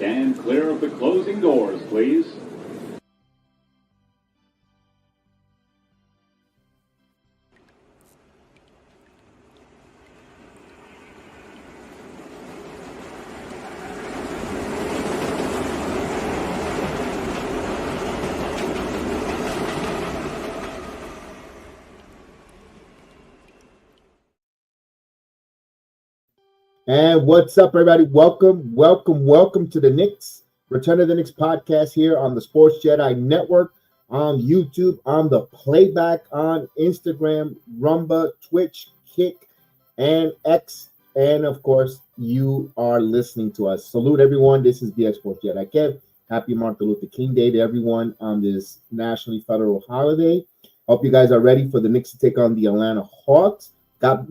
Stand clear of the closing doors, please. And what's up, everybody? Welcome to the Knicks, Return of the Knicks podcast here on the Sports Jedi Network, on YouTube, on the playback, on Instagram, Rumba, Twitch, Kick, and X. And of course, you are listening to us. Salute everyone. This is BY AST Kev. Happy Martin Luther King Day to everyone on this nationally federal holiday. Hope you guys are ready for the Knicks to take on the Atlanta Hawks.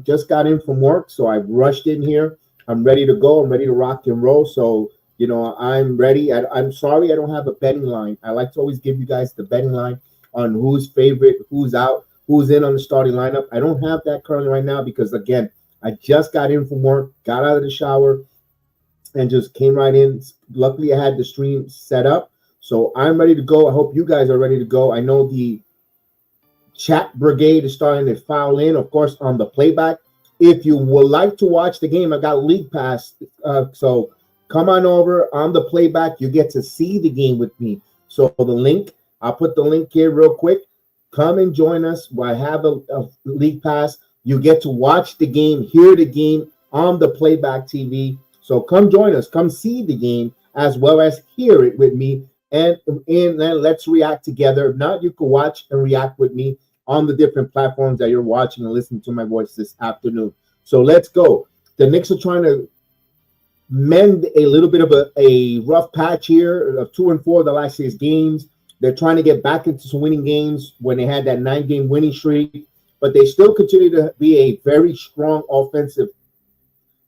Just got in from work, so I rushed in here. I'm ready to go. I'm ready to rock and roll. So, I'm ready. I'm sorry I don't have a betting line. I like to always give you guys the betting line on who's favorite, who's out, who's in on the starting lineup. I don't have that currently right now because, again, I just got in from work, got out of the shower, and just came right in. Luckily, I had the stream set up. So I'm ready to go. I hope you guys are ready to go. I know the chat brigade is starting to file in, of course, on the playback. If you would like to watch the game, I got League Pass. So come on over on the playback. You get to see the game with me. So the link, I'll put the link here real quick. Come and join us. I have a League Pass. You get to watch the game, hear the game on the playback TV. So come join us. Come see the game as well as hear it with me. And then let's react together. If not, you can watch and react with me on the different platforms that you're watching and listening to my voice this afternoon. So let's go. The Knicks are trying to mend a little bit of a rough patch here of 2-4 the last 6 games. They're trying to get back into some winning games when they had that 9-game winning streak, but they still continue to be a very strong offensive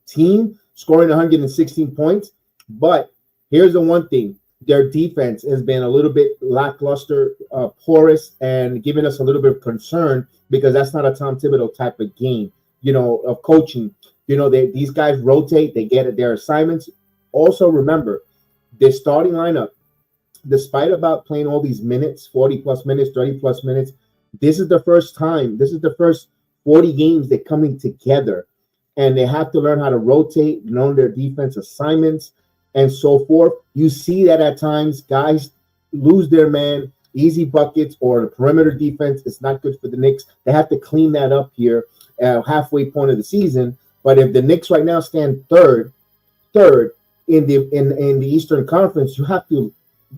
team, scoring 116 points. But here's the one thing. Their defense has been a little bit lackluster, porous, and giving us a little bit of concern because that's not a Tom Thibodeau type of game, of coaching. These guys rotate, they get their assignments. Also, remember, the starting lineup, despite about playing all these minutes, 40-plus minutes, 30-plus minutes, this is the first 40 games they're coming together, and they have to learn how to rotate, learn their defense assignments, and so forth. You see that at times guys lose their man, easy buckets, or the perimeter defense is not good for the Knicks. They have to clean that up here at halfway point of the season. But if the Knicks right now stand third in the Eastern Conference, you have to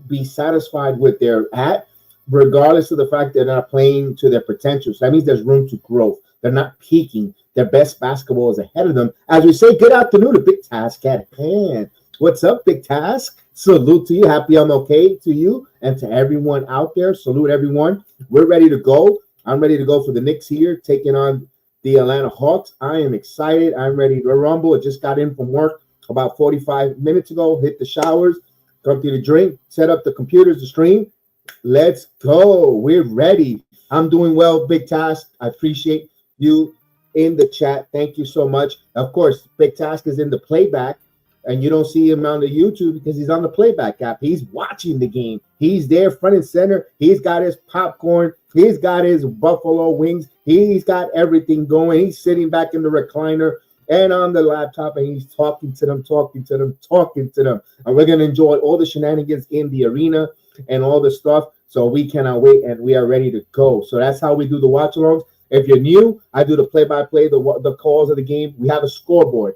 be satisfied with their at, regardless of the fact they're not playing to their potential. So that means there's room to growth. They're not peaking. Their best basketball is ahead of them. As we say, good afternoon to Big Task at hand. What's up, Big Task? Salute to you. Happy MLK to you and to everyone out there. Salute everyone. We're ready to go. I'm ready to go for the Knicks here, taking on the Atlanta Hawks. I am excited. I'm ready to rumble. I just got in from work about 45 minutes ago, hit the showers, come to the drink, set up the computers to stream. Let's go. We're ready. I'm doing well, Big Task. I appreciate you in the chat. Thank you so much. Of course, Big Task is in the playback. And you don't see him on the YouTube because he's on the playback app. He's watching the game. He's there front and center. He's got his popcorn. He's got his buffalo wings. He's got everything going. He's sitting back in the recliner and on the laptop, and he's talking to them. And we're going to enjoy all the shenanigans in the arena and all the stuff. So we cannot wait, and we are ready to go. So that's how we do the watch-alongs. If you're new, I do the play-by-play, the calls of the game. We have a scoreboard.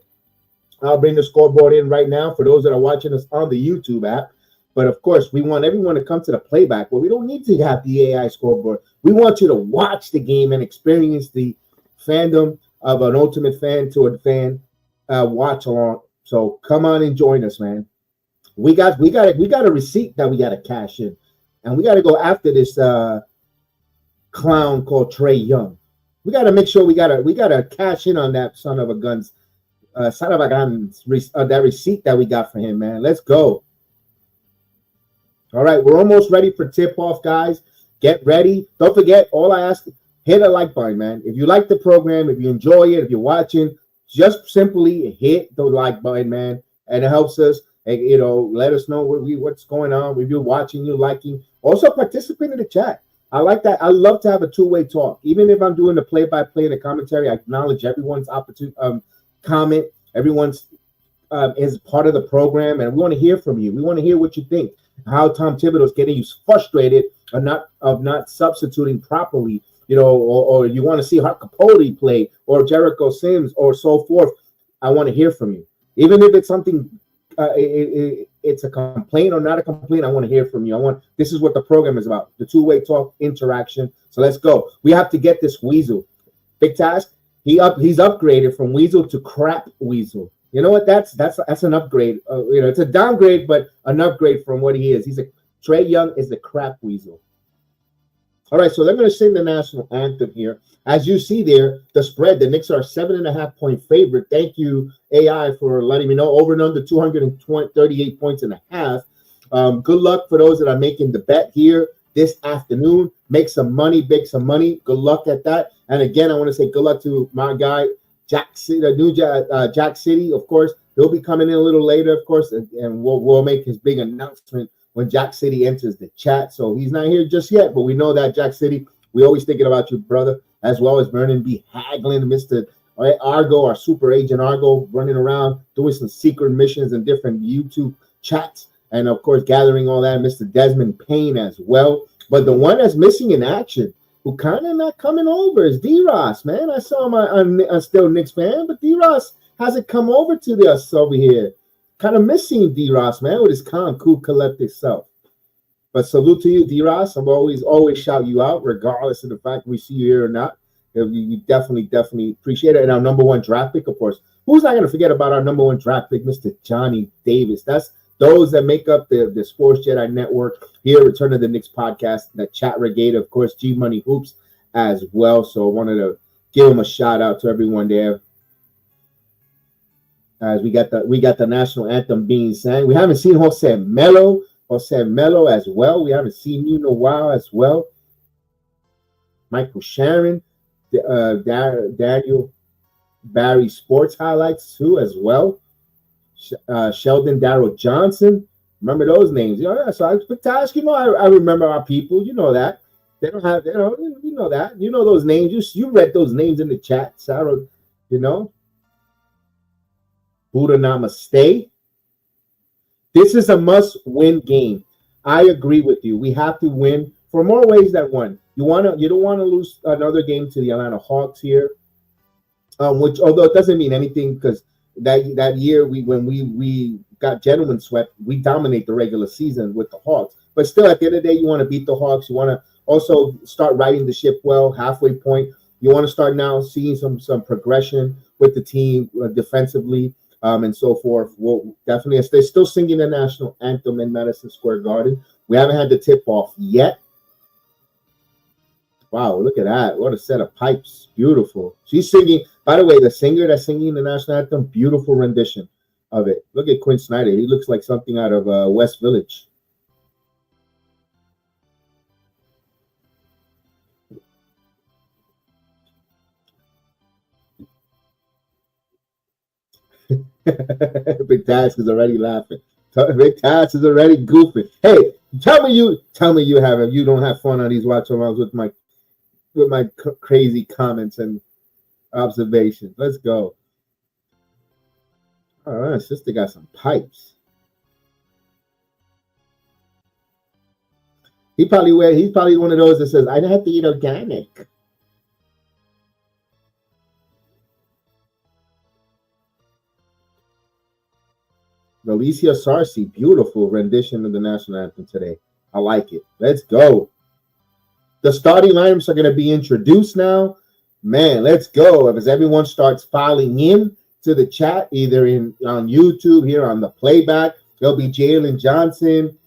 I'll bring the scoreboard in right now for those that are watching us on the YouTube app. But, of course, we want everyone to come to the playback where we don't need to have the AI scoreboard. We want you to watch the game and experience the fandom of an ultimate fan to a fan watch along. So come on and join us, man. We got a receipt that we got to cash in. And we got to go after this clown called Trey Young. We got to make sure we got to cash in on that son of a gun, that receipt that we got for him, man. Let's go. All right, we're almost ready for tip-off, guys. Get ready. Don't forget, all I ask, hit a like button, man. If you like the program, if you enjoy it, if you're watching, just simply hit the like button, man. And it helps us Let us know what's going on. If you're watching, you liking. Also participate in the chat. I like that. I love to have a two-way talk. Even if I'm doing the play-by-play, the commentary, I acknowledge everyone's opportunity, comment. Everyone's is part of the program, and we want to hear from you. We want to hear what you think. How Tom Thibodeau is getting you frustrated of not substituting properly, or you want to see Hart Capote play or Jericho Sims or so forth. I want to hear from you, even if it's something. It's a complaint or not a complaint. I want to hear from you. This is what the program is about: the two-way talk, interaction. So let's go. We have to get this Weasel. Big task. He's upgraded from Weasel to Crap Weasel. You know what? That's an upgrade. It's a downgrade, but an upgrade from what he is. Trae Young is the Crap Weasel. All right, so they're going to sing the national anthem here. As you see there, the spread, the Knicks are a 7.5-point favorite. Thank you, AI, for letting me know. Over and under 238 points and a half. Good luck for those that are making the bet here this afternoon. Make some money, bake some money. Good luck at that. And again, I want to say good luck to my guy, Jack City, the new Jack City, of course. He'll be coming in a little later, of course, and we'll make his big announcement when Jack City enters the chat. So he's not here just yet, but we know that, Jack City, we always thinking about you, brother, as well as Vernon B. Haglin, Mr. Argo, our super agent Argo, running around doing some secret missions and different YouTube chats, and of course gathering all that, Mr. Desmond Payne as well. But the one that's missing in action, who kind of not coming over, is D-Ross, man. I saw him I'm still a Knicks fan, but D-Ross hasn't come over to us over here. Kind of missing D-Ross, man, with his calm, cool, collected self. But salute to you, D-Ross. I'm always shout you out, regardless of the fact we see you here or not. We definitely appreciate it. And our number one draft pick, of course. Who's not going to forget about our number one draft pick, Mr. Johnny Davis? That's those that make up the Sports Jedi Network here, Return of the Knicks podcast, the Chat Regate, of course, G Money Hoops as well. So I wanted to give him a shout out to everyone there. As we got the national anthem being sang. We haven't seen Jose Melo as well. We haven't seen you in a while as well. Michael Sharon, Daniel Barry Sports highlights too as well. Sheldon Darrell Johnson. Remember those names? So I expect to ask, I remember our people. You know that. They don't have, you know that. You know those names. You read those names in the chat, Sarah, Buddha Namaste. This is a must-win game. I agree with you. We have to win for more ways than one. You don't want to lose another game to the Atlanta Hawks here, which although it doesn't mean anything because that year when we got gentlemen swept, we dominate the regular season with the Hawks. But still, at the end of the day, you want to beat the Hawks. You want to also start riding the ship well, halfway point. You want to start now seeing some progression with the team defensively. And so forth. Well, definitely, as they're still singing the national anthem in Madison Square Garden. We haven't had the tip off yet. Wow, look at that. What a set of pipes. Beautiful. She's singing, by the way, the singer that's singing the national anthem, beautiful rendition of it. Look at Quinn Snyder. He looks like something out of West Village. Big Task is already laughing. Big Task is already goofing. Hey, tell me you don't have fun on these watch-alongs with my crazy comments and observations. Let's go. All right, sister got some pipes. He's probably one of those that says, I have to eat organic. Alicia Sarsi, beautiful rendition of the national anthem today. I like it. Let's go. The starting lineups are going to be introduced now. Man, let's go. As everyone starts filing in to the chat, either on YouTube, here on the playback, there'll be Jalen Johnson.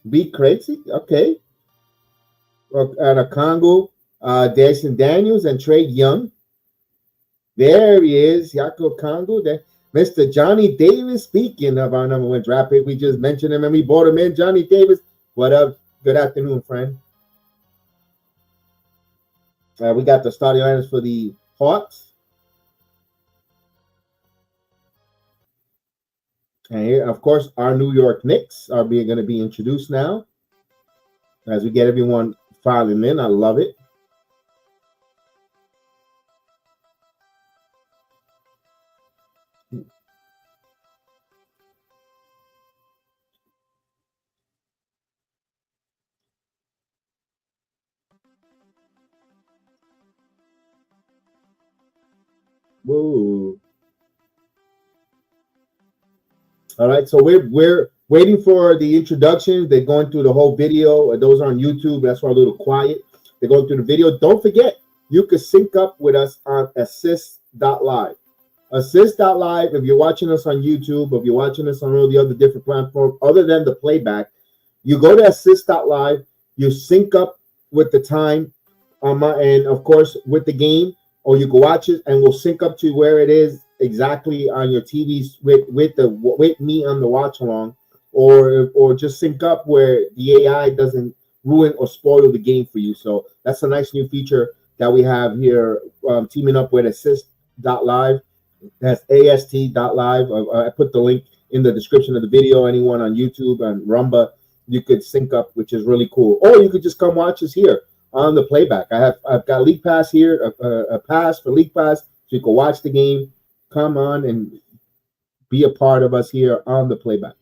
Be crazy. Okay. Congo, Jason Daniels, and Trae Young. There he is, Yako Congo. Mr. Johnny Davis, speaking of our number one draft pick. We just mentioned him and we brought him in. Johnny Davis, what up? Good afternoon, friend. We got the starting lineups for the Hawks. And here, of course, our New York Knicks are going to be introduced now as we get everyone filing in. I love it. Whoa. All right, so we're waiting for the introductions. They're going through the whole video. Those are on YouTube. That's why I'm a little quiet. They're going through the video. Don't forget, you can sync up with us on assist.live. Assist.live, if you're watching us on YouTube, if you're watching us on all the other different platforms, other than the playback, you go to assist.live, you sync up with the time, and of course with the game, or you can watch it and we'll sync up to where it is exactly on your TVs with me on the watch along, or just sync up where the AI doesn't ruin or spoil the game for you. So that's a nice new feature that we have here, teaming up with assist.live. That's ast.live. I put the link in the description of the video. Anyone on YouTube and Rumba, you could sync up, which is really cool. Or you could just come watch us here on the playback. I've got League Pass here, a pass for League Pass, so you can watch the game. Come on and be a part of us here on the playback.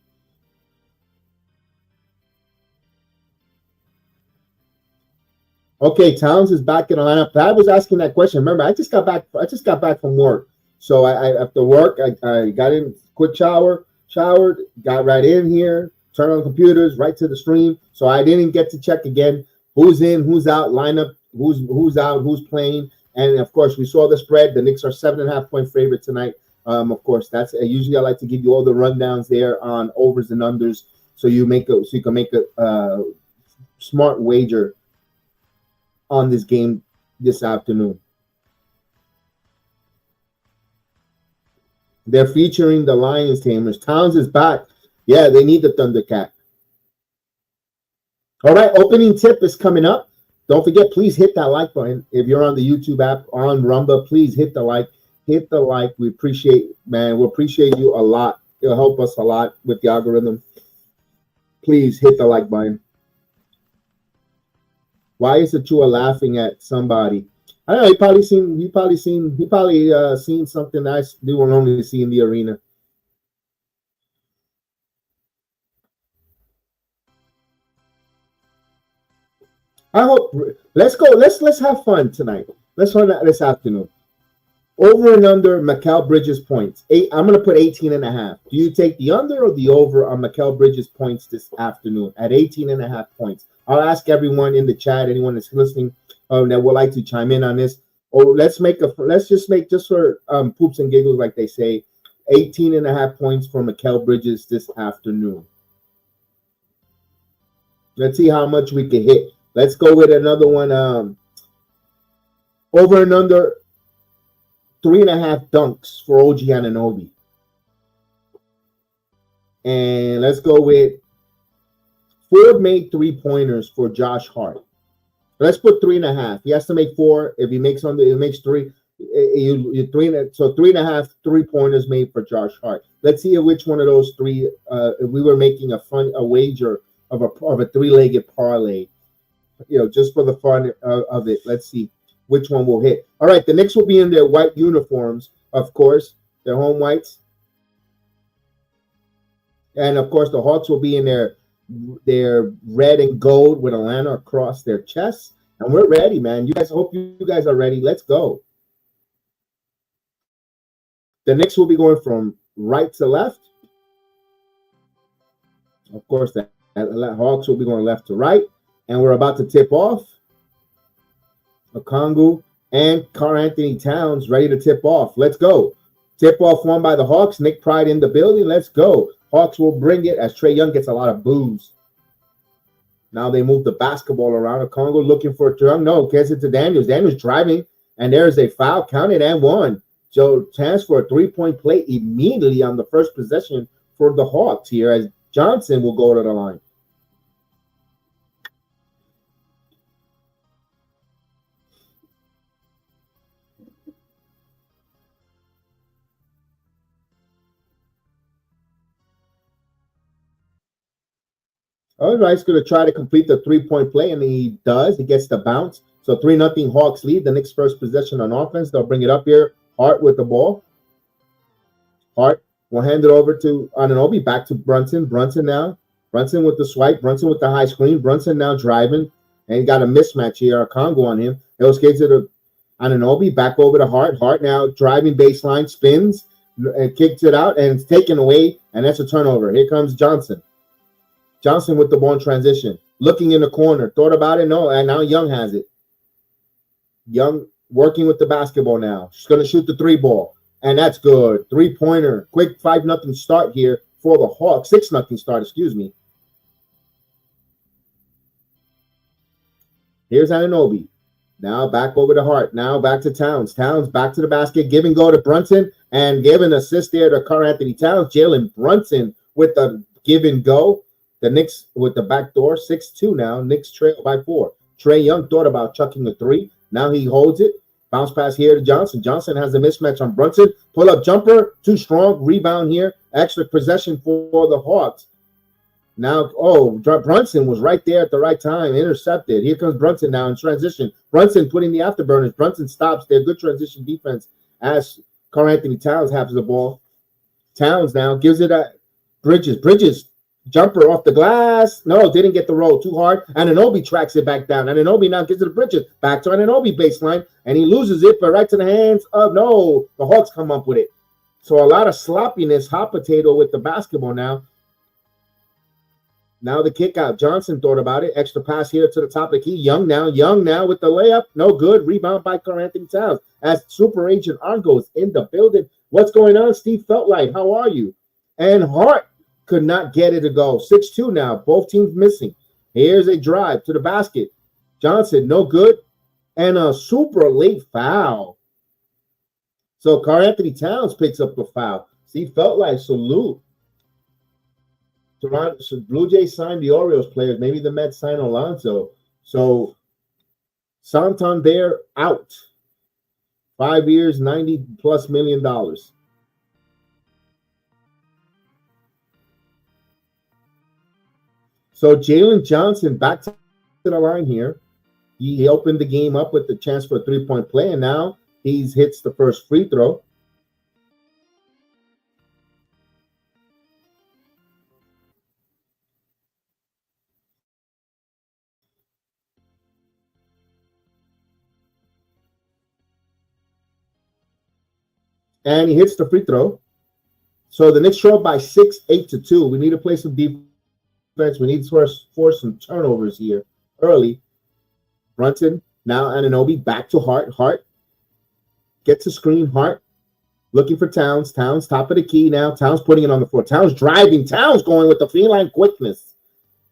Okay, Towns is back in the lineup. I was asking that question. Remember, I just got back from work. So I after work, I got in, quick showered, got right in here, turned on computers, right to the stream. So I didn't get to check again who's in, who's out, lineup, who's out, who's playing. And of course, we saw the spread. The Knicks are 7.5-point favorite tonight. Of course, that's usually I like to give you all the rundowns there on overs and unders, so you can make a smart wager on this game this afternoon. They're featuring the Lions Tamers. Towns is back. Yeah, they need the Thundercat. All right, opening tip is coming up. Don't forget, please hit that like button. If you're on the YouTube app, on Rumba, please hit the like. Hit the like. We appreciate, man. We appreciate you a lot. It'll help us a lot with the algorithm. Please hit the like button. Why is it you are laughing at somebody? I don't know. He probably seen something I do normally see in the arena. I hope. Let's go. Let's have fun tonight. Let's run that this afternoon. Over and under Mikal Bridges points. I'm going to put 18.5. Do you take the under or the over on Mikal Bridges points this afternoon at 18.5 points? I'll ask everyone in the chat, anyone that's listening, that would like to chime in on this. Or let's just make just for poops and giggles, like they say, 18.5 points for Mikal Bridges this afternoon. Let's see how much we can hit. Let's go with another one. Over and under 3.5 dunks for OG Anunoby. And let's go with 4 made 3-pointers for Josh Hart. Let's put 3.5. He has to make 4. If he makes under, it makes 3. You 3. So 3.5 3-pointers made for Josh Hart. Let's see which one of those 3. If we were making a wager of a 3-legged parlay, just for the fun of it. Let's see which one will hit. All right, the Knicks will be in their white uniforms, of course, their home whites, and of course the Hawks will be in their red and gold with Atlanta across their chests. And we're ready, man. Hope you guys are ready. Let's go. The Knicks will be going from right to left. Of course, the Hawks will be going left to right. And we're about to tip off. Okongwu and Karl-Anthony Towns ready to tip off. Let's go. Tip off won by the Hawks. Nick Pride in the building. Let's go. Hawks will bring it as Trae Young gets a lot of boos. Now they move the basketball around. Okongwu looking for Young. No, gets it to Daniels. Daniels driving, and there's a foul counted and 1. So chance for a 3-point play immediately on the first possession for the Hawks here as Johnson will go to the line. All right, he's going to try to complete the 3-point play, and he does. He gets the bounce. So 3-0 Hawks lead. The Knicks' first possession on offense. They'll bring it up here. Hart with the ball. Hart will hand it over to Anunoby. Back to Brunson. Brunson now. Brunson with the swipe. Brunson with the high screen. Brunson now driving. And he got a mismatch here. A Congo on him. He'll skate to the Anunoby. Back over to Hart. Hart now driving baseline. Spins. And kicks it out. And it's taken away. And that's a turnover. Here comes Johnson. Johnson with the ball in transition. Looking in the corner. Thought about it? No. And now Young has it. Young working with the basketball now. She's going to shoot the 3-ball. And that's good. 3-pointer. Quick 5-0 start here for the Hawks. 6-0 start, excuse me. Here's Anunoby. Now back over to Hart. Now back to Towns. Towns back to the basket. Give and go to Brunson. And give an assist there to Karl-Anthony Towns. Jalen Brunson with the give and go. The Knicks with the back door. 6-2 now. Knicks trail by 4. Trae Young thought about chucking a 3. Now he holds it. Bounce pass here to Johnson. Johnson has a mismatch on Brunson. Pull up jumper. Too strong. Rebound here. Extra possession for the Hawks. Now, Brunson was right there at the right time. Intercepted. Here comes Brunson now in transition. Brunson putting the afterburners. Brunson stops their good transition defense as Karl-Anthony Towns has the ball. Towns now gives it at Bridges. Bridges. Jumper off the glass. No, didn't get the roll. Too hard. Anunoby tracks it back down. Anunoby now gives it to Bridges. Back to Anunoby baseline. And he loses it, but right to the hands of, no, the Hawks come up with it. So a lot of sloppiness. Hot potato with the basketball now. Now the kick out. Johnson thought about it. Extra pass here to the top of the key. Young now with the layup. No good. Rebound by Karl-Anthony Towns. As Super Agent Argos in the building. What's going on, Steve Feltlight? How are you? And Hart could not get it to go. 6-2 now. Both teams missing. Here's a drive to the basket. Johnson, no good. And a super late foul. So Karl-Anthony Towns picks up the foul. Steve Feltlight, salute. Toronto, so Blue Jays signed the Orioles players. Maybe the Mets signed Alonso. So Santander out. 5 years, $90+ million. So Jalen Johnson back to the line here. He opened the game up with the chance for a 3-point play, and now he hits the first free throw. And he hits the free throw. So the Knicks trail by 6, 8-2. We need to play some defense. We need to force some turnovers here early. Brunson, now Anunoby, back to Hart. Hart gets a screen. Hart looking for Towns. Towns, top of the key now. Towns putting it on the floor. Towns driving. Towns going with the feline quickness.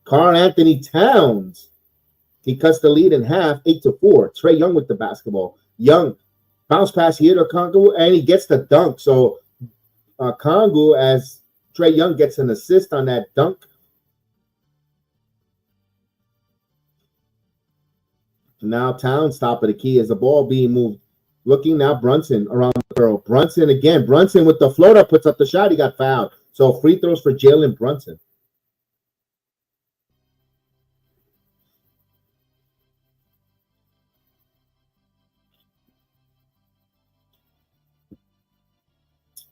Karl-Anthony Towns. He cuts the lead in half, 8-4. Trae Young with the basketball. Young, bounce pass here to Congo, and he gets the dunk. So Congo, as Trae Young gets an assist on that dunk. Now Towns top of the key as the ball being moved. Looking now, Brunson around the curl. Brunson again. Brunson with the floater puts up the shot. He got fouled. So free throws for Jalen Brunson.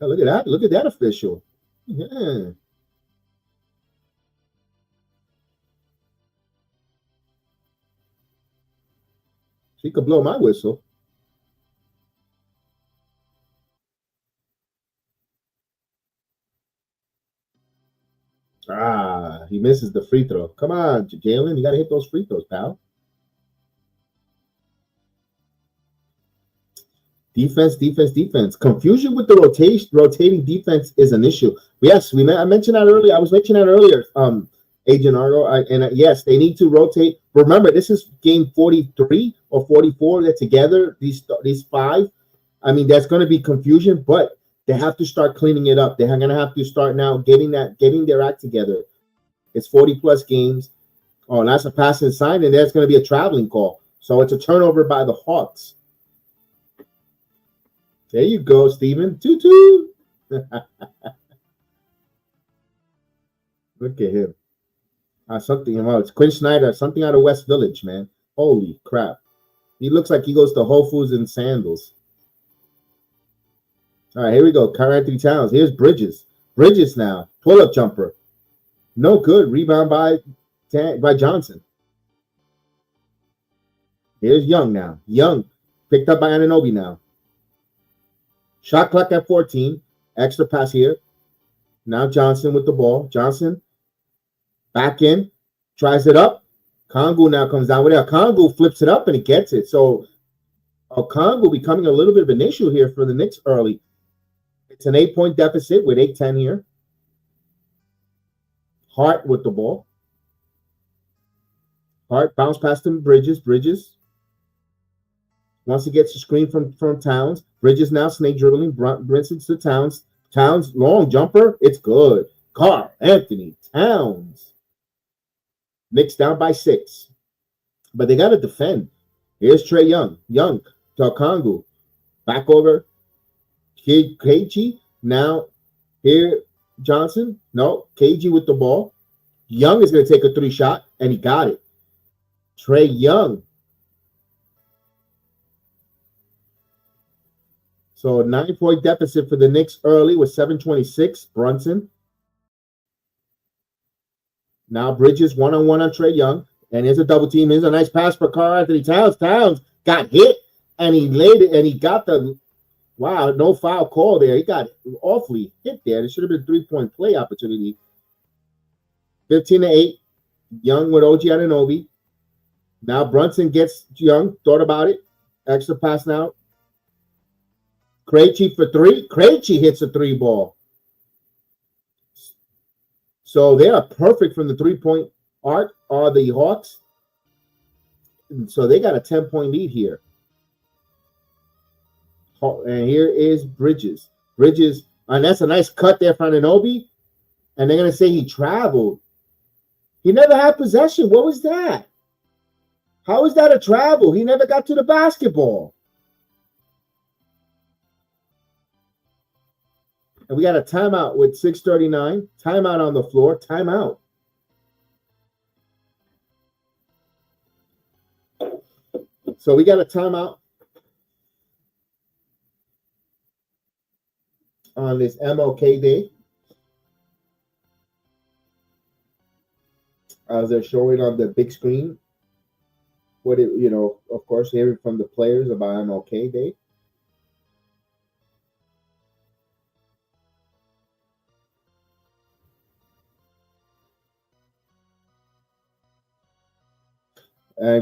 Oh, look at that. Look at that official. Yeah. He could blow my whistle. He misses the free throw. Come on, Jalen. You got to hit those free throws, pal. Defense. Confusion with the rotating defense is an issue. Yes, I mentioned that earlier. I was mentioning that earlier, Agent Argo. Yes, they need to rotate. Remember, this is game 43 or 44. That together, these 5. I mean, there's going to be confusion, but they have to start cleaning it up. They're going to have to start now getting their act together. It's 40+ games. Oh, and that's a pass and sign, and there's going to be a traveling call. So it's a turnover by the Hawks. There you go, Steven. 2-2. Look at him. Something, well, it's Quinn Snyder, something out of West Village, man. Holy crap. He looks like he goes to Whole Foods in sandals. All right, here we go. Karl-Anthony Towns. Here's Bridges. Bridges now. Pull-up jumper. No good. Rebound by Johnson. Here's Young now. Young. Picked up by Anunoby now. Shot clock at 14. Extra pass here. Now Johnson with the ball. Johnson. Back in. Tries it up. Kongu now comes down with it. Kongu flips it up and he gets it. So Kongu becoming a little bit of an issue here for the Knicks early. It's an 8-point deficit with 8:10 here. Hart with the ball. Hart bounce past him. Bridges. Once he gets the screen from Towns. Bridges now snake dribbling. Brinson to Towns. Towns long jumper. It's good. Karl-Anthony Towns. Knicks down by 6. But they got to defend. Here's Trae Young. Young to Kongu. Back over. KG. Now here Johnson. No. KG with the ball. Young is going to take a 3 shot. And he got it. Trae Young. So a 9-point deficit for the Knicks early with 7:26. Brunson. Now Bridges one-on-one on Trae Young. And here's a double team. Here's a nice pass for Karl-Anthony Towns. Towns got hit. And he laid it. And he got the... Wow, no foul call there. He got awfully hit there. There should have been a 3-point play opportunity. 15-8. Young with OG Anunoby. Now Brunson gets Young. Thought about it. Extra pass now. Krejci for 3. Krejci hits a 3 ball. So they are perfect from the 3-point arc, are the Hawks. So they got a 10-point lead here. And here is Bridges. Bridges, and that's a nice cut there from Anunoby. And they're going to say he traveled. He never had possession. What was that? How is that a travel? He never got to the basketball. And we got a timeout with 6:39. Timeout on the floor. Timeout. So we got a timeout on this MLK Day. As they're showing on the big screen. What it, of course, hearing from the players about MLK Day.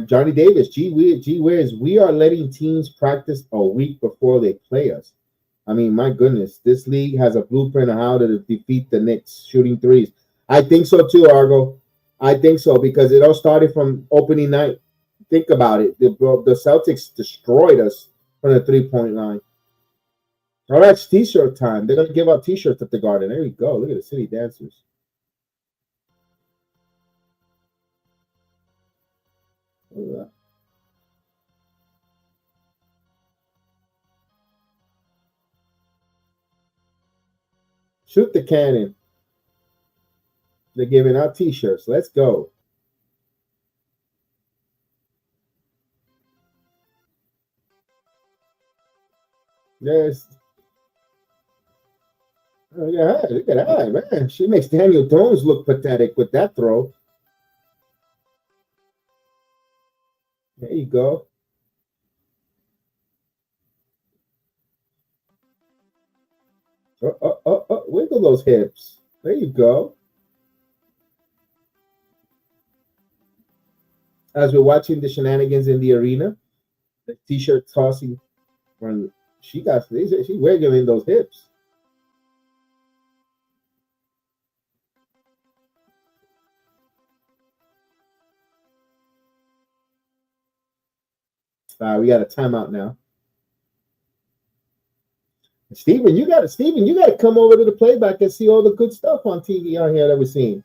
Johnny Davis, gee whiz, we are letting teams practice a week before they play us. I mean, my goodness, this league has a blueprint on how to defeat the Knicks shooting threes. I think so too, Argo. I think so because it all started from opening night. Think about it. The Celtics destroyed us from the 3-point line. All right, it's T-shirt time. They're going to give out T-shirts at the Garden. There you go. Look at the City Dancers. Yeah. Shoot the cannon. They're giving out T-shirts. Let's go. Yes. Oh, yeah, look at that, man. She makes Daniel Jones look pathetic with that throw. There you go. Wiggle those hips. There you go. As we're watching the shenanigans in the arena, the T-shirt tossing, when she's wiggling those hips. We got a timeout now. Steven, you gotta come over to the playback and see all the good stuff on TV on here that we're seeing.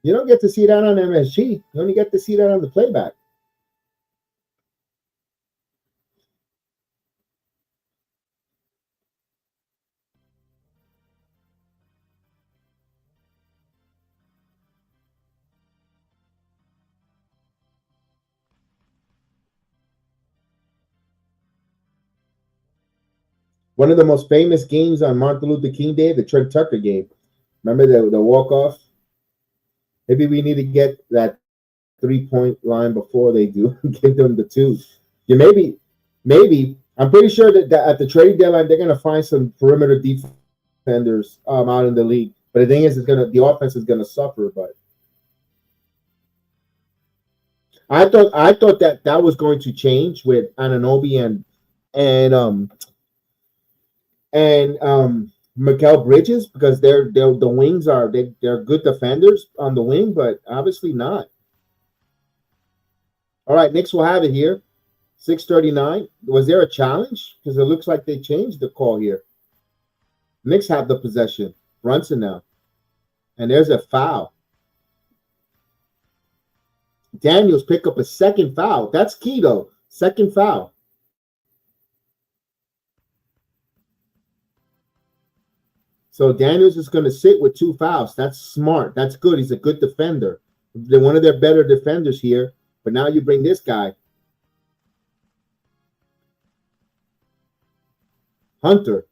You don't get to see that on MSG. You only get to see that on the playback. One of the most famous games on Martin Luther King Day, the Trent Tucker game. Remember the walk-off? Maybe we need to get that 3-point line before they do. Give them the 2. Yeah, maybe. I'm pretty sure that at the trading deadline, they're going to find some perimeter defenders out in the league. But the thing is, the offense is going to suffer. But I thought that was going to change with Anunoby and Mikal Bridges, because they're the wings they're good defenders on the wing, but obviously not. All right, Knicks will have it here. 6:39. Was there a challenge? Because it looks like they changed the call here. Knicks have the possession. Brunson now. And there's a foul. Daniels pick up a second foul. That's key, though. Second foul. So Daniels is going to sit with 2 fouls. That's smart. That's good. He's a good defender. They're one of their better defenders here. But now you bring this guy. Hunter.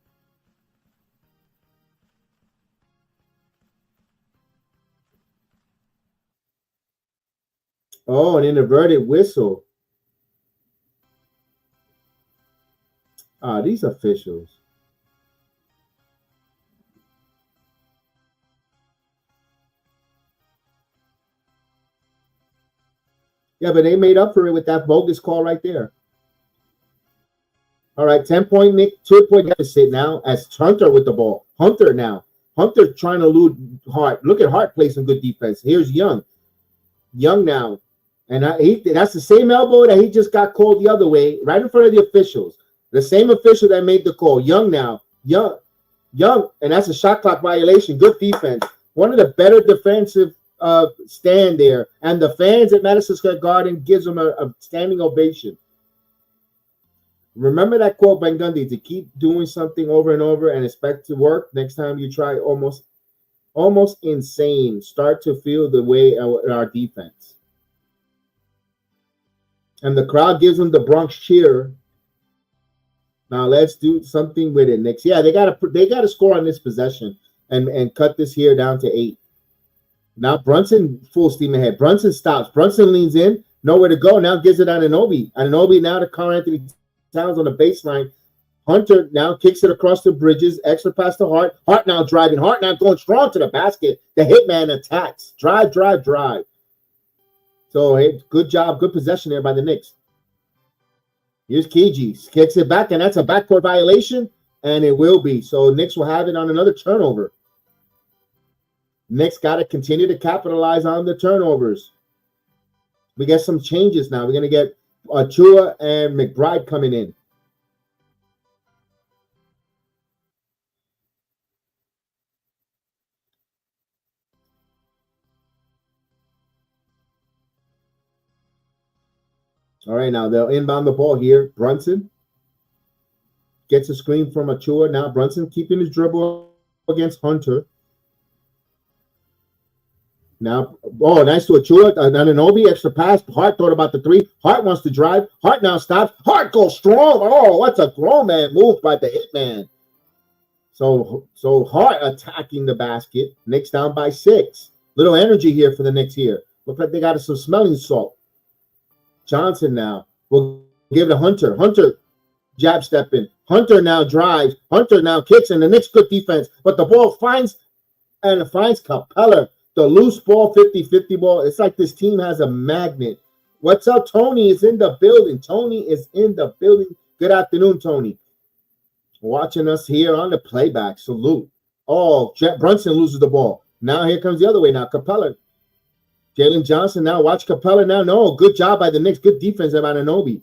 Oh, an inverted whistle. These officials. Yeah, but they made up for it with that bogus call right there. All right, 10-point Nick, 2-point deficit now as Hunter with the ball. Hunter now. Hunter trying to elude Hart. Look at Hart play some good defense. Here's Young. Young now. And that's the same elbow that he just got called the other way, right in front of the officials. The same official that made the call. Young now. Young. And that's a shot clock violation. Good defense. One of the better defensive stand there. And the fans at Madison Square Garden gives them a standing ovation. Remember that quote by Gundy, to keep doing something over and over and expect to work. Next time you try, almost insane. Start to feel the way our defense. And the crowd gives them the Bronx cheer. Now let's do something with it, Knicks. Yeah, they gotta score on this possession and cut this here down to 8. Now Brunson full steam ahead. Brunson stops. Brunson leans in, nowhere to go. Now gives it on Anunoby. Anunoby now to Karl Anthony Towns on the baseline. Hunter now kicks it across the Bridges. Extra pass to Hart. Hart now driving. Hart now going strong to the basket. The hitman attacks. Drive. So, hey, good job. Good possession there by the Knicks. Here's Kiji. Kicks it back, and that's a backcourt violation, and it will be. So, Knicks will have it on another turnover. Knicks got to continue to capitalize on the turnovers. We get some changes now. We're going to get Achua and McBride coming in. All right, now they'll inbound the ball here. Brunson gets a screen from Achua. Now Brunson keeping his dribble against Hunter. Now, nice to Achua. Anunoby, extra pass. Hart thought about the 3. Hart wants to drive. Hart now stops. Hart goes strong. Oh, what's a grown man move by the hitman. So Hart attacking the basket. Knicks down by 6. Little energy here for the Knicks here. Look like they got some smelling salt. Johnson now will give it to Hunter. Hunter jab stepping. Hunter now drives. Hunter now kicks, and the Knicks good defense. But the ball finds Capella. The loose ball, 50-50 ball. It's like this team has a magnet. What's up? Tony is in the building. Tony is in the building. Good afternoon, Tony. Watching us here on the playback. Salute. Oh, Brunson loses the ball. Now here comes the other way now. Capella. Jalen Johnson now. Watch Capella now. No, good job by the Knicks. Good defense by Anunoby.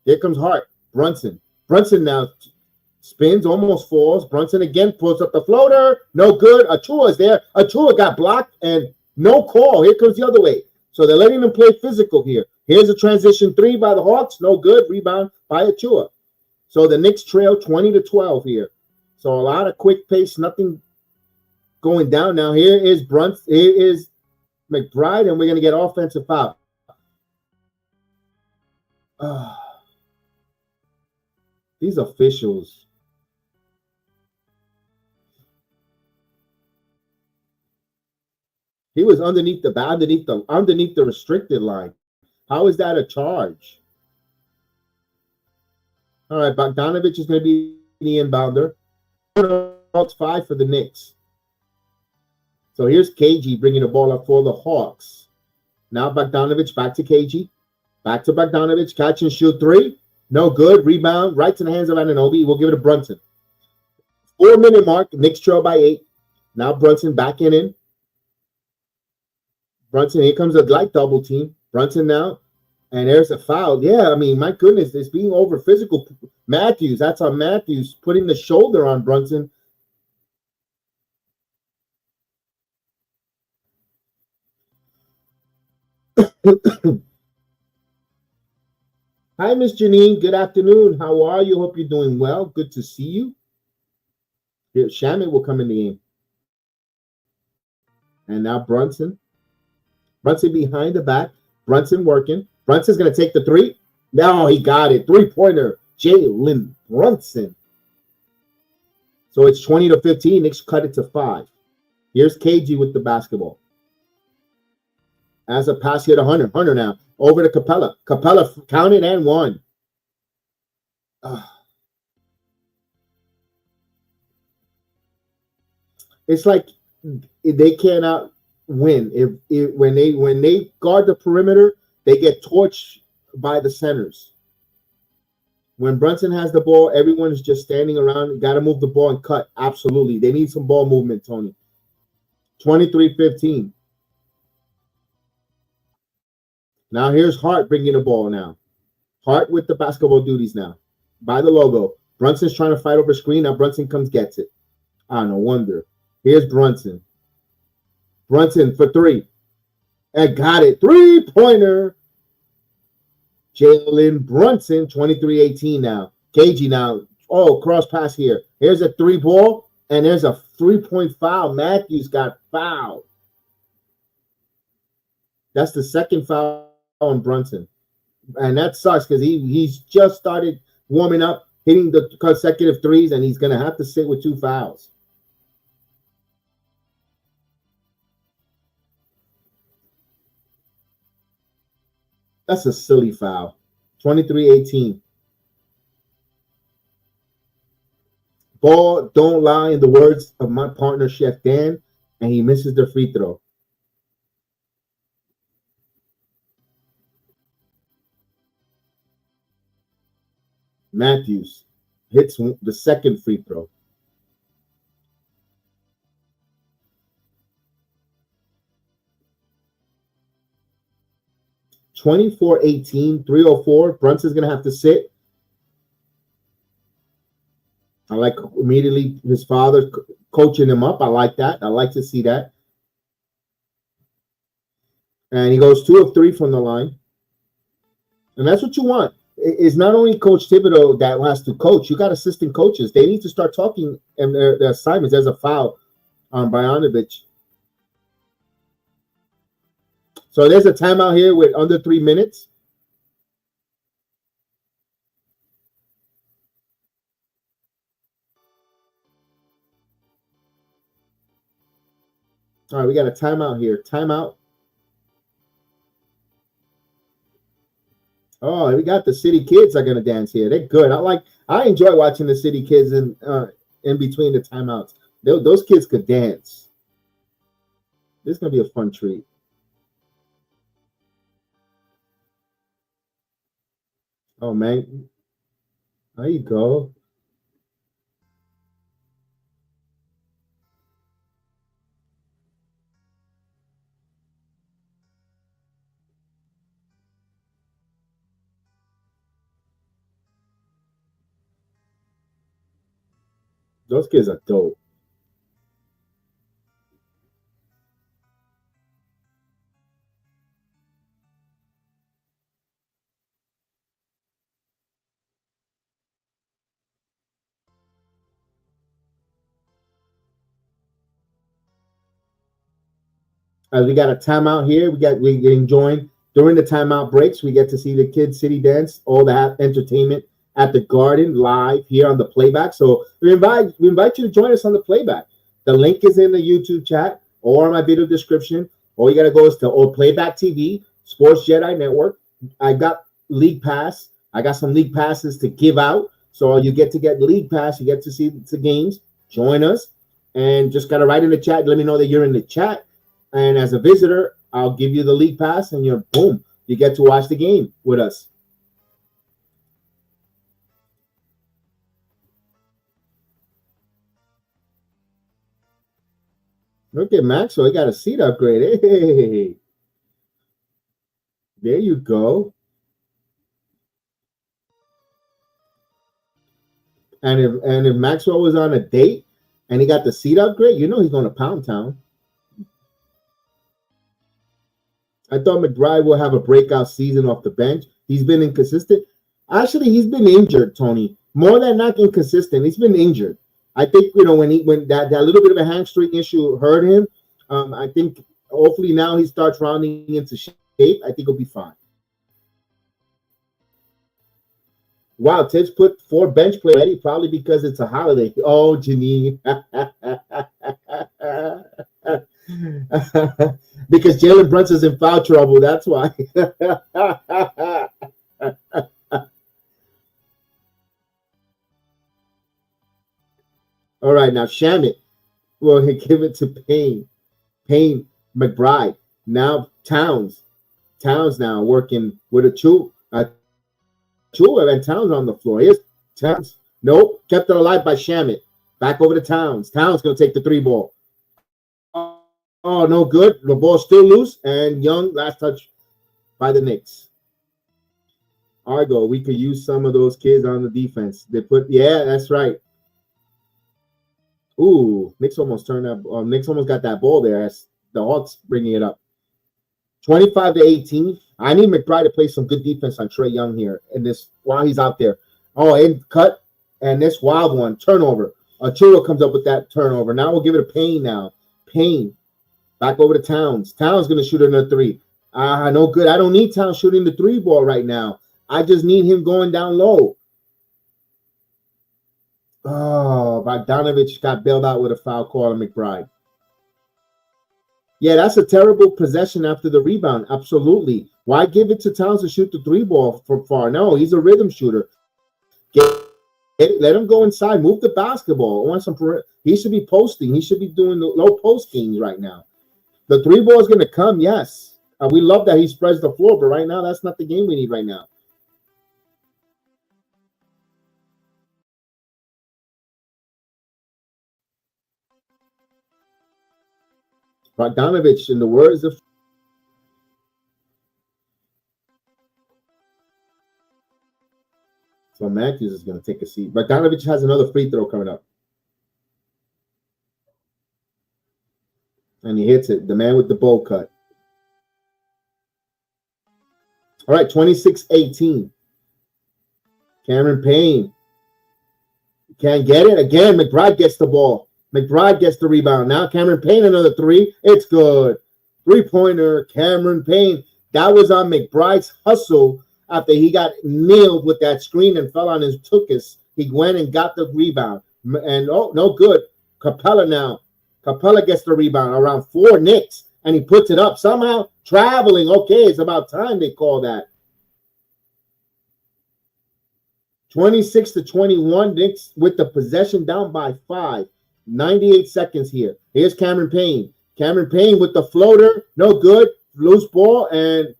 Here comes Hart. Brunson. Brunson now spins, almost falls. Brunson again pulls up the floater. No good. Achua is there. Achua got blocked and no call. Here comes the other way. So they're letting them play physical here. Here's a transition 3 by the Hawks. No good. Rebound by Achua. So the Knicks trail 20-12 here. So a lot of quick pace. Nothing going down now. Here is Brunson. Here is McBride, and we're going to get offensive foul. These officials. He was underneath the restricted line. How is that a charge? All right, Bogdanovich is going to be the inbounder. 5 for the Knicks. So here's KG bringing the ball up for the Hawks. Now Bogdanovich back to KG. Back to Bogdanovich. Catch and shoot 3. No good. Rebound right to the hands of Anunoby. We'll give it to Brunson. 4-minute mark. Knicks trail by 8. Now Brunson backing in. Brunson, here comes a light double team. Brunson now. And there's a foul. Yeah, I mean, my goodness, it's being over physical. Matthews, that's on Matthews, putting the shoulder on Brunson. Hi, Miss Janine. Good afternoon. How are you? Hope you're doing well. Good to see you. Here, Shamit will come in the game. And now Brunson. Brunson behind the back. Brunson working. Brunson's going to take the 3. No, he got it. 3-pointer. Jalen Brunson. So it's 20-15. Knicks cut it to 5. Here's KG with the basketball. As a pass here to Hunter. Hunter now. Over to Capella. Capella counted and won. It's like they cannot win. When they guard the perimeter, they get torched by the centers. When Brunson has the ball, everyone is just standing around. Got to move the ball and cut. Absolutely. They need some ball movement, Tony. 23-15. Now here's Hart bringing the ball now. Hart with the basketball duties now. By the logo. Brunson's trying to fight over screen. Now Brunson comes, gets it. No wonder. Here's Brunson. Brunson for 3. And got it. 3-pointer. Jalen Brunson, 23-18 now. KG now. Oh, cross pass here. Here's a 3 ball. And there's a 3-point foul. Matthews got fouled. That's the second foul on Brunson. And that sucks because he's just started warming up, hitting the consecutive 3s, and he's going to have to sit with 2 fouls. That's a silly foul. 23-18. Ball don't lie, in the words of my partner, Chef Dan, and he misses the free throw. Matthews hits the second free throw. (24-18), 3:04. Brunson's going to have to sit. I like immediately his father coaching him up. I like that. I like to see that. And he goes 2 of 3 from the line. And that's what you want. It's not only Coach Thibodeau that has to coach. You got assistant coaches. They need to start talking in their assignments. There's a foul on Bogdanovich. So there's a timeout here with under 3 minutes. All right, we got a timeout here. Timeout. Oh, we got the city kids are gonna dance here. They're good. I enjoy watching the city kids in between the timeouts. Those kids could dance. This is gonna be a fun treat. Oh man, there you go. Those kids are dope. We got a timeout here. We're getting joined during the timeout breaks. We get to see the Kids City Dance, all the entertainment at the Garden live here on the playback. So we invite you to join us on the playback. The link is in the YouTube chat or my video description. All you got to go is to Playback TV, Sports Jedi Network. I got League Pass. I got some League Passes to give out. So you get League Pass. You get to see the games. Join us. And just got to write in the chat. Let me know that you're in the chat. And as a visitor, I'll give you the League Pass. And you're, boom, you get to watch the game with us. Look at Maxwell. He got a seat upgrade. Hey, there you go. And if Maxwell was on a date and he got the seat upgrade, you know he's going to Pound Town. I thought McBride will have a breakout season off the bench. He's been inconsistent. Actually, he's been injured, Tony. More than not inconsistent, he's been injured. I think, you know, when that little bit of a hamstring issue hurt him, I think hopefully now he starts rounding into shape. I think he'll be fine. Wow, Tibbs put 4 bench players ready, probably because it's a holiday. Oh, Janine. Because Jalen Brunson's in foul trouble, that's why. All right, now Shamit will give it to Payne. Payne, McBride. Now Towns. Towns now working with a Chua and Towns on the floor. Here's Towns. Nope, kept it alive by Shamit. Back over to Towns. Towns going to take the 3 ball. Oh, no good. The ball's still loose. And Young, last touch by the Knicks. Argo, we could use some of those kids on the defense. Yeah, that's right. Ooh, Knicks almost turned up. Knicks almost got that ball there as the Hawks bringing it up. 25-18. I need McBride to play some good defense on Trae Young here in this while he's out there. Oh, and cut. And this wild one. Turnover. Chua comes up with that turnover. Now we'll give it a Payne now. Payne. Back over to Towns. Towns going to shoot another 3. No good. I don't need Towns shooting the 3 ball right now. I just need him going down low. Oh, Bogdanovich got bailed out with a foul call on McBride. Yeah, that's a terrible possession after the rebound. Absolutely. Why give it to Towns to shoot the 3 ball from far? No, he's a rhythm shooter. Let him go inside. Move the basketball. He should be posting. He should be doing the low post games right now. The 3 ball is going to come, yes. We love that he spreads the floor, but right now, that's not the game we need right now. Bogdanovich, in the words of so Matthews is going to take a seat. Bogdanovich has another free throw coming up. And he hits it. The man with the bowl cut. All right, 26-18. Cameron Payne. Can't get it. Again, McBride gets the ball. McBride gets the rebound. Now Cameron Payne, another 3. It's good. 3-pointer, Cameron Payne. That was on McBride's hustle after he got nailed with that screen and fell on his tuchus. He went and got the rebound. And, oh, no good. Capella now. Capella gets the rebound around 4 Knicks, and he puts it up. Somehow traveling. Okay, it's about time they call that. 26-21, Knicks with the possession down by 5. 98 seconds here. Here's Cameron Payne. Cameron Payne with the floater. No good. Loose ball, and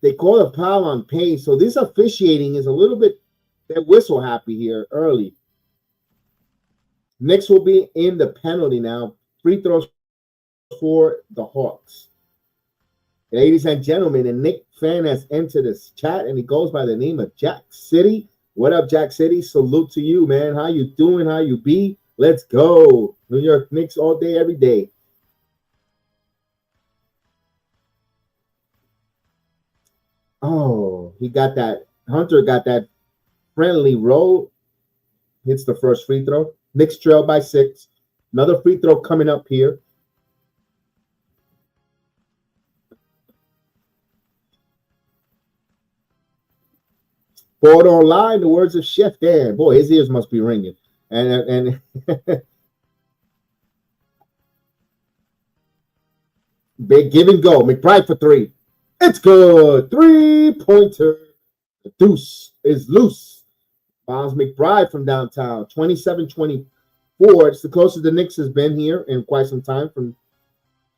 they call a foul on Payne. So this officiating is a little bit, they're whistle happy here early. Knicks will be in the penalty now. Free throws for the Hawks. Ladies and gentlemen, a Knick fan has entered this chat, and he goes by the name of Jack City. What up, Jack City? Salute to you, man. How you doing? How you be? Let's go. New York Knicks all day, every day. Oh, he got that. Hunter got that friendly roll. Hits the first free throw. Knicks trail by 6. Another free throw coming up here. Board online, the words of Chef Dan. Boy, his ears must be ringing. And Big give and go. McBride for three. It's good. 3-pointer. The deuce is loose. Miles McBride from downtown. 27-24. It's the closest the Knicks has been here in quite some time. From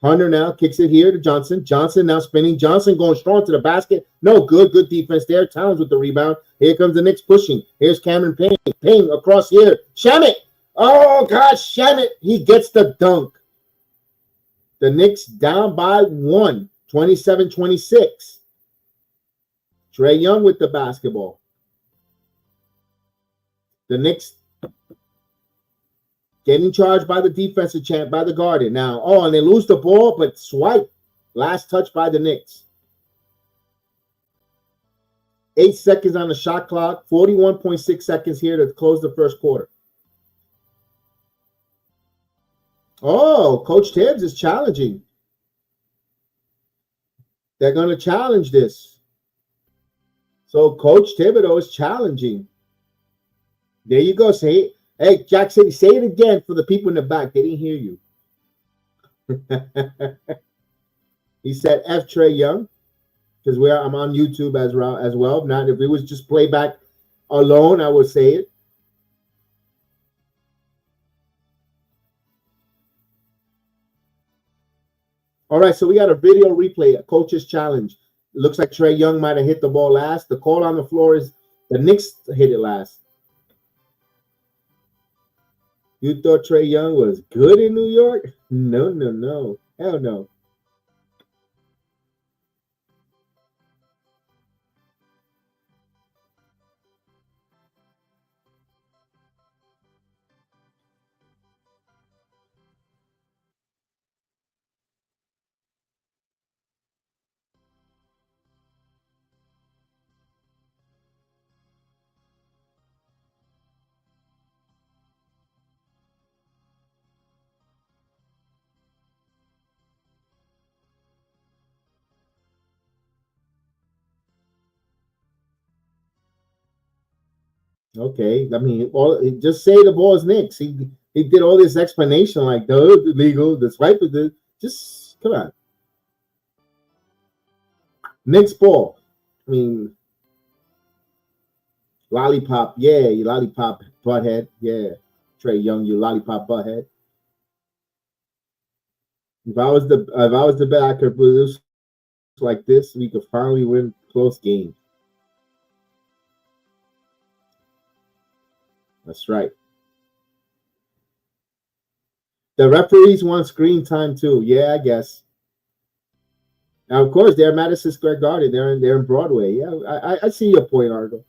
Hunter now kicks it here to Johnson. Johnson now spinning. Johnson going strong to the basket. No good. Good defense there. Towns with the rebound. Here comes the Knicks pushing. Here's Cameron Payne. Payne across here. Shamet. Oh, gosh, Shamet. He gets the dunk. The Knicks down by 1. 27-26. Trae Young with the basketball. The Knicks getting charged by the defensive champ, by the guardian. Now, and they lose the ball, but swipe. Last touch by the Knicks. 8 seconds on the shot clock. 41.6 seconds here to close the first quarter. Oh, Coach Tibbs is challenging. They're going to challenge this. So Coach Thibodeau is challenging. There you go. Say it. Hey, Jack City, say it again for the people in the back. They didn't hear you. He said F. Trae Young, because I'm on YouTube as well. Not if it was just playback alone, I would say it. All right, so we got a video replay, a coach's challenge. It looks like Trae Young might have hit the ball last. The call on the floor is the Knicks hit it last. You thought Trae Young was good in New York? No. Hell no. Okay, I mean, just say the ball is Knicks. He did all this explanation like the legal, the swipe of the. Just come on, Knicks ball. I mean, lollipop, yeah, you lollipop butthead, yeah. Trae Young, you lollipop butthead. If I was the bet, I could produce like this. We could finally win close games. That's right. The referees want screen time too. Yeah, I guess. Now, of course, they're Madison Square Garden. They're in Broadway. Yeah, I see your point, Argo.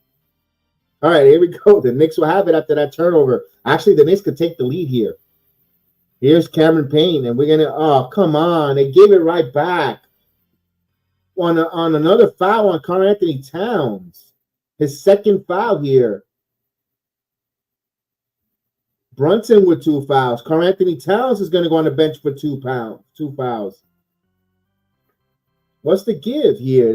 All right, here we go. The Knicks will have it after that turnover. Actually, the Knicks could take the lead here. Here's Cameron Payne, and we're gonna. Oh, come on! They gave it right back on another foul on Karl Anthony Towns. His second foul here. Brunson with 2 fouls. Karl Anthony Towns is going to go on the bench for 2 fouls. What's the give here?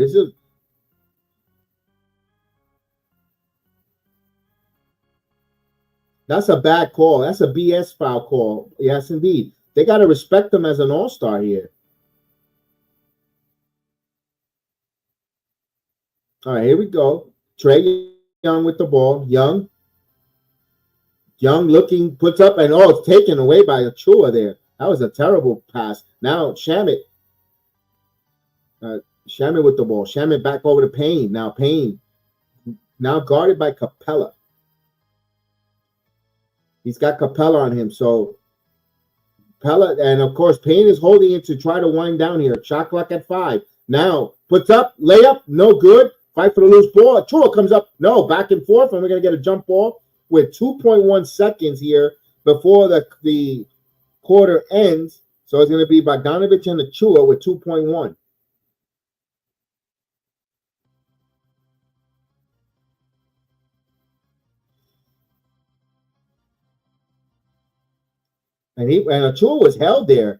That's a bad call. That's a BS foul call. Yes, indeed. They got to respect him as an all-star here. All right, here we go. Trae Young with the ball. Young looking, puts up, and it's taken away by Achua there. That was a terrible pass. Now Shamet. Shamet with the ball. Shamet back over to Payne. Now Payne. Now guarded by Capella. He's got Capella on him. So Capella, and of course Payne is holding it to try to wind down here. Shot clock at 5. Now puts up, layup, no good. Fight for the loose ball. Achua comes up. No, back and forth, and we're going to get a jump ball with 2.1 seconds here before the quarter ends. So it's going to be Bogdanovich and Achua with 2.1. And Achua was held there.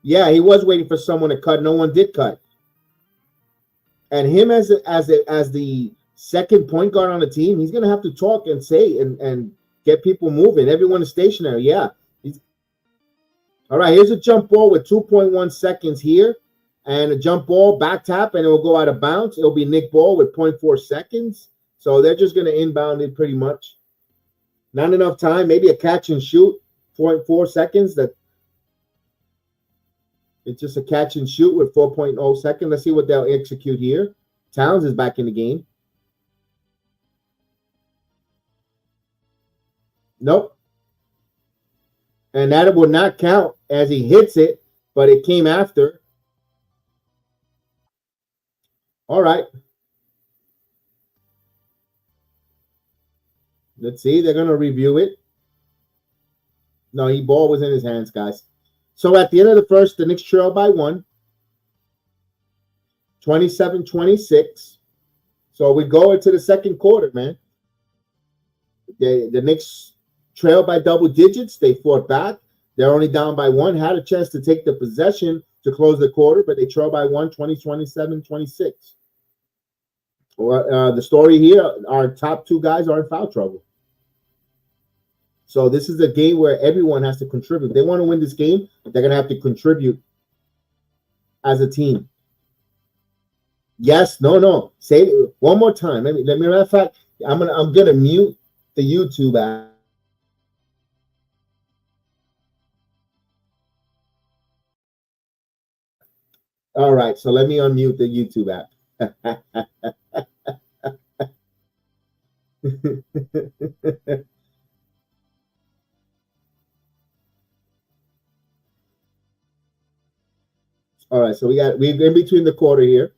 Yeah, he was waiting for someone to cut. No one did cut. And him as the second point guard on the team, he's going to have to talk and say and get people moving. Everyone is stationary. Yeah. All right, here's a jump ball with 2.1 seconds here. And a jump ball, back tap, and it will go out of bounds. It'll be Nick ball with 0.4 seconds. So they're just going to inbound it pretty much. Not enough time. Maybe a catch and shoot, 0.4 seconds. It's just a catch and shoot with 4.0 seconds. Let's see what they'll execute here. Towns is back in the game. Nope. And that would not count as he hits it, but it came after. All right. Let's see. They're going to review it. No, ball was in his hands, guys. So at the end of the first, the Knicks trail by 1. 27-26. So we go into the second quarter, man. The Knicks trail by double digits. They fought back. They're only down by 1. Had a chance to take the possession to close the quarter, but they trail by 1, 27-26. The story here, our top 2 guys are in foul trouble. So this is a game where everyone has to contribute. If they want to win this game, they're going to have to contribute as a team. Yes, no. Say it one more time. Let me matter of fact, I'm gonna mute the YouTube app. All right, so let me unmute the YouTube app. All right, so we're in between the quarter here.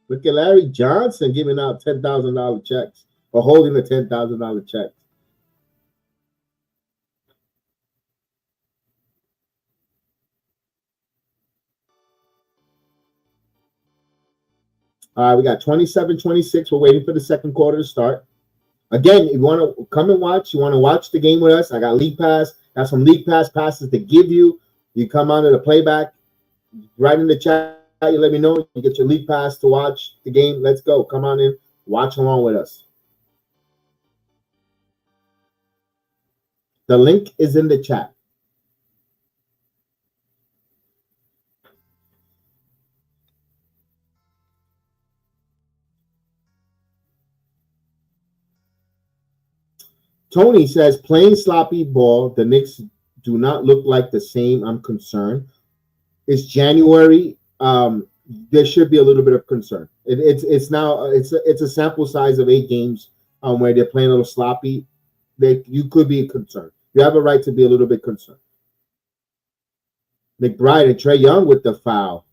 Look at Larry Johnson giving out $10,000 checks or holding the $10,000 check. All right, we got 27-26. We're waiting for the second quarter to start. Again, if you want to come and watch, you want to watch the game with us, I got League Pass. Got some League Pass passes to give you. You come onto the playback, right in the chat. You let me know. You get your League Pass to watch the game. Let's go. Come on in. Watch along with us. The link is in the chat. Tony says, playing sloppy ball. The Knicks do not look like the same. I'm concerned. It's January. There should be a little bit of concern. It's a sample size of 8 games where they're playing a little sloppy. You could be concerned. You have a right to be a little bit concerned. McBride and Trae Young with the foul.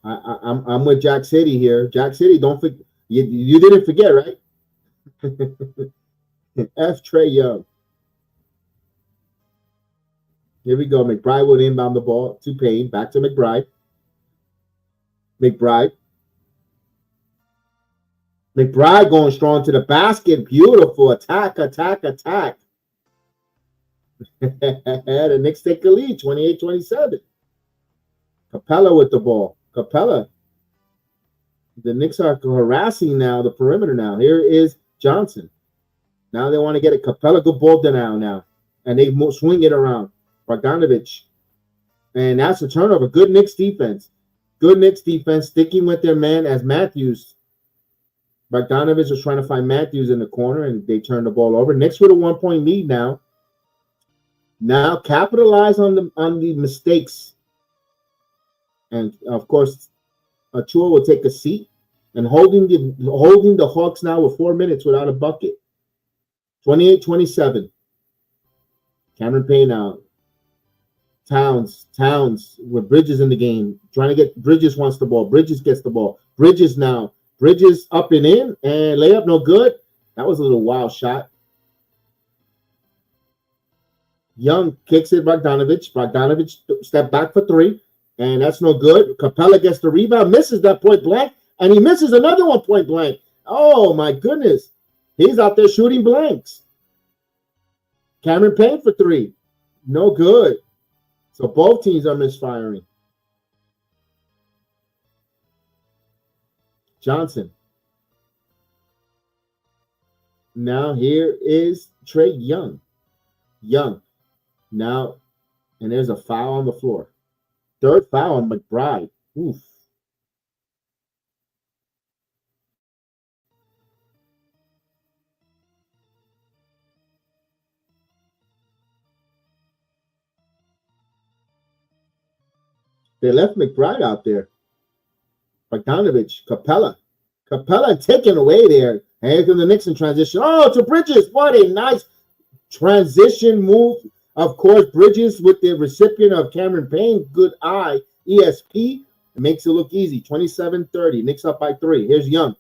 I'm with Jack City here. Jack City, don't forget. You didn't forget, right? F. Trae Young. Here we go. McBride will inbound the ball to Payne. Back to McBride. McBride going strong to the basket. Beautiful. Attack. The Knicks take the lead, 28-27. Capella with the ball. Capella. The Knicks are harassing now the perimeter now. Here is Johnson. Now they want to get a Capella. Good ball now. And they swing it around. Bogdanovich. And that's a turnover. Good Knicks defense. Sticking with their man as Matthews. Bogdanovich was trying to find Matthews in the corner, and they turned the ball over. Knicks with a 1-point lead now. Now capitalize on the mistakes. And, of course, Achua will take a seat. And holding the Hawks now with 4 minutes without a bucket. 28-27. Cameron Payne out. Towns with Bridges in the game. Trying to get Bridges wants the ball. Bridges gets the ball. Bridges now. Bridges up and in. And layup no good. That was a little wild shot. Young kicks it. Bogdanovich step back for 3. And that's no good. Capella gets the rebound, misses that point blank, and he misses another one point blank. Oh, my goodness. He's out there shooting blanks. Cameron Payne for three. No good. So both teams are misfiring. Johnson. Now here is Trae Young. Now, and there's a foul on the floor. Third foul on McBride. Oof. They left McBride out there. Bogdanovich, Capella taken away there. And here comes the Knicks in transition. Oh, to Bridges. What a nice transition move. Of course, Bridges with the recipient of Cameron Payne. Good eye. ESP. It makes it look easy. 27-30. Knicks up by 3. Here's Young.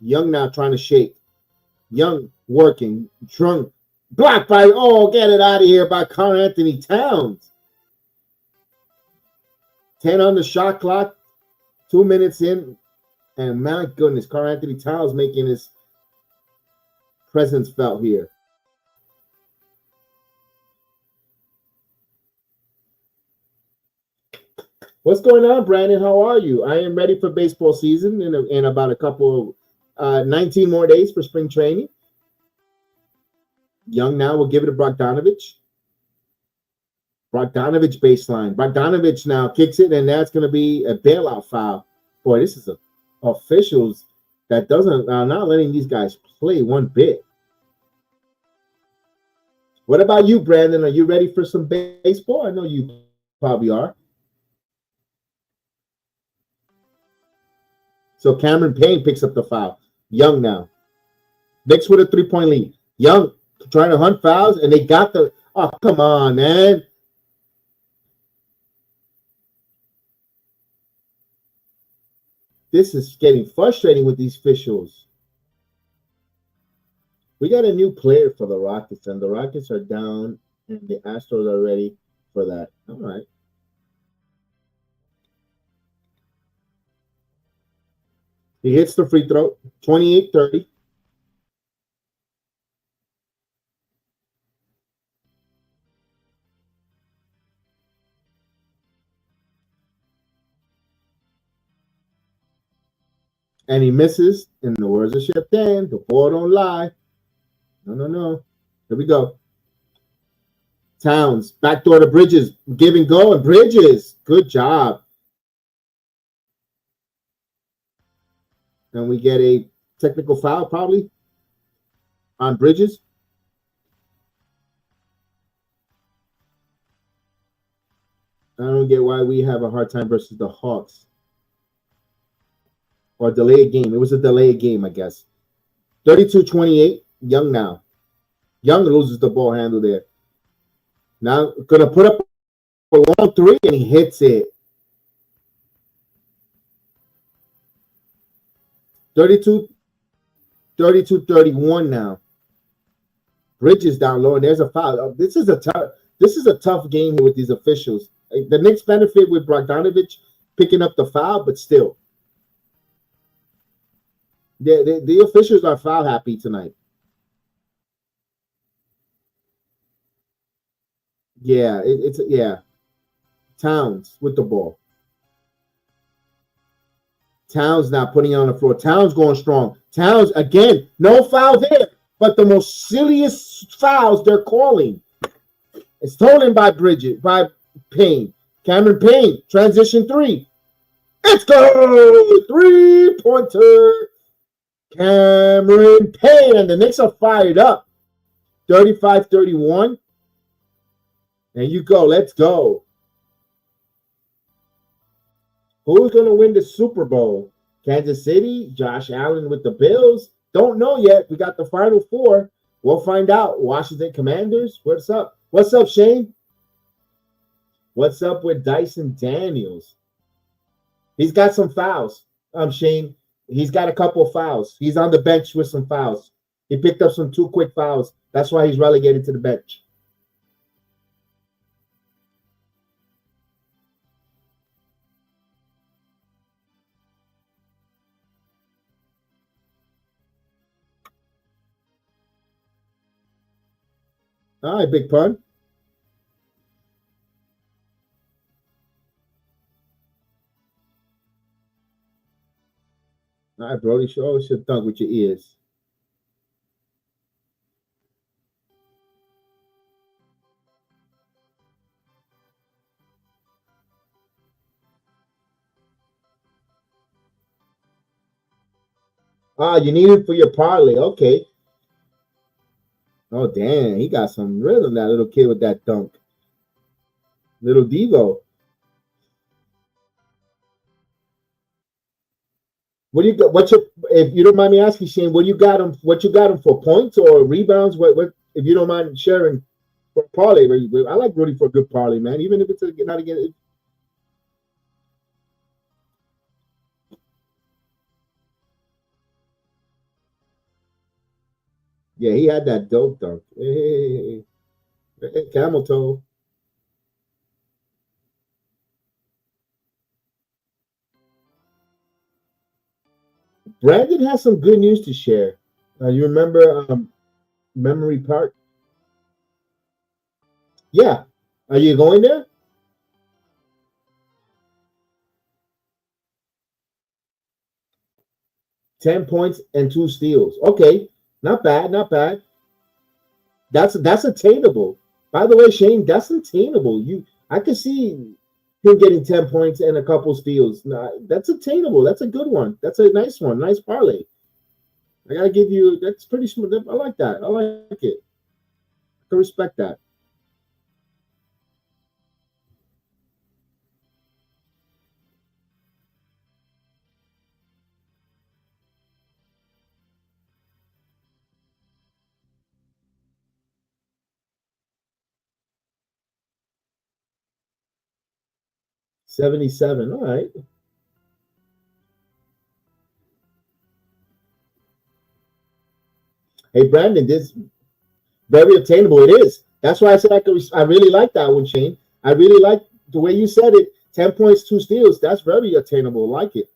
Young now trying to shake. Young working. Drunk. Blocked by, get it out of here by Karl-Anthony Towns. 10 on the shot clock. 2 minutes in. And my goodness, Karl-Anthony Towns making his presence felt here. What's going on, Brandon? How are you? I am ready for baseball season in about a couple, 19 more days for spring training. Young now will give it to Bogdanovich. Bogdanovich baseline. Bogdanovich now kicks it, and that's going to be a bailout foul. Boy, this is a officials that doesn't not letting these guys play one bit. What about you, Brandon? Are you ready for some baseball? I know you probably are. So Cameron Payne picks up the foul. Young now. Knicks with a 3-point lead. Young trying to hunt fouls, and they got the – oh, come on, man. This is getting frustrating with these officials. We got a new player for the Rockets, and the Rockets are down, and the Astros are ready for that. All right. He hits the free throw, 28-30. And he misses. In the words of Chef Dan, the ball don't lie. No. Here we go. Towns, backdoor to Bridges. Give and go, and Bridges. Good job. And we get a technical foul probably on Bridges. I don't get why we have a hard time versus the Hawks. Or delay a game. It was a delay game, I guess. 32-28. Young now. Young loses the ball handle there. Now gonna put up a long three, and he hits it. 32-31 now. Bridges down low, and there's a foul. This is a tough game here with these officials. The Knicks benefit with Bogdanovich picking up the foul, but still. The officials are foul happy tonight. Yeah, it's Towns with the ball. Towns now putting it on the floor. Towns going strong. Towns again, no foul there, but the most silliest fouls they're calling. It's stolen by Payne. Cameron Payne, transition three. Let's go! 3-pointer. Cameron Payne, and the Knicks are fired up. 35-31. There you go. Let's go. Who's going to win the Super Bowl? Kansas City, Josh Allen with the Bills. Don't know yet. We got the Final Four. We'll find out. Washington Commanders. What's up? What's up, Shane? What's up with Dyson Daniels? He's got some fouls. Shane. He's got a couple of fouls. He's on the bench with some fouls. He picked up some 2 quick fouls. That's why he's relegated to the bench. All right, big pun. All right, Brody. You always should dunk with your ears. Ah, you need it for your parlay. Okay. Oh, damn. He got some rhythm, that little kid with that dunk. Little Devo. What do you got? What's your, if you don't mind me asking, Shane, what you got him? What you got him for, points or rebounds? What if you don't mind sharing for parlay? I like rooting for a good parlay, man. Even if it's not again. Yeah, he had that dope dunk. Hey, camel toe. Brandon has some good news to share. You remember Memory Park? Yeah. Are you going there? 10 points and 2 steals. Okay. Not bad. Not bad. That's attainable. By the way, Shane, that's attainable. I could see him getting 10 points and a couple steals. Nah, that's attainable. That's a good one. That's a nice one. Nice parlay. I gotta give you, that's pretty smooth. I like that. I like it. I can respect that. $77. All right. Hey, Brandon, this very attainable. It is. That's why I said I really like that one, Shane. I really like the way you said it. 10 points, 2 steals. That's very attainable. Like it.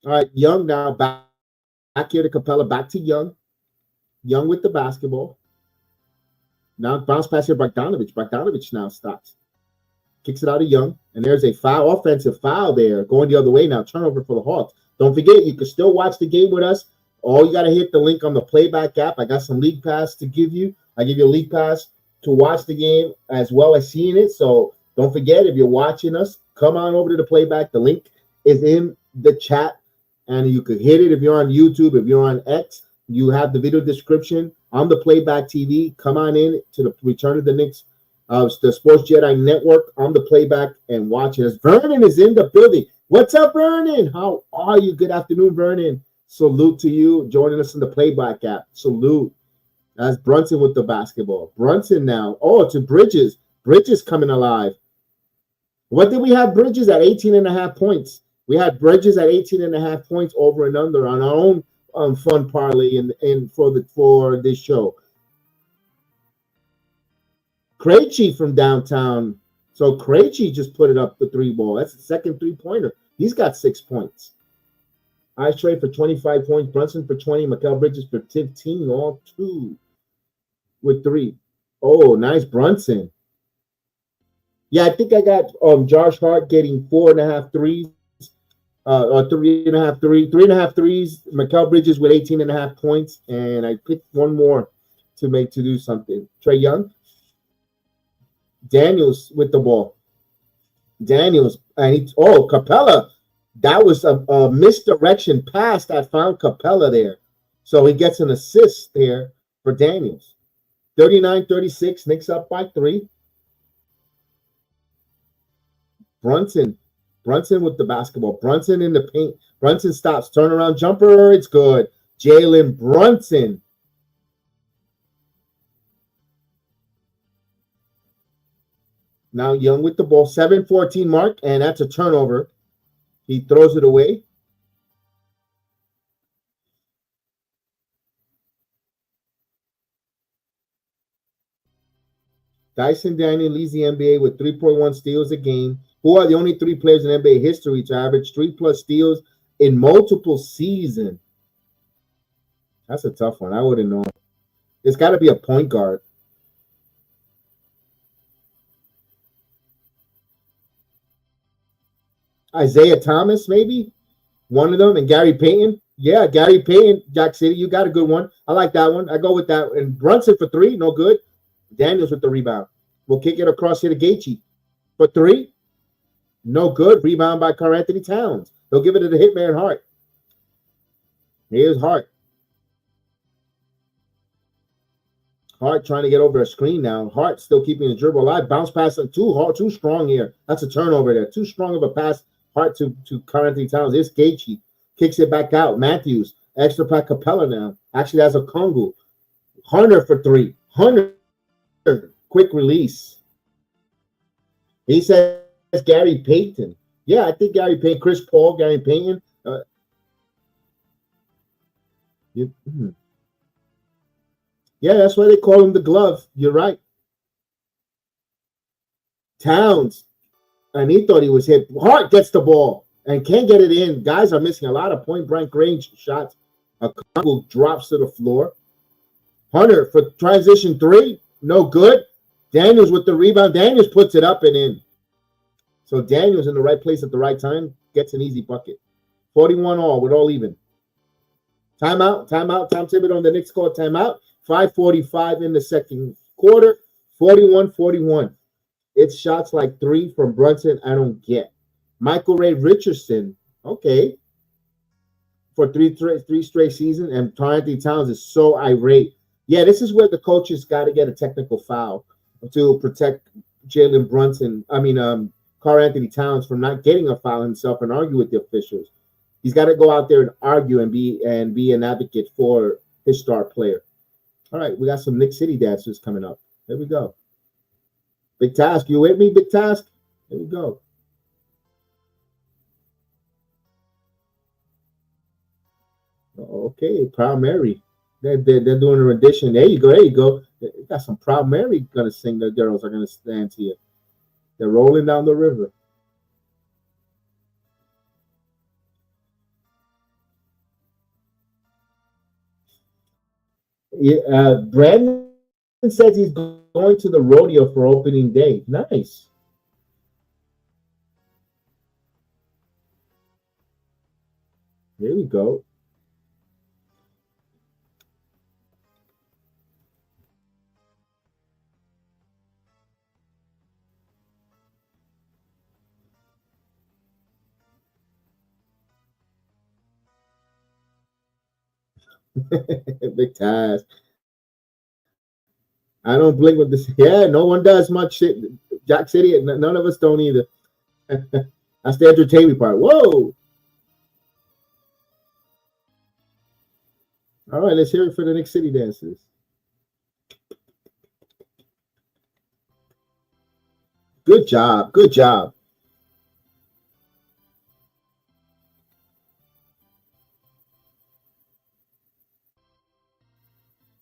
All right, Young now back here to Capella. Back to Young. Young with the basketball. Now bounce pass here, Bogdanovich. Bogdanovich now stops. Kicks it out of Young. And there's a foul, offensive foul there. Going the other way now. Turnover for the Hawks. Don't forget, you can still watch the game with us. All you got to hit the link on the Playback app. I got some league pass to give you. I give you a league pass to watch the game as well as seeing it. So don't forget, if you're watching us, come on over to the Playback. The link is in the chat, and you could hit it if you're on YouTube. If you're on X, you have the video description on the Playback TV. Come on in to the Return of the Knicks, the Sports Jedi Network on the Playback and watch it. As Vernon is in the building. What's up, Vernon? How are you? Good afternoon, Vernon. Salute to you joining us in the Playback app. Salute. That's Brunson with the basketball. Brunson now. Oh, to Bridges. Bridges coming alive. What did we have Bridges at 18.5 points? We had Bridges at 18.5 points over and under on our own fun parlay for this show. Krejci from downtown. So Krejci just put it up the 3 ball. That's the second 3-pointer. He's got 6 points. Ice Trade for 25 points. Brunson for 20. Mikal Bridges for 15. All 2 with 3. Oh, nice Brunson. Yeah, I think I got Josh Hart getting 4.5 threes. Or 3.5 3.5 threes. Mikal Bridges with 18.5 points. And I picked one more to do something. Trae Young. Daniels with the ball. Daniels. And Capella. That was a misdirection pass that found Capella there. So he gets an assist there for Daniels. 39-36. Knicks up by 3. Brunson with the basketball. Brunson in the paint. Brunson stops. Turnaround jumper. It's good. Jalen Brunson. Now Young with the ball. 7-14 mark, and that's a turnover. He throws it away. Dyson Daniel leads the NBA with 3.1 steals a game. Who are the only 3 players in NBA history to average 3+ steals in multiple seasons? That's a tough one. I wouldn't know. It's got to be a point guard. Isaiah Thomas, maybe one of them, and Gary Payton. Yeah, Gary Payton, Jack City. You got a good one. I like that one. I go with that. And Brunson for 3, no good. Daniels with the rebound. We'll kick it across here to Gaethje for 3, no good. Rebound by Karl Anthony Towns. They'll give it to the hitman Hart. Here's Hart. Hart trying to get over a screen now. Hart still keeping the dribble alive. Bounce pass too strong here. That's a turnover there. Too strong of a pass. Hart to Karl Anthony Towns. It's Gaethje. Kicks it back out. Matthews. Extra pack Capella now. Actually has a Kongu. Hunter for 3. Hunter. Quick release. He says Gary Payton. Yeah, I think Gary Payton. Chris Paul, Gary Payton. Yeah, that's why they call him the glove. You're right. Towns. And he thought he was hit. Hart gets the ball and can't get it in. Guys are missing a lot of point-blank range shots. A Kongu drops to the floor. Hunter for transition 3. No good. Daniels with the rebound. Daniels puts it up and in. So Daniels in the right place at the right time gets an easy bucket. 41 all. We're all even. Timeout. Tom Thibodeau on the Knicks call timeout. 5:45 in the second quarter. 41-41. It's shots like 3 from Brunson I don't get. Michael Ray Richardson. Okay. For three straight seasons. And Karl Anthony Towns is so irate. Yeah, this is where the coaches got to get a technical foul to protect Jalen Brunson. Karl Anthony Towns from not getting a foul himself and argue with the officials. He's got to go out there and argue and be an advocate for his star player. All right, we got some Knicks City dancers coming up. There we go. Big Task, you with me, Big Task? There we go. Okay, Proud Mary. They're doing a rendition. There you go. They got some Proud Mary gonna sing. The girls are gonna stand here. They're rolling down the river. Yeah, Brandon says he's going to the rodeo for opening day. Nice. There we go. Big Task. I don't blink with this. Yeah, no one does much shit. Jack City, none of us don't either. That's the entertainment part. Whoa. All right, let's hear it for the Knicks City dancers. Good job. Good job.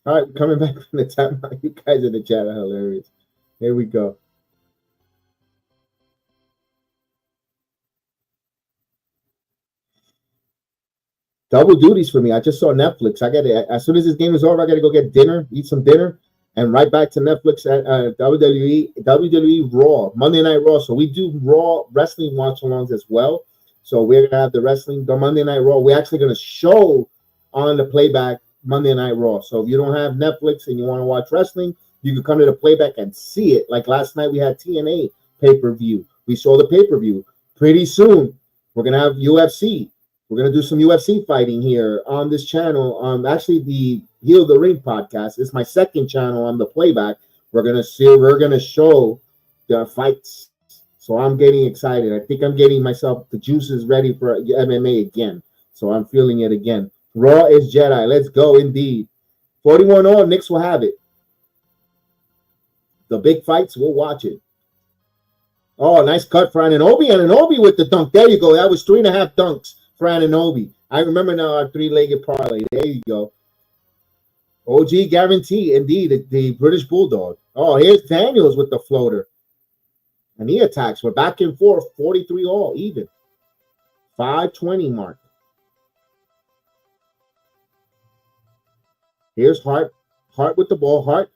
All right, coming back from the timeout. You guys in the chat are hilarious. Here we go. Double duties for me. I just saw Netflix. I got to, as soon as this game is over, I got to go get dinner, eat some dinner, and right back to Netflix at WWE Raw, Monday Night Raw. So we do Raw wrestling watch-alongs as well. So we're going to have the Monday Night Raw. We're actually going to show on the playback Monday Night Raw. So if you don't have Netflix and you want to watch wrestling, you can come to the playback and see it. Like last night, we had TNA pay-per-view. We saw the pay-per-view. Pretty soon, we're going to have UFC. We're going to do some UFC fighting here on this channel. Actually, the Heal the Ring podcast is my second channel on the playback. We're going to show the fights. So I'm getting excited. I think I'm getting myself the juices ready for MMA again. So I'm feeling it again. Raw is Jedi. Let's go, indeed. 41 all, Knicks will have it. The big fights, we'll watch it. Oh, nice cut for Anunoby. Anunoby with the dunk. There you go. That was 3.5 dunks for Anunoby. I remember now our 3-legged parlay. There you go. OG guarantee, indeed, the British Bulldog. Oh, here's Daniels with the floater. And he attacks. We're back and forth, 43 all, even. 5:20 mark. Here's Hart. Hart with the ball. Hart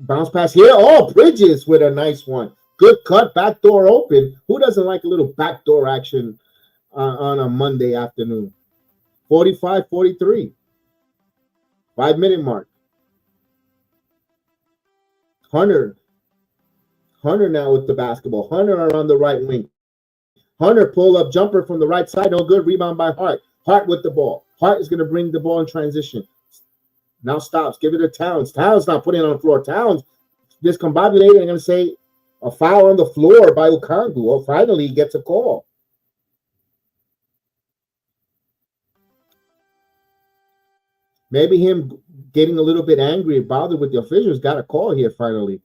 bounce pass here. Oh, Bridges with a nice one. Good cut. Back door open. Who doesn't like a little backdoor action on a Monday afternoon? 45-43. 5-minute mark. Hunter now with the basketball. Hunter are on the right wing. Hunter pull up jumper from the right side. No good. Rebound by Hart. Hart with the ball. Hart is going to bring the ball in transition. Now stops. Give it to Towns. Towns not putting it on the floor. Towns discombobulated. I'm going to say a foul on the floor by Okongwu. Well, finally he gets a call. Maybe him getting a little bit angry and bothered with the officials got a call here finally.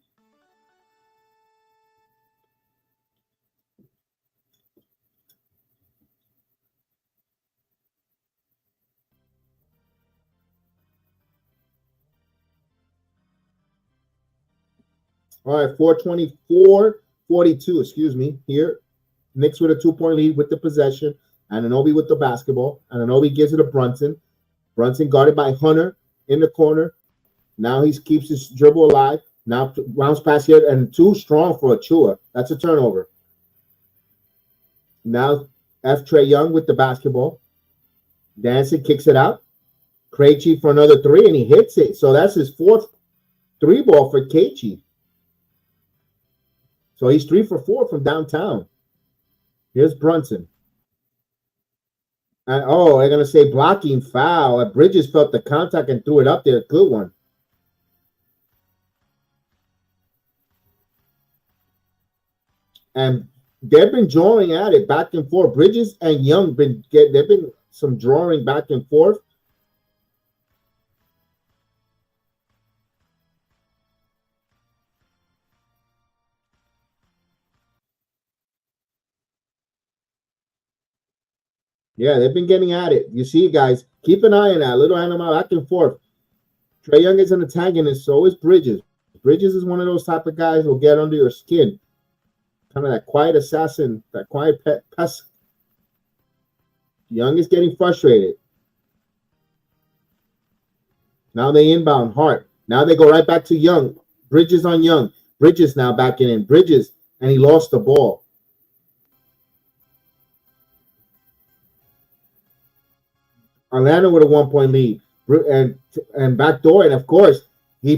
All right, 424-42, excuse me, here. Knicks with a 2-point lead with the possession. Anunoby with the basketball. Anunoby gives it to Brunson. Brunson guarded by Hunter in the corner. Now he keeps his dribble alive. Now bounce pass here and too strong for Achua. That's a turnover. Now Trey Young with the basketball. Danson kicks it out. Krejci for another three, and he hits it. So that's his fourth three ball for Krejci. So he's 3 for 4 from downtown. Here's Brunson. And I'm going to say blocking foul. Bridges felt the contact and threw it up there. Good one. And they've been drawing at it back and forth. Bridges and Young they've been some drawing back and forth. Yeah, they've been getting at it. You see, guys, keep an eye on that. Little animal back and forth. Trey Young is an antagonist, so is Bridges. Bridges is one of those type of guys who'll get under your skin. Kind of that quiet assassin, that quiet pest. Young is getting frustrated. Now they inbound Hart. Now they go right back to Young. Bridges on Young. Bridges now backing in. Bridges, and he lost the ball. Orlando with a 1-point lead and backdoor, and of course he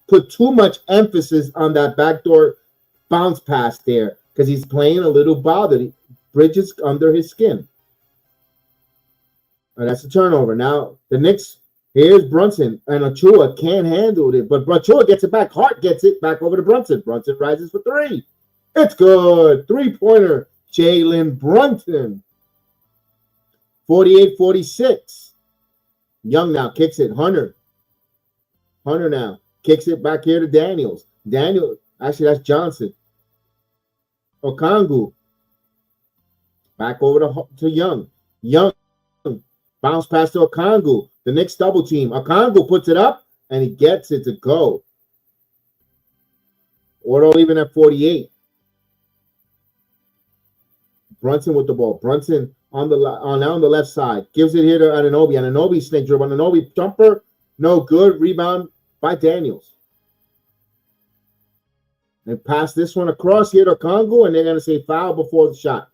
put too much emphasis on that backdoor bounce pass there because he's playing a little bothered. Bridges under his skin. And that's a turnover. Now the Knicks, here's Brunson, and Achua can't handle it, but Achua gets it back. Hart gets it back over to Brunson. Brunson rises for three. It's good. 3-pointer. Jalen Brunson. 48-46. Young now kicks it. Hunter now kicks it back here to Daniels. Actually, that's Johnson. Okongwu. Back over to Young. Young bounce pass to Okongwu. The Knicks double team. Okongwu puts it up, and he gets it to go. Ordo even at 48. Brunson with the ball. Brunson on the left side. Gives it here to Anunoby. Anunoby snake dribble. Anunoby jumper. No good. Rebound by Daniels. They pass this one across here to Okongwu, and they're going to say foul before the shot.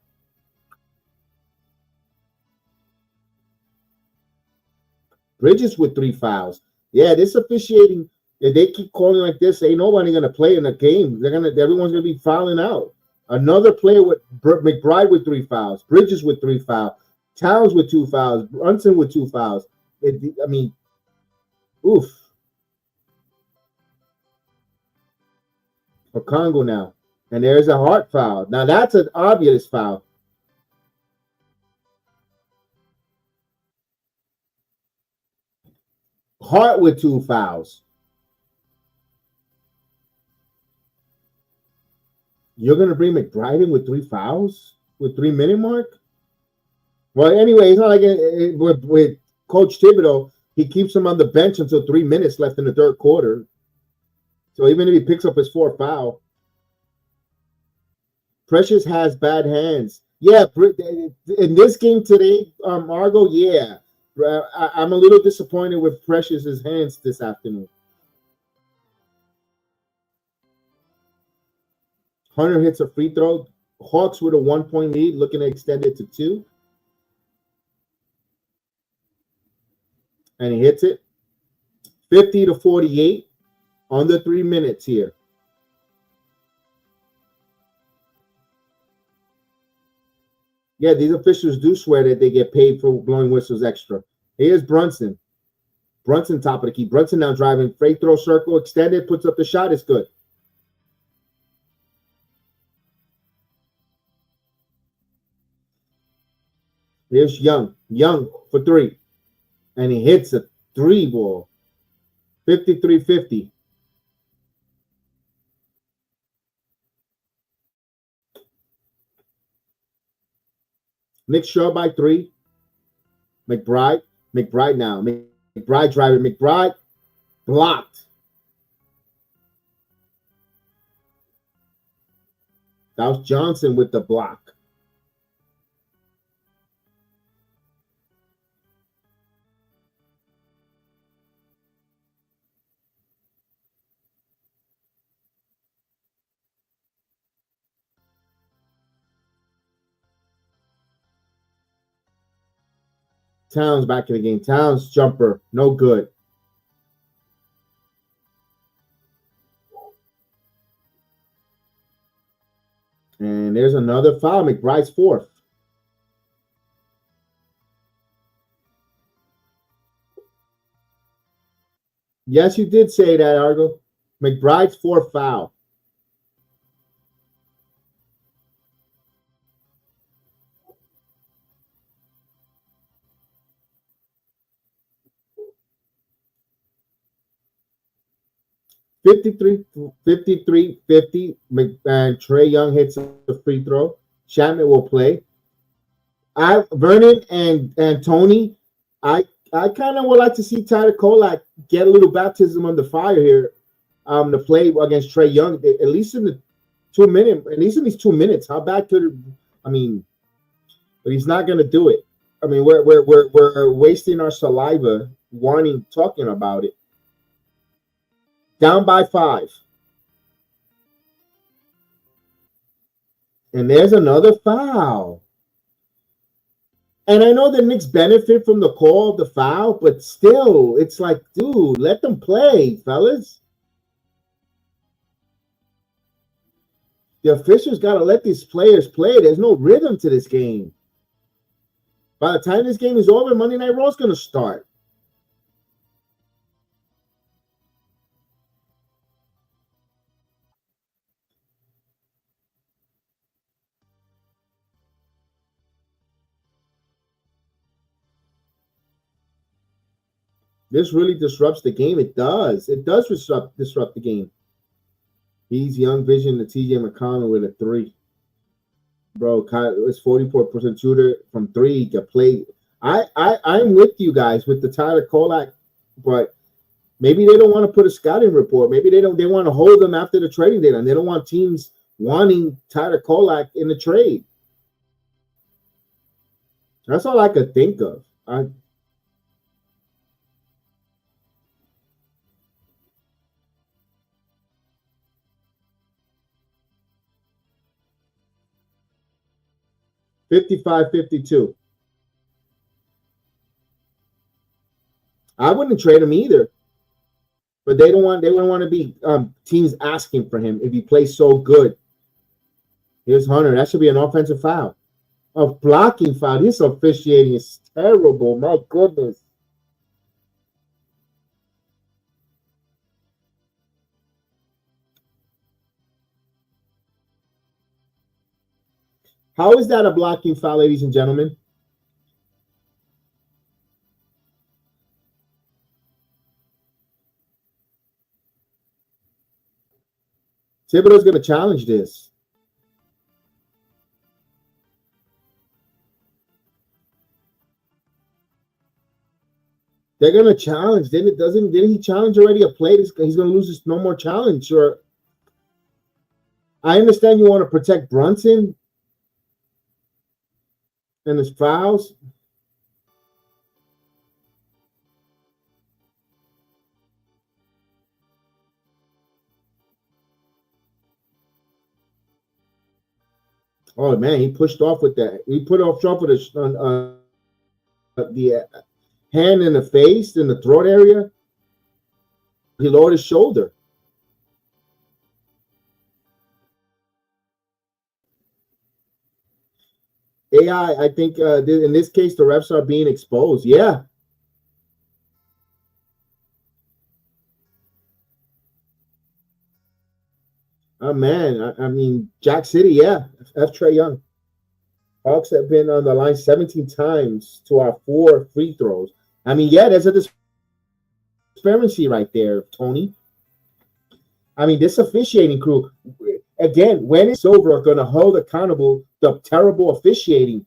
Bridges with 3 fouls. Yeah, this officiating, if they keep calling like this, ain't nobody going to play in the game. Everyone's going to be fouling out. Another player with McBride with 3 fouls. Bridges with 3 fouls. Towns with 2 fouls. Brunson with 2 fouls. Oof. Okongwu now. And there's a Hart foul. Now that's an obvious foul. Hart with 2 fouls. You're going to bring McBride in with 3 fouls? With 3-minute mark? Well, anyway, it's not like with Coach Thibodeau, he keeps him on the bench until 3 minutes left in the third quarter. So even if he picks up his 4th foul. Precious has bad hands. Yeah, in this game today, Margo, yeah. I'm a little disappointed with Precious's hands this afternoon. Hunter hits a free throw. Hawks with a 1-point lead, looking to extend it to 2. And he hits it. 50-48, under 3 minutes here. Yeah, these officials do swear that they get paid for blowing whistles extra. Here's Brunson. Brunson top of the key. Brunson now driving. Free throw circle, extended, puts up the shot. It's good. Here's Young. Young for 3. And he hits a 3 ball. 53-50. Knicks short by 3. McBride now. McBride driving. McBride blocked. That was Johnson with the block. Towns back in the game. Towns jumper, no good. And there's another foul. McBride's 4th. Yes, you did say that, Argo. McBride's 4th foul. $53-50, and Trae Young hits a free throw. Chapman will play. Vernon and Tony, I kind of would like to see Tyler Kolak get a little baptism on the fire here to play against Trae Young, at least in the 2 minutes, at least in these 2 minutes. How bad could it, I mean, but he's not going to do it. I mean, we're wasting our saliva talking about it. Down by 5. And there's another foul. And I know the Knicks benefit from the call of the foul, but still, it's like, dude, let them play, fellas. The officials got to let these players play. There's no rhythm to this game. By the time this game is over, Monday Night Raw is going to start. This really disrupts the game. It does. It does disrupt the game. He's Young Vision to TJ McConnell with a 3. Bro, it's 44% shooter from 3. He can play. I'm with you guys with the Tyler Kolak, but maybe they don't want to put a scouting report. Maybe they want to hold them after the trading deadline. They don't want teams wanting Tyler Kolak in the trade. That's all I could think of. 55-52. I wouldn't trade him either. But they wouldn't want to be teams asking for him if he plays so good. Here's Hunter. That should be an offensive foul. A blocking foul. This officiating is terrible. My goodness. How is that a blocking foul, ladies and gentlemen? Thibodeau's going to challenge this. They're going to challenge. Didn't he challenge already a play? He's going to lose this no more challenge. Or I understand you want to protect Brunson and his fouls. Oh man, he pushed off with that. He put off with the hand in the face, in the throat area. He lowered his shoulder. I think in this case, the refs are being exposed. Yeah. Oh, man. I mean, Jack City, yeah. F. Trey Young. Hawks have been on the line 17 times to our 4 free throws. I mean, yeah, there's a disparity right there, Tony. I mean, this officiating crew, again, when it's over, are going to hold accountable the terrible officiating,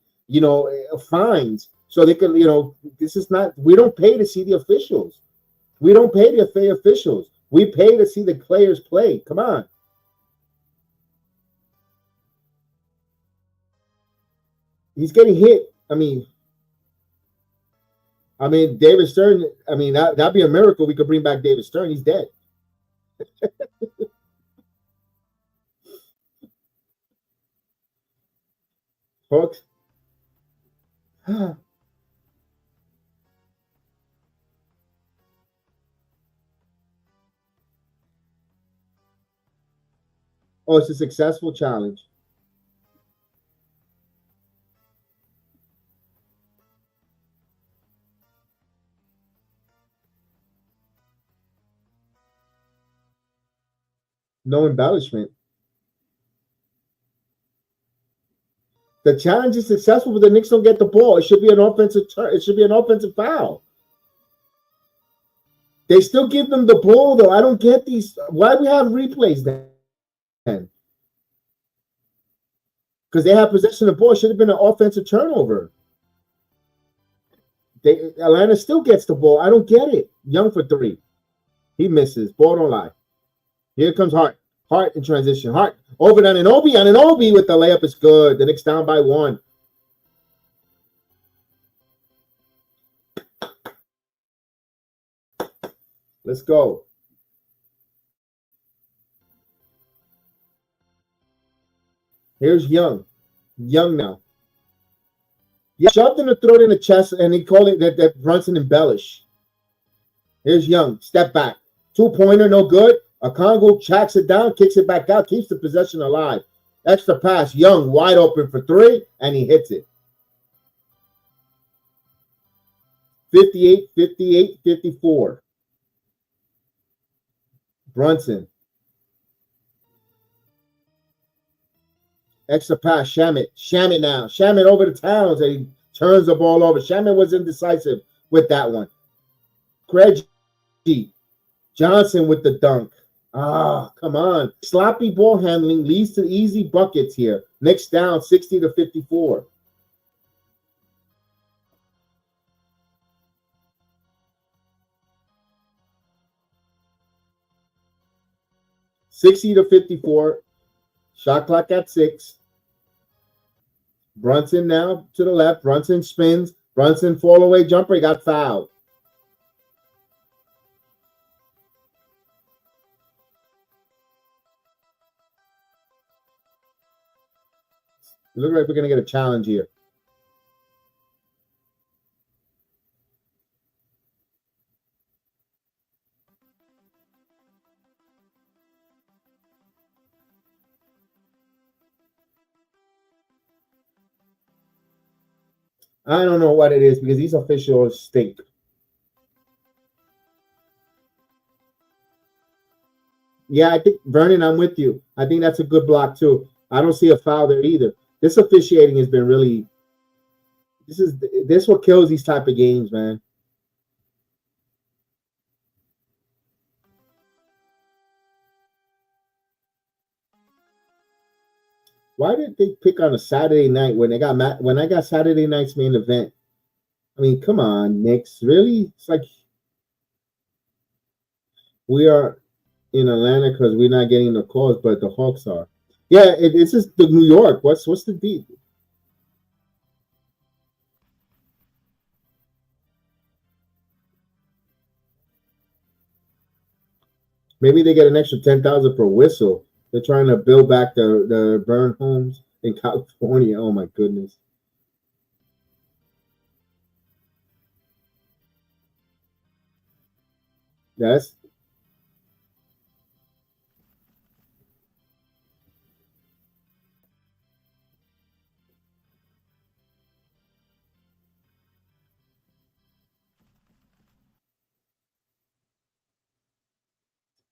fines. So they can, this is not, we don't pay to see the officials. We don't pay to pay officials. We pay to see the players play. Come on. He's getting hit. I mean, David Stern, that'd be a miracle. We could bring back David Stern. He's dead. Hawks. Oh, it's a successful challenge. No embellishment. The challenge is successful, but the Knicks don't get the ball. It should be an offensive turn. It should be an offensive foul. They still give them the ball, though. I don't get these. Why do we have replays then? Because they have possession of the ball. It should have been an offensive turnover. Atlanta still gets the ball. I don't get it. Young for 3. He misses. Ball don't lie. Here comes Hart. Hart in transition. Hart over to Anunoby. Anunoby with the layup is good. The Knicks down by 1. Let's go. Here's Young. Young now. Yeah, shoved in the throat in the chest, and he called it that Brunson embellish. Here's Young. Step back. 2-pointer, no good. Okongwu tracks it down, kicks it back out, keeps the possession alive. Extra pass. Young wide open for 3, and he hits it. 58, 58, 54. Brunson. Extra pass. Shamit. Shamit now. Shamit over to Towns, and he turns the ball over. Shamit was indecisive with that one. Craigie. Johnson with the dunk. Come on. Sloppy ball handling leads to easy buckets here. Knicks down 60 to 54. $60 to 54. Shot clock at 6. Brunson now to the left. Brunson spins. Brunson fall away jumper. He got fouled. It looks like we're going to get a challenge here. I don't know what it is because these officials stink. Yeah, I think, Vernon, I'm with you. I think that's a good block, too. I don't see a foul there either. This officiating has been really – this what kills these type of games, man. Why did they pick on a Saturday night when I got Saturday night's main event? I mean, come on, Knicks. Really? It's like we are in Atlanta because we're not getting the calls, but the Hawks are. Yeah, it's just the New York. What's the deal? Maybe they get an extra $10,000 per whistle. They're trying to build back the burn homes. in California. Oh my goodness. That's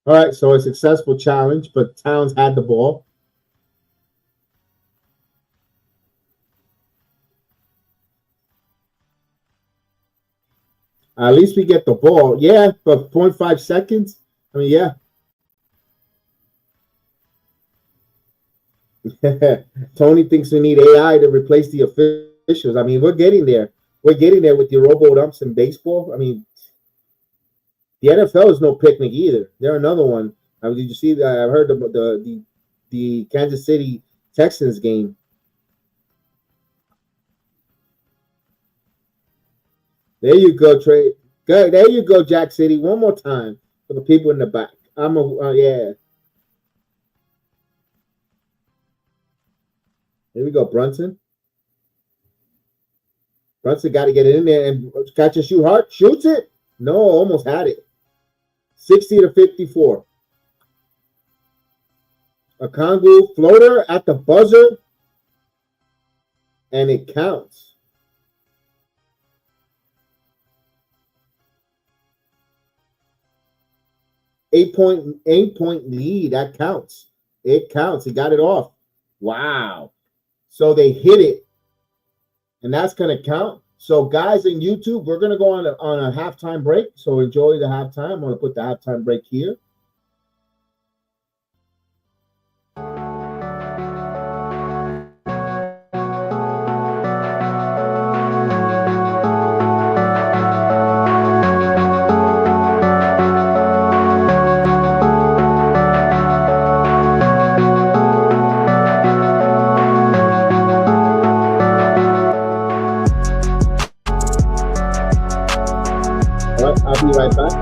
all right. So a successful challenge, but Towns had the ball. At least we get the ball. Yeah, but 0.5 seconds. I mean, yeah. Tony thinks we need AI to replace the officials. I mean, we're getting there. We're getting there with the robo dumps in baseball. I mean, the NFL is no picnic either. They're another one. I mean, did you see that? I heard the Kansas City Texans game. There you go, Trey. Good. There you go, Jack City. One more time for the people in the back. Yeah. Here we go, Brunson. Brunson got to get it in there and catch a shoot hard. Shoots it. No, almost had it. 60-54. A Kongu floater at the buzzer. And it counts. 8-point lead. That counts. It counts. He got it off. Wow. So they hit it. And that's going to count. So guys in YouTube, we're going to go on a halftime break. So enjoy the halftime. I'm going to put the halftime break here. I'll be right back.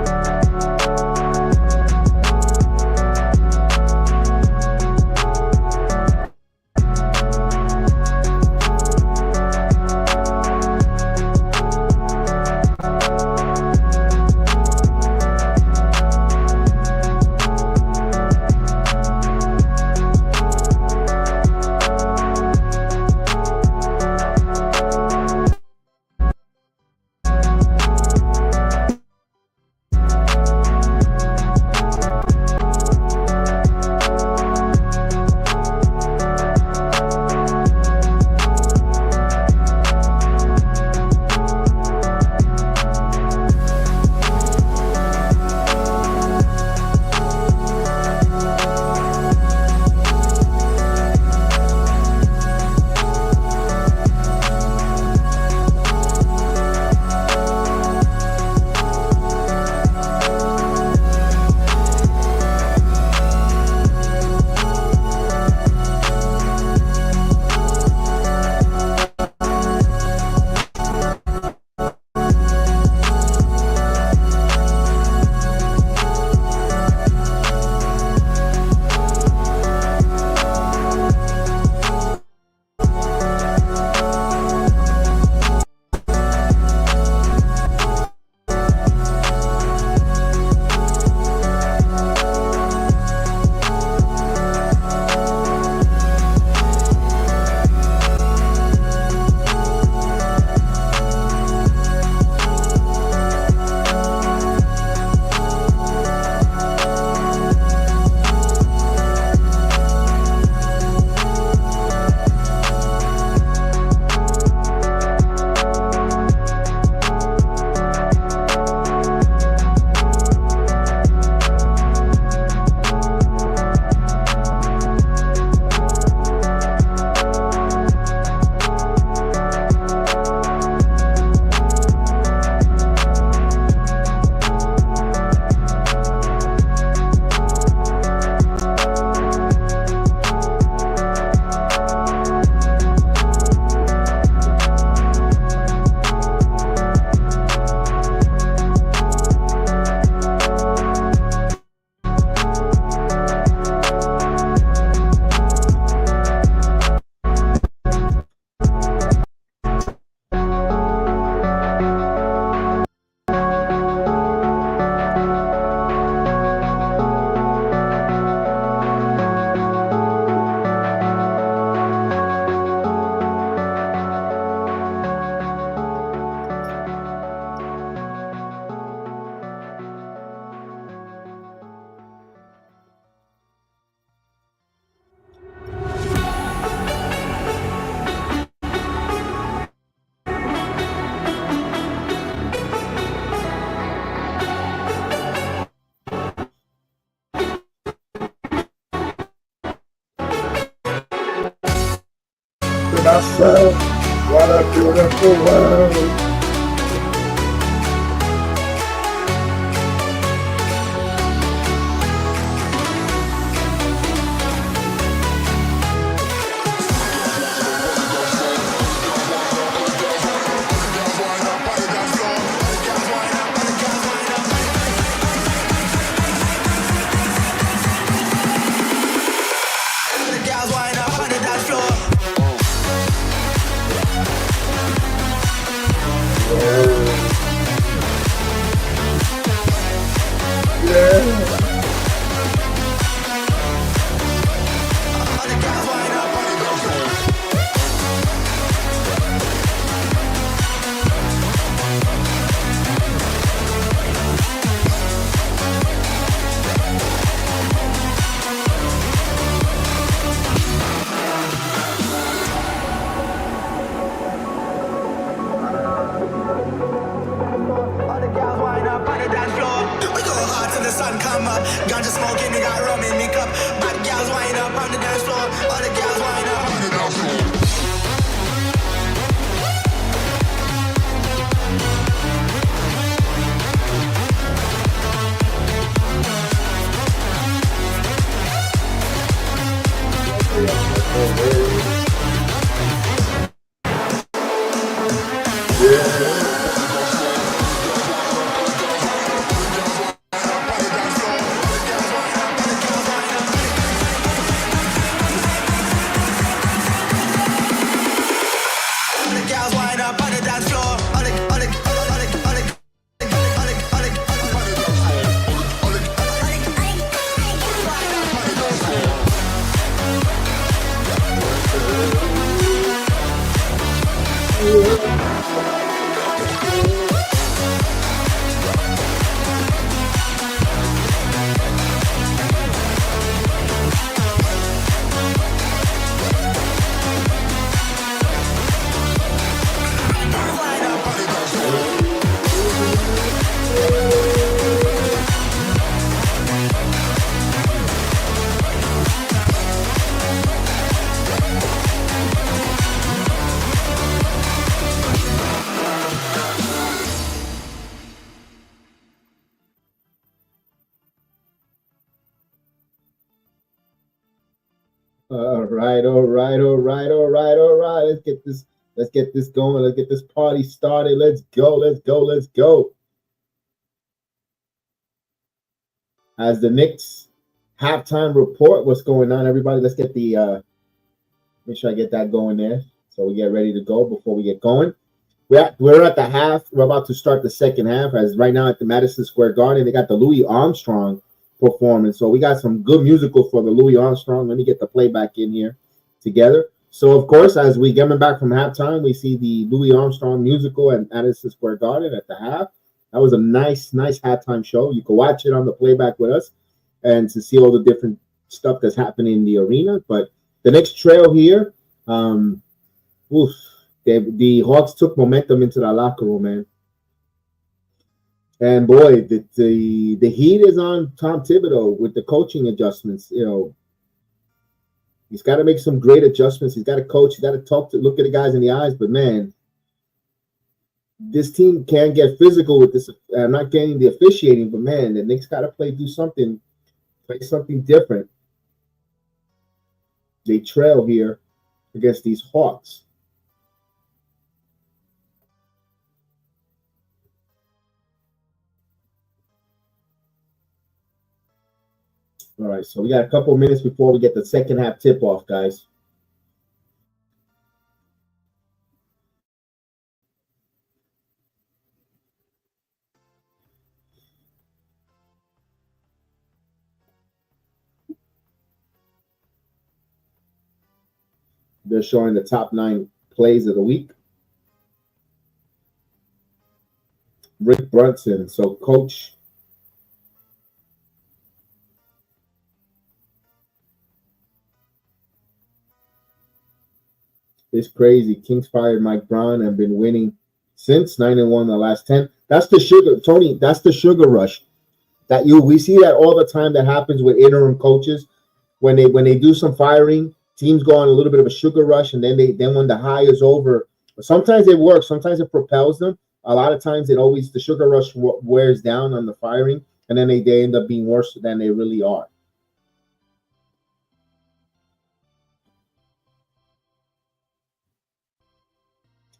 find ourselves. What a beautiful world. All right. Let's get this going. Let's get this party started. Let's go. As the Knicks halftime report, what's going on, everybody? Let's get the make sure I get that going there so we get ready to go before we get going. We're at the half. We're about to start the second half. As right now at the Madison Square Garden, they got the Louis Armstrong performance. So we got some good musical for the Louis Armstrong. Let me get the playback in here together. So of course, as we coming back from halftime, we see the Louis Armstrong musical at Madison Square Garden at the half. That was a nice halftime show. You can watch it on the playback with us and to see all the different stuff that's happening in the arena. But the next trail here, the Hawks took momentum into the locker room, man. And boy, the heat is on Tom Thibodeau with the coaching adjustments. You know, he's got to make some great adjustments. He's got to coach. He's got to look at the guys in the eyes. But man, this team can get physical with this. I'm not getting the officiating, but man, the Knicks got to play something different. They trail here against these Hawks. All right, so we got a couple minutes before we get the second half tip-off, guys. They're showing the top 9 plays of the week. Rick Brunson, so coach. It's crazy. Kings fired Mike Brown and been winning since 9-1 the last 10. That's the sugar, Tony. That's the sugar rush. We see that all the time. That happens with interim coaches when they do some firing. teams go on a little bit of a sugar rush, and then when the high is over, sometimes it works, sometimes it propels them. A lot of times the sugar rush wears down on the firing, and then they end up being worse than they really are.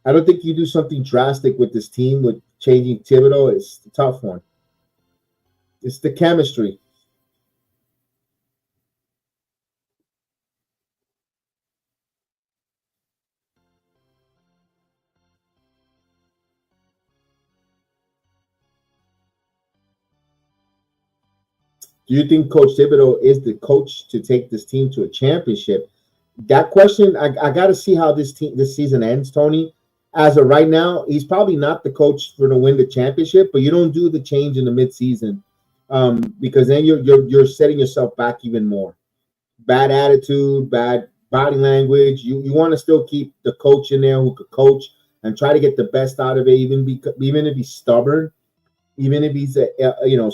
I don't think you do something drastic with this team with changing Thibodeau. It's a tough one. It's the chemistry. Do you think Coach Thibodeau is the coach to take this team to a championship? That question, I got to see how this season ends, Tony. As of right now, he's probably not the coach for to win the championship, but you don't do the change in the midseason because then you're setting yourself back even more. Bad attitude, bad body language. You want to still keep the coach in there who could coach and try to get the best out of it, even if he's stubborn, even if he's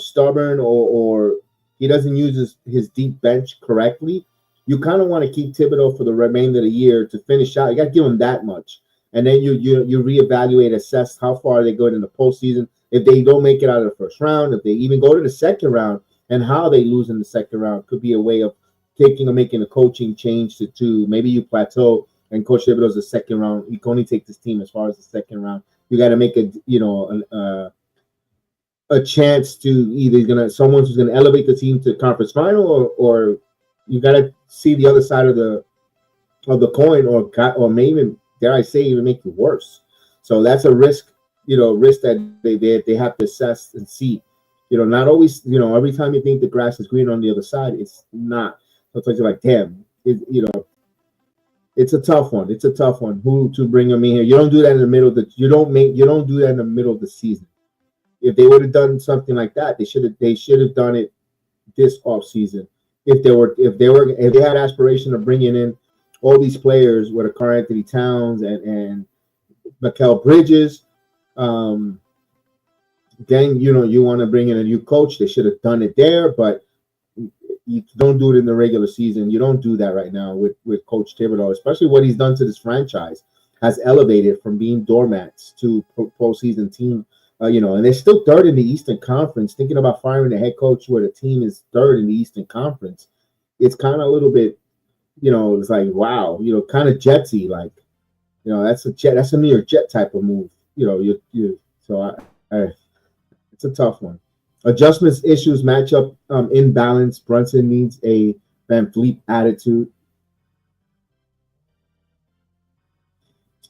stubborn or he doesn't use his deep bench correctly. You kind of want to keep Thibodeau for the remainder of the year to finish out. You got to give him that much. And then you reevaluate, assess how far they go in the postseason. If they don't make it out of the first round, if they even go to the second round, and how they lose in the second round could be a way of making a coaching change to maybe you plateau and Coach Thibodeau's the second round. You can only take this team as far as the second round. You got to make a chance to either someone who's gonna elevate the team to conference final, or you got to see the other side of the coin, or maybe, dare I say, even make it worse. So that's a risk that they have to assess and see. Not always. Every time you think the grass is green on the other side, it's not. Sometimes you're like, damn, it's a tough one. It's a tough one. Who to bring them in here? You don't do that in the middle of you don't do that in the middle of the season. If they would have done something like that, they should have done it this off season. If they had aspiration of bringing in all these players with Karl Anthony Towns and Mikal Bridges, then you want to bring in a new coach. They should have done it there, but you don't do it in the regular season. You don't do that right now with Coach Thibodeau, especially what he's done to this franchise. Has elevated from being doormats to postseason team. And they're still third in the Eastern Conference. Thinking about firing the head coach where the team is third in the Eastern Conference, it's kind of a little bit, it's like, wow, kind of Jetsy, like, that's a New York Jet type of move. So it's a tough one. Adjustments issues, matchup imbalance. Brunson needs a Van Fleet attitude.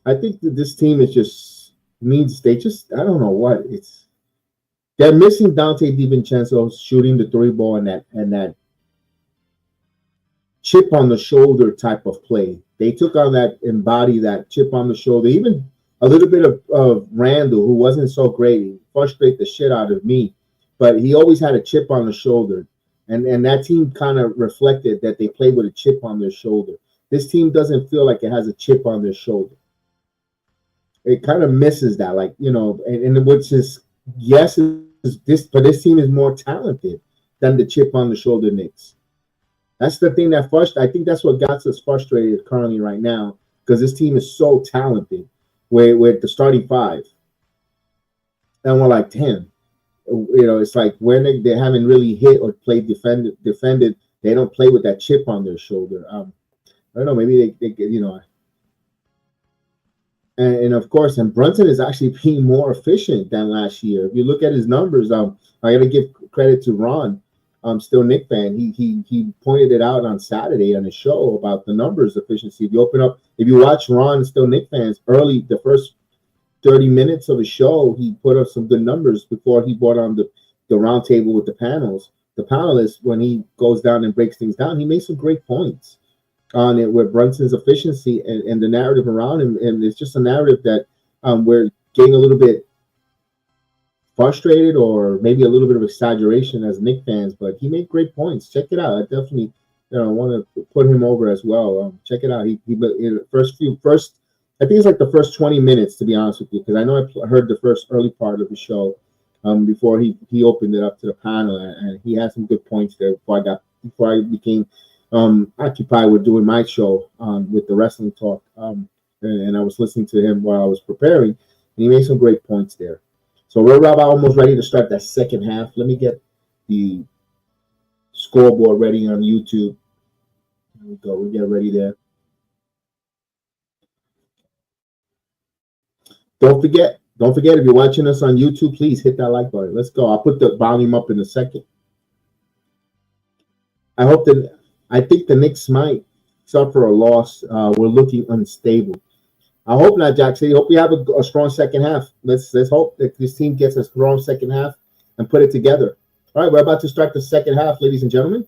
I think that this team is I don't know what they're missing. Dante DiVincenzo shooting the three ball and that chip on the shoulder type of play. They took on that chip on the shoulder. Even a little bit of Randall, who wasn't so great, he frustrated the shit out of me, but he always had a chip on the shoulder. And that team kind of reflected that they played with a chip on their shoulder. This team doesn't feel like it has a chip on their shoulder. It kind of misses that, and which is, yes, but this team is more talented than the chip on the shoulder Knicks. That's the thing that frustrates. I think that's what got us frustrated currently right now, because this team is so talented with the starting five, and we're like, damn, it's like when they haven't really hit or played defended, they don't play with that chip on their shoulder. I don't know, maybe they And of course, Brunson is actually being more efficient than last year. If you look at his numbers, I got to give credit to Ron. Still Knick fan. He pointed it out on Saturday on his show about the numbers efficiency. If you watch Ron, Still Knick fans, early, the first 30 minutes of his show, he put up some good numbers before he brought on the round table with the panels. The panelists, when he goes down and breaks things down, he made some great points on it with Brunson's efficiency and the narrative around him. And it's just a narrative that we're getting a little bit frustrated, or maybe a little bit of exaggeration as Knick fans, but he made great points. Check it out. I definitely want to put him over as well. Check it out. He in the first I think it's like the first 20 minutes, to be honest with you, because I know I heard the first early part of the show before he opened it up to the panel, and he had some good points there before I became occupied with doing my show with the wrestling talk, and I was listening to him while I was preparing, and he made some great points there. So we're about almost ready to start that second half. Let me get the scoreboard ready on YouTube. There we go. We get ready there. Don't forget, if you're watching us on YouTube, please hit that like button. Let's go. I'll put the volume up in a second. I think the Knicks might suffer a loss. We're looking unstable. I hope not, Jackson. I hope we have a strong second half. Let's hope that this team gets a strong second half and put it together. All right, we're about to start the second half, ladies and gentlemen.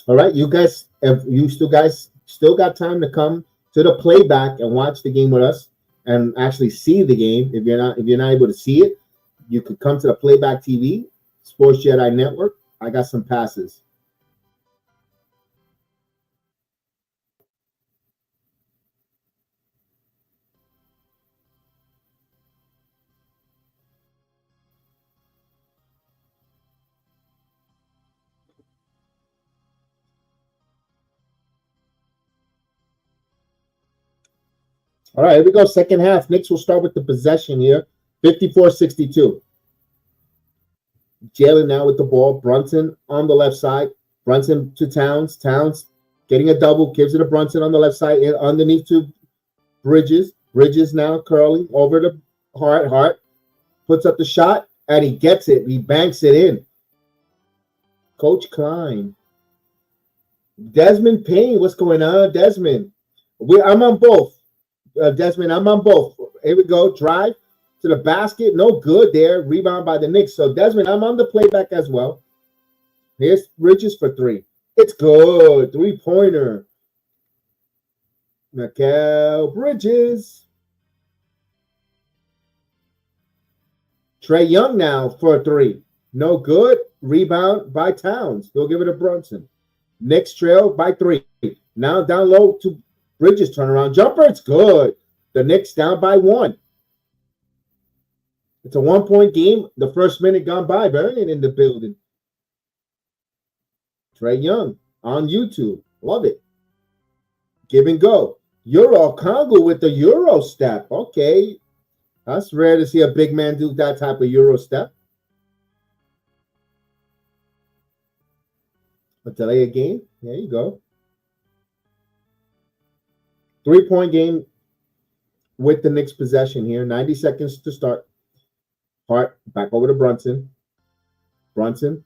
All right, you still got time to come to the playback and watch the game with us and actually see the game. If you're not able to see it, you could come to the playback TV, Sports Jedi Network. I got some passes. All right, here we go. Second half. Knicks will start with the possession here. 54-62. Jalen now with the ball. Brunson on the left side. Brunson to Towns. Towns getting a double. Gives it to Brunson on the left side. Underneath to Bridges. Bridges now curling over to Hart. Hart puts up the shot, and he gets it. He banks it in. Coach Klein. Desmond Payne. What's going on, Desmond? I'm on both. Desmond, I'm on both. Here we go. Drive to the basket. No good there. Rebound by the Knicks. So, Desmond, I'm on the playback as well. Here's Bridges for three. It's good. Three-pointer. Mikal Bridges. Trae Young now for a three. No good. Rebound by Towns. He'll give it to Brunson. Knicks trail by three. Now down low to Bridges, turnaround jumper. It's good. The Knicks down by one. It's a 1-point game. The first minute gone by. Vernon in the building. Trae Young on YouTube. Love it. Give and go. Euro Congo with the Euro step. Okay. That's rare to see a big man do that type of Euro step. A delay a game. There you go. 3-point game with the Knicks possession here. 90 seconds to start. Hart back over to Brunson. Brunson.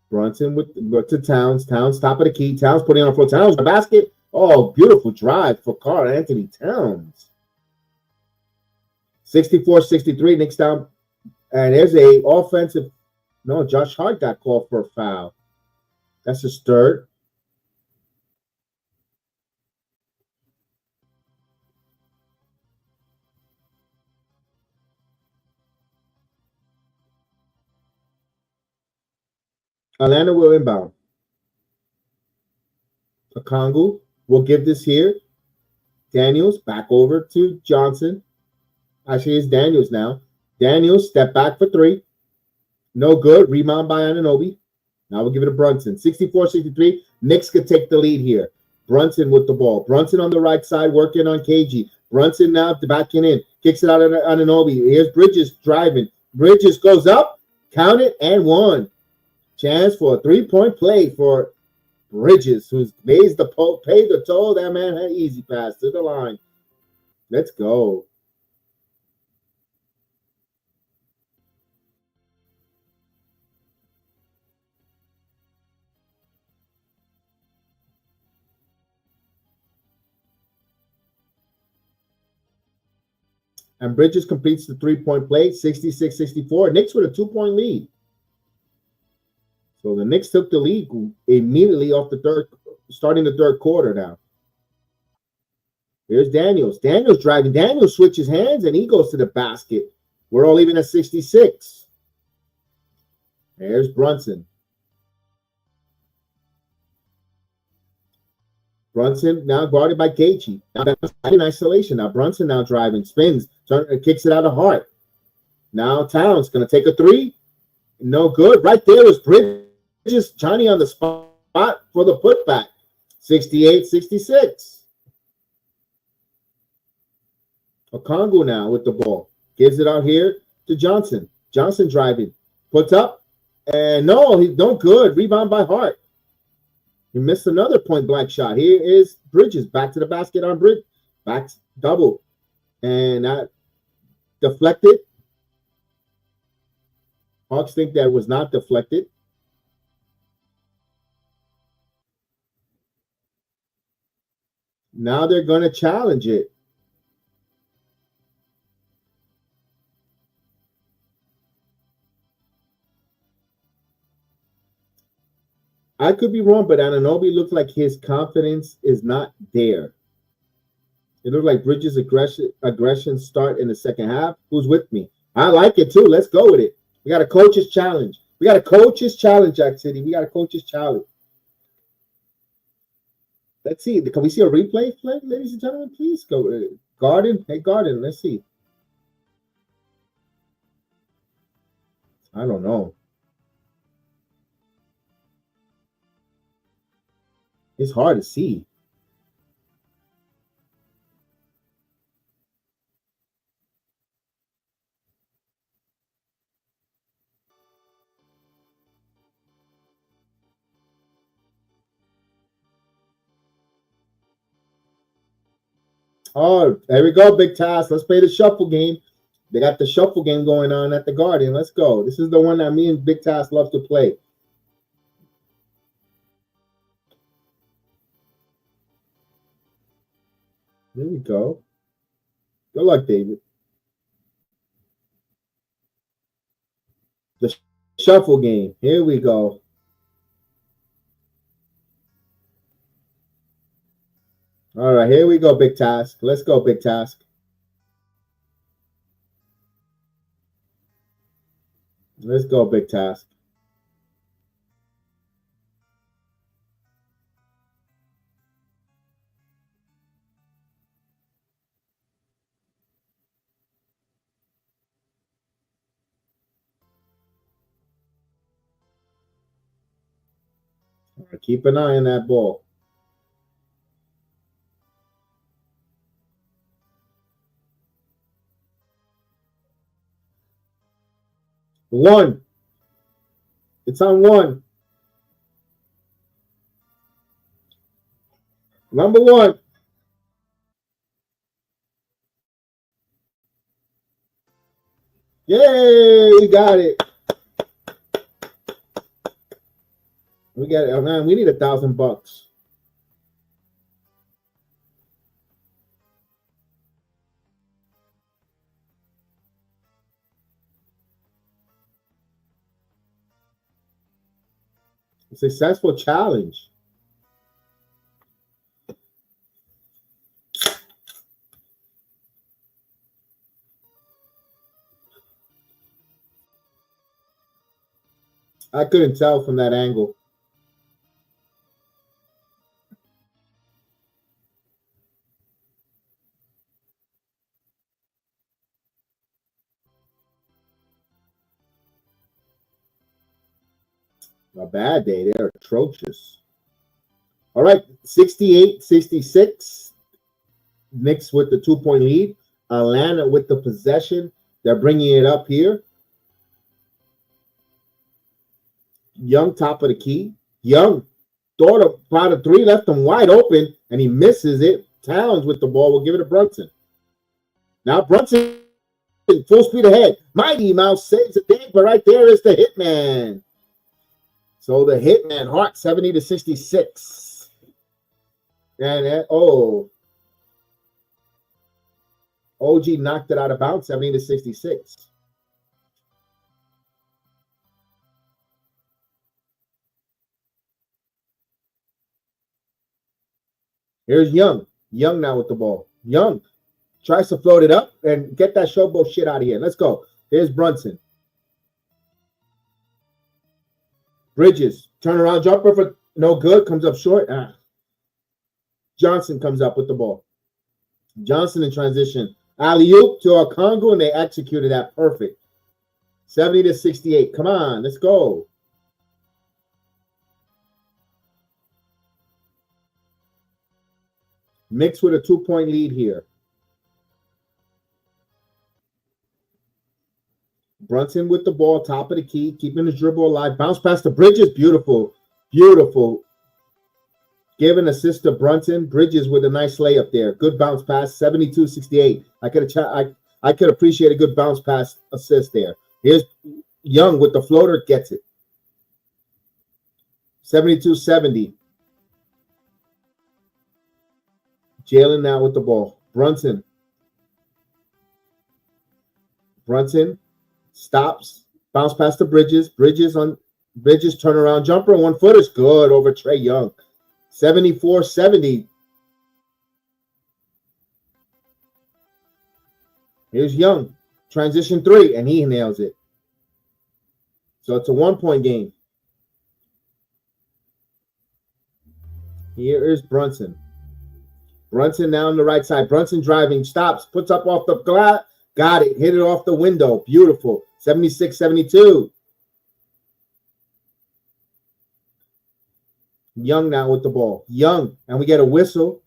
Brunson to Towns. Towns top of the key. Towns putting on for Towns. The basket. Oh, beautiful drive for Karl Anthony Towns. 64-63. Knicks down. And there's a offensive. No, Josh Hart got called for a foul. That's his third. Atlanta will inbound. Okongwu will give this here. Daniels back over to Johnson. Actually, it's Daniels now. Daniels step back for three. No good. Rebound by Anunoby. Now we'll give it to Brunson. 64-63. Knicks could take the lead here. Brunson with the ball. Brunson on the right side working on KG. Brunson now backing in. Kicks it out of Anunoby. Here's Bridges driving. Bridges goes up. Count it and one. Chance for a 3-point play for Bridges, who's paid the toll. That man had easy pass to the line. Let's go. And Bridges completes the 3-point play, 66-64. Knicks with a 2-point lead. So the Knicks took the lead immediately off starting the third quarter now. Here's Daniels. Daniels driving. Daniels switches hands and he goes to the basket. We're all even at 66. There's Brunson. Brunson now guarded by Gaethje. Now that's in isolation. Now Brunson now driving, spins, kicks it out of Hart. Now Towns going to take a three. No good. Right there is Bridges. Johnny on the spot for the putback. 68-66. Okongwu now with the ball. Gives it out here to Johnson. Johnson driving. Puts up. And no, he's no good. Rebound by Hart. He missed another point blank shot. Here is Bridges. Back to the basket on Bridge. Back double. And that deflected. Hawks think that was not deflected. Now they're going to challenge it. I could be wrong, but Anunoby looks like his confidence is not there. It looked like Bridges' aggression start in the second half. Who's with me? I like it too. Let's go with it. We got a coach's challenge. We got a coach's challenge, Jack City. We got a coach's challenge. Let's see. Can we see a replay, ladies and gentlemen? Please go. Garden. Hey, Garden. Let's see. I don't know. It's hard to see. Oh, there we go, Big Task. Let's play the shuffle game. They got the shuffle game going on at the Guardian. Let's go. This is the one that me and Big Task love to play. There we go. Good luck, David. The shuffle game. Here we go. All right, here we go, Big Task. Let's go, Big Task. Let's go, Big Task. All right, keep an eye on that ball. One. It's on one. Number one. Yay, we got it. We got it. Oh, man, we need $1,000. A successful challenge. I couldn't tell from that angle. A bad day. They're atrocious. All right, 68-66. Knicks with the 2-point lead. Atlanta with the possession. They're bringing it up here. Young, top of the key. Young, thought about a three, left him wide open, and he misses it. Towns with the ball will give it to Brunson. Now Brunson, full speed ahead. Mighty Mouse saves the day, but right there is the hitman. So the hitman, Hart, 70-66. And OG knocked it out of bounds, 70-66. Here's Young. Young now with the ball. Young tries to float it up and get that showboat shit out of here. Let's go. Here's Brunson. Bridges, turnaround jumper for no good, comes up short. Johnson comes up with the ball. Johnson in transition. Alley-oop to Okongwu, and they executed that perfect. 70-68. Come on, let's go. Knicks with a 2-point lead here. Brunson with the ball, top of the key, keeping the dribble alive. Bounce past the Bridges, beautiful, beautiful. Give an assist to Brunson. Bridges with a nice layup there. Good bounce pass, 72-68. I could appreciate a good bounce pass assist there. Here's Young with the floater, gets it. 72-70. Jalen now with the ball. Brunson stops. Bounce past the Bridges. Bridges turnaround jumper. 1 foot is good over Trae Young. 74-70. Here's Young. Transition 3, and he nails it. So it's a 1-point game. Here is Brunson. Brunson now on the right side. Brunson driving, stops, puts up off the glass. Got it. Hit it off the window. Beautiful. 76-72. Young now with the ball. Young. And we get a whistle.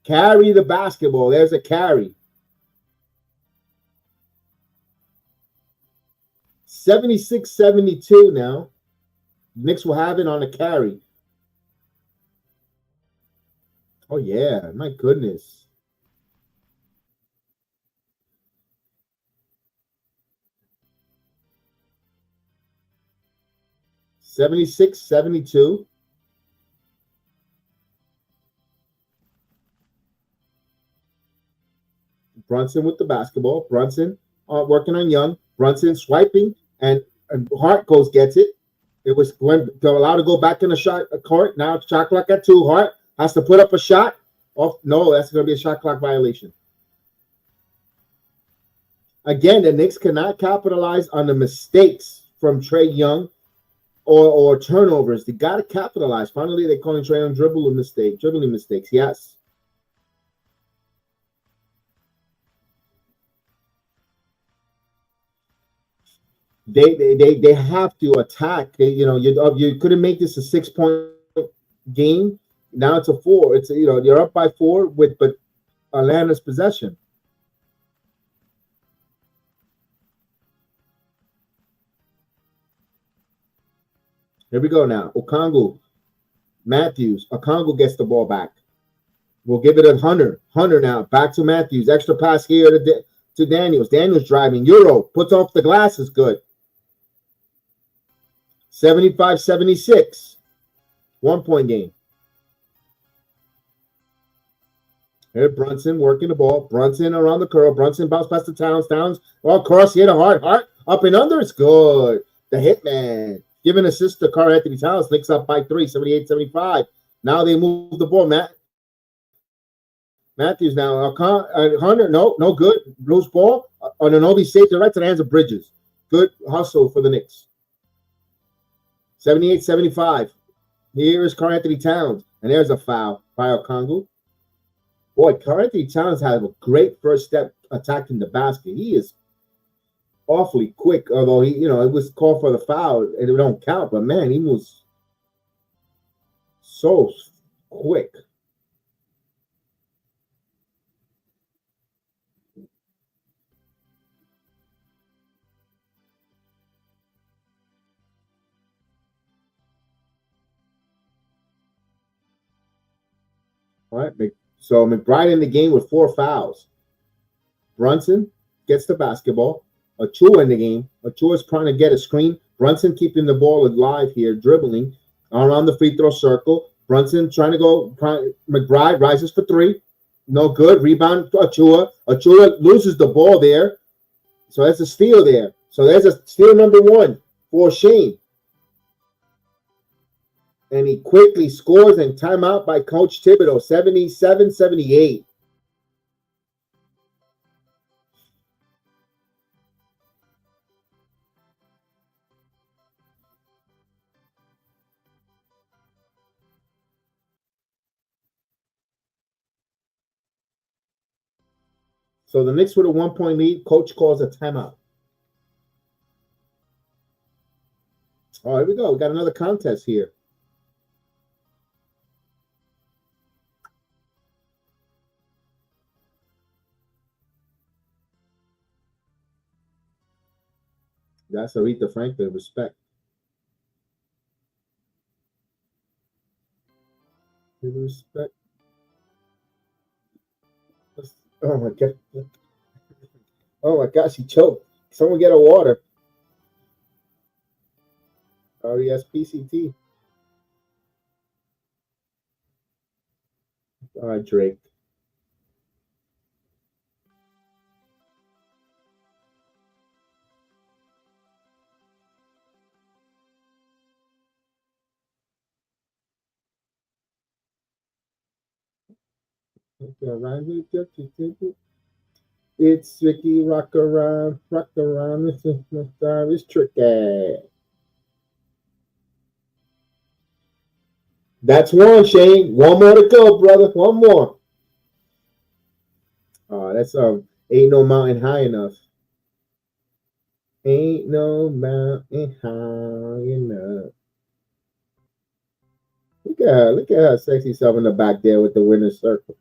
Carry the basketball. There's a carry. 76-72 now. Knicks will have it on a carry. Oh, yeah. My goodness. $76-72. Brunson with the basketball. Brunson working on Young. Brunson swiping, and Hart gets it. It was allowed to go back in the shot court. Now it's shot clock at 2. Hart has to put up a shot. No, that's going to be a shot clock violation. Again, the Knicks cannot capitalize on the mistakes from Trae Young or turnovers. They got to capitalize. Finally, they're calling Trae Young dribbling mistakes. Yes. They have to attack. You couldn't make this a 6-point game. Now it's a 4. It's you're up by 4 but Atlanta's possession. Here we go now. Okongwu, Matthews. Okongwu gets the ball back. We'll give it to Hunter. Hunter now back to Matthews. Extra pass here to Daniels. Daniels driving. Euro puts off the glass. Is good. 75-76. 1-point game. Here, Brunson working the ball. Brunson around the curl. Brunson bounce past the Towns. Towns. Cross hit a Hart. Up and under. It's good. The hitman. Giving assist to Karl-Anthony Towns. Knicks up by 3. 78-75. Now they move the ball. Matthews now. Hunter. No good. Loose ball. Anunoby saves it right to the hands of Bridges. Good hustle for the Knicks. 78-75. Here is Karl-Anthony Towns. And there's a foul by Okongwu. Boy, Karl-Anthony Towns had a great first step attacking the basket. He is awfully quick, although it was called for the foul and it don't count. But man, he was so quick. All right, so McBride in the game with 4 fouls. Brunson gets the basketball. Achua in the game. Achua is trying to get a screen. Brunson keeping the ball alive here, dribbling around the free throw circle. Brunson trying to go. McBride rises for 3. No good. Rebound to Achua. Achua loses the ball there. So that's a steal there. So there's a steal number 1 for Shane. And he quickly scores and timeout by Coach Thibodeau, 77-78. So the Knicks with a 1-point lead. Coach calls a timeout. Oh, here we go. We got another contest here. That's Aretha Franklin. Respect. Respect. Oh my god. Oh my gosh, he choked. Someone get a water. RESPCT. All right, Drake. It's Ricky Rock around. It's tricky. That's one, Shane. One more to go, brother. One more. That's ain't no mountain high enough. Ain't no mountain high enough. Look at her. Look at her sexy self in the back there with the winner's circle.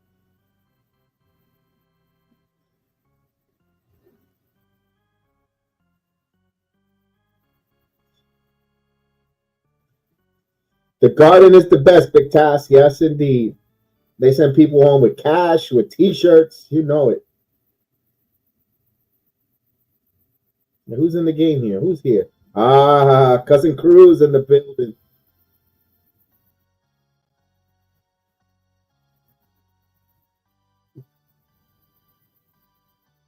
The garden is the best, Big Task. Yes, indeed. They send people home with cash, with T-shirts. You know it. Now, who's in the game here? Who's here? Cousin Cruz in the building.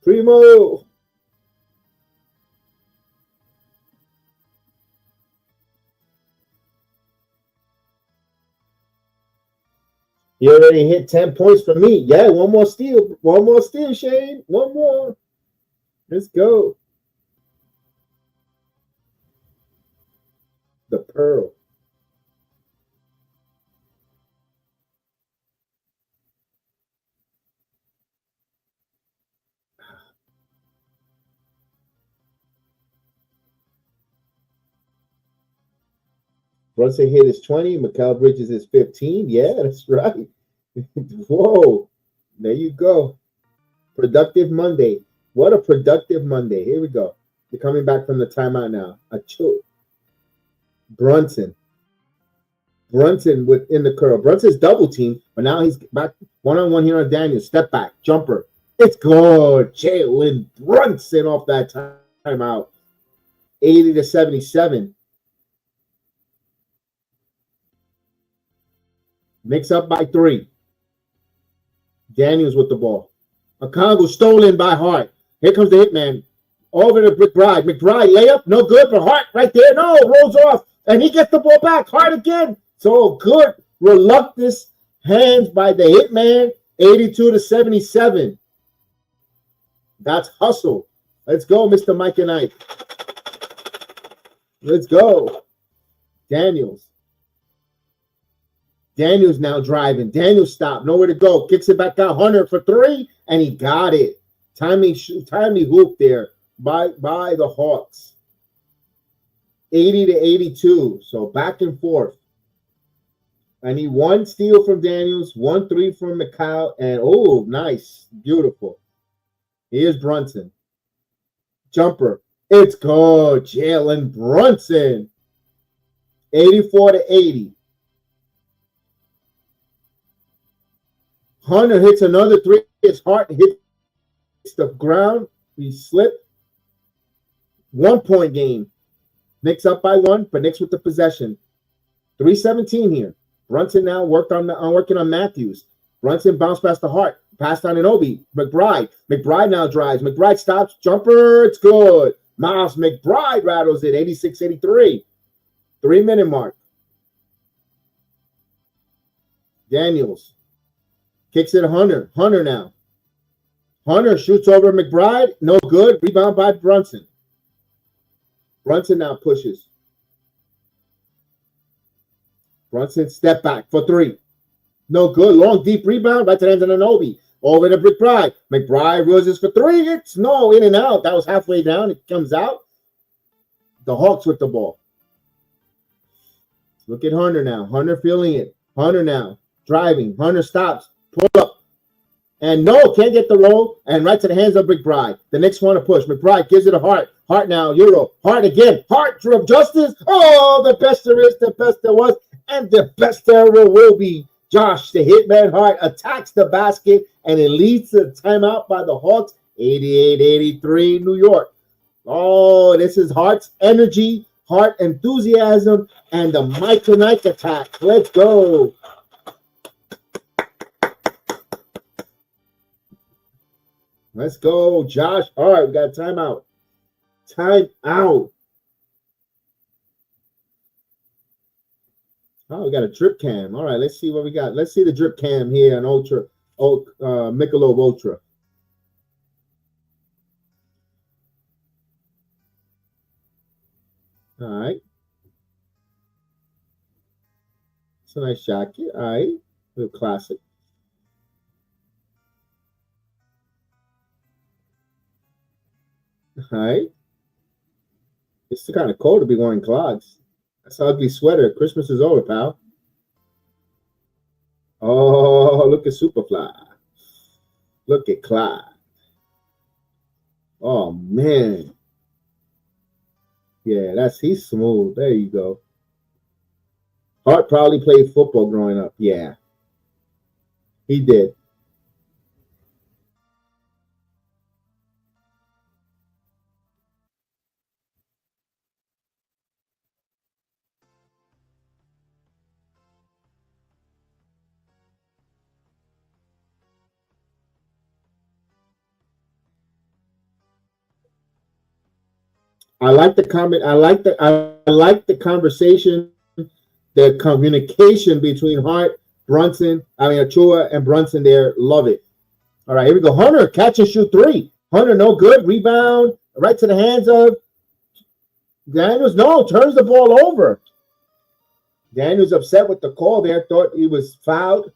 Primo. You already hit 10 points for me. Yeah, one more steal. One more steal, Shane. One more. Let's go. The Pearl. Brunson hit his 20. Mikal Bridges is 15. Yeah, that's right. Whoa. There you go. Productive Monday. What a productive Monday. Here we go. They're coming back from the timeout now. Brunson within the curl. Brunson's double team, but now he's back one-on-one here on Daniels. Step back. Jumper. It's good. Jalen Brunson off that timeout. 80-77. Knicks up by 3. Daniels with the ball. Okongwu stolen by Hart. Here comes the hitman. Over to McBride. McBride layup. No good, but Hart right there. No, rolls off. And he gets the ball back. Hart again. So good. Reluctant hands by the hitman. 82-77. That's hustle. Let's go, Mr. Mike and Ike. Let's go. Daniels now driving. Daniels stopped. Nowhere to go. Kicks it back out. Hunter for 3, and he got it. Timely hoop there by the Hawks. 80-82. So back and forth. I need 1 steal from Daniels, 1 3 from Mikal, and oh, nice. Beautiful. Here's Brunson. Jumper. It's good. Jalen Brunson. 84-80. Hunter hits another 3. His Hart hits the ground. He slipped. 1-point game. Knicks up by 1, but Knicks with the possession. 3:17 here. Brunson now working on Matthews. Brunson bounced past the Hart. Passed on Anunoby. McBride. McBride now drives. McBride stops. Jumper. It's good. Miles McBride rattles it. 86-83. 3-minute mark. Daniels. Kicks it to Hunter. Hunter now. Hunter shoots over McBride. No good. Rebound by Brunson. Brunson now pushes. Brunson step back for 3. No good. Long, deep rebound. Right to the hands of Anunoby. Over to McBride. McBride runs for three. It's no, in and out. That was halfway down. It comes out. The Hawks with the ball. Look at Hunter now. Hunter feeling it. Hunter now. Driving. Hunter stops. Pull up. And no, can't get the roll. And right to the hands of McBride. The Knicks want to push. McBride gives it a Hart. Hart now. Euro. Hart again. Hart of justice. Oh, the best there is, the best there was, and the best there will be. Josh, the hitman Hart, attacks the basket, and it leads to a timeout by the Hawks, 88-83 New York. Oh, this is Hart's energy, Hart enthusiasm, and the Mike Tonight attack. Let's go. Let's go, Josh. All right, we got a timeout. Timeout. Oh, we got a drip cam. All right, let's see what we got. Let's see the drip cam here on Michelob Ultra. All right. It's a nice jacket. All right. A little classic. All right. It's kind of cold to be wearing clogs. That's an ugly sweater. Christmas is over, pal. Oh, look at Superfly. Look at Clyde. Oh, man. Yeah, he's smooth. There you go. Hart probably played football growing up. Yeah, he did. I like the comment. I like the conversation, the communication between Hart, Achua, and Brunson there. Love it. All right, here we go. Hunter, catch and shoot three. Hunter, no good. Rebound, right to the hands of Daniels. No, turns the ball over. Daniels upset with the call there. Thought he was fouled.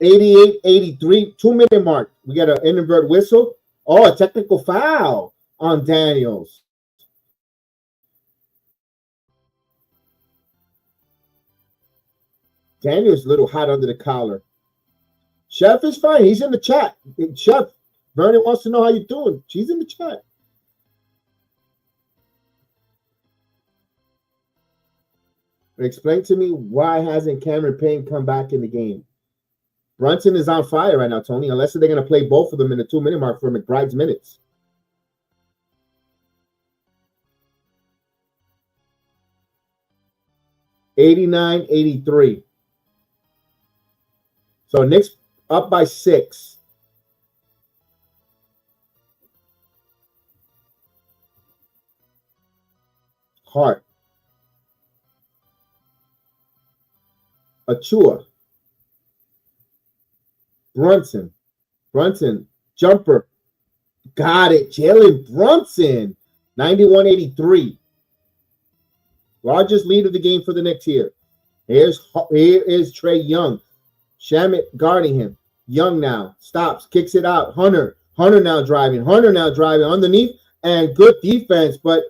88-83, 2-minute mark. We got an invert whistle. Oh, a technical foul on Daniels. Daniels a little hot under the collar. Chef is fine. He's in the chat. Chef, Vernon wants to know how you're doing. She's in the chat. Explain to me why hasn't Cameron Payne come back in the game? Brunson is on fire right now, Tony, unless they're going to play both of them in the 2-minute mark for McBride's minutes. $89-83. So Knicks up by 6. Hart. Achua. Brunson. Jumper. Got it. Jalen Brunson. 91-83. Largest lead of the game for the Knicks here. Here is Trae Young. Shamet guarding him. Young now. Stops. Kicks it out. Hunter now driving. Underneath. And good defense. But,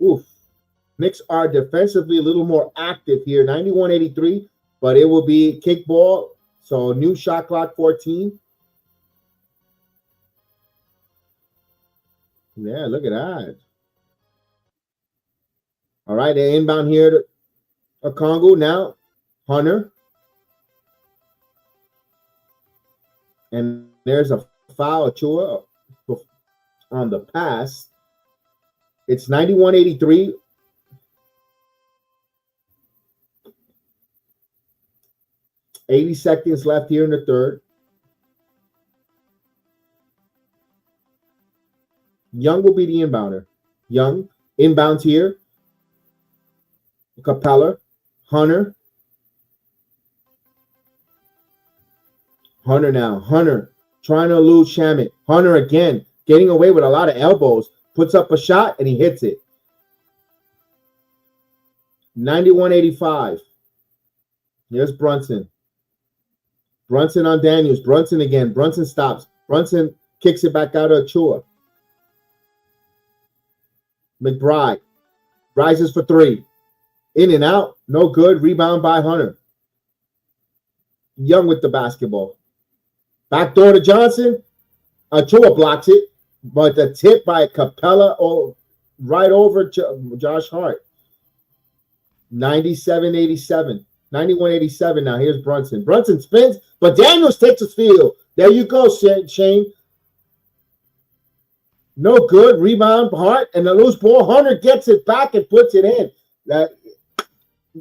oof. Knicks are defensively a little more active here. 91-83. But it will be kickball. So new shot clock 14. Yeah, look at that. All right, they inbound here to Okongwu now. Hunter. And there's a foul, Achua, on the pass. It's 91-83. $80 seconds left here in the third. Young will be the inbounder. Young inbounds here. Capella. Hunter now. Hunter trying to elude Shamet. Hunter again, getting away with a lot of elbows. Puts up a shot and he hits it. 91-85. Here's Brunson. Brunson on Daniels. Brunson again. Brunson stops. Brunson kicks it back out of Achua. McBride rises for three. In and out. No good. Rebound by Hunter. Young with the basketball. Backdoor to Johnson. Achua blocks it. But the tip by Capella right over Josh Hart. 97-87. 91-87 now. Here's Brunson. Brunson spins, but Daniels takes a steal. There you go, Shane. No good. Rebound, Hart, and the loose ball. Hunter gets it back and puts it in.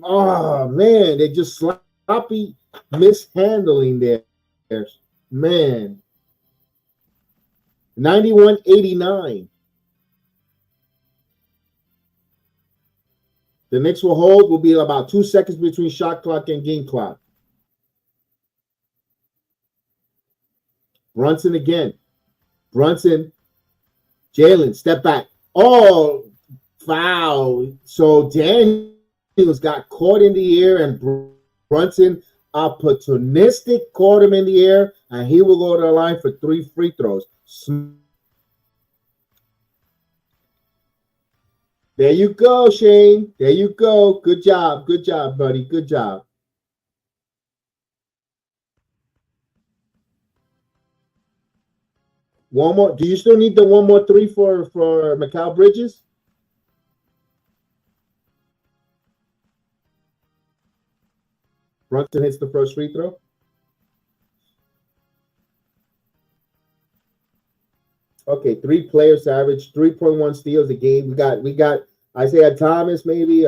Oh, man. They just sloppy mishandling there. Man. 91-89. The Knicks will hold. Will be about 2 seconds between shot clock and game clock. Brunson again. Brunson. Jalen, step back. Oh, foul. So Daniels got caught in the air, and Brunson opportunistic caught him in the air, and he will go to the line for 3 free throws. There you go, Shane. There you go. Good job. Good job, buddy. Good job. One more. Do you still need the 1 more 3 for Mikal Bridges? Brunson hits the first free throw. Okay, 3 players average 3.1 steals a game. We got Isaiah Thomas, maybe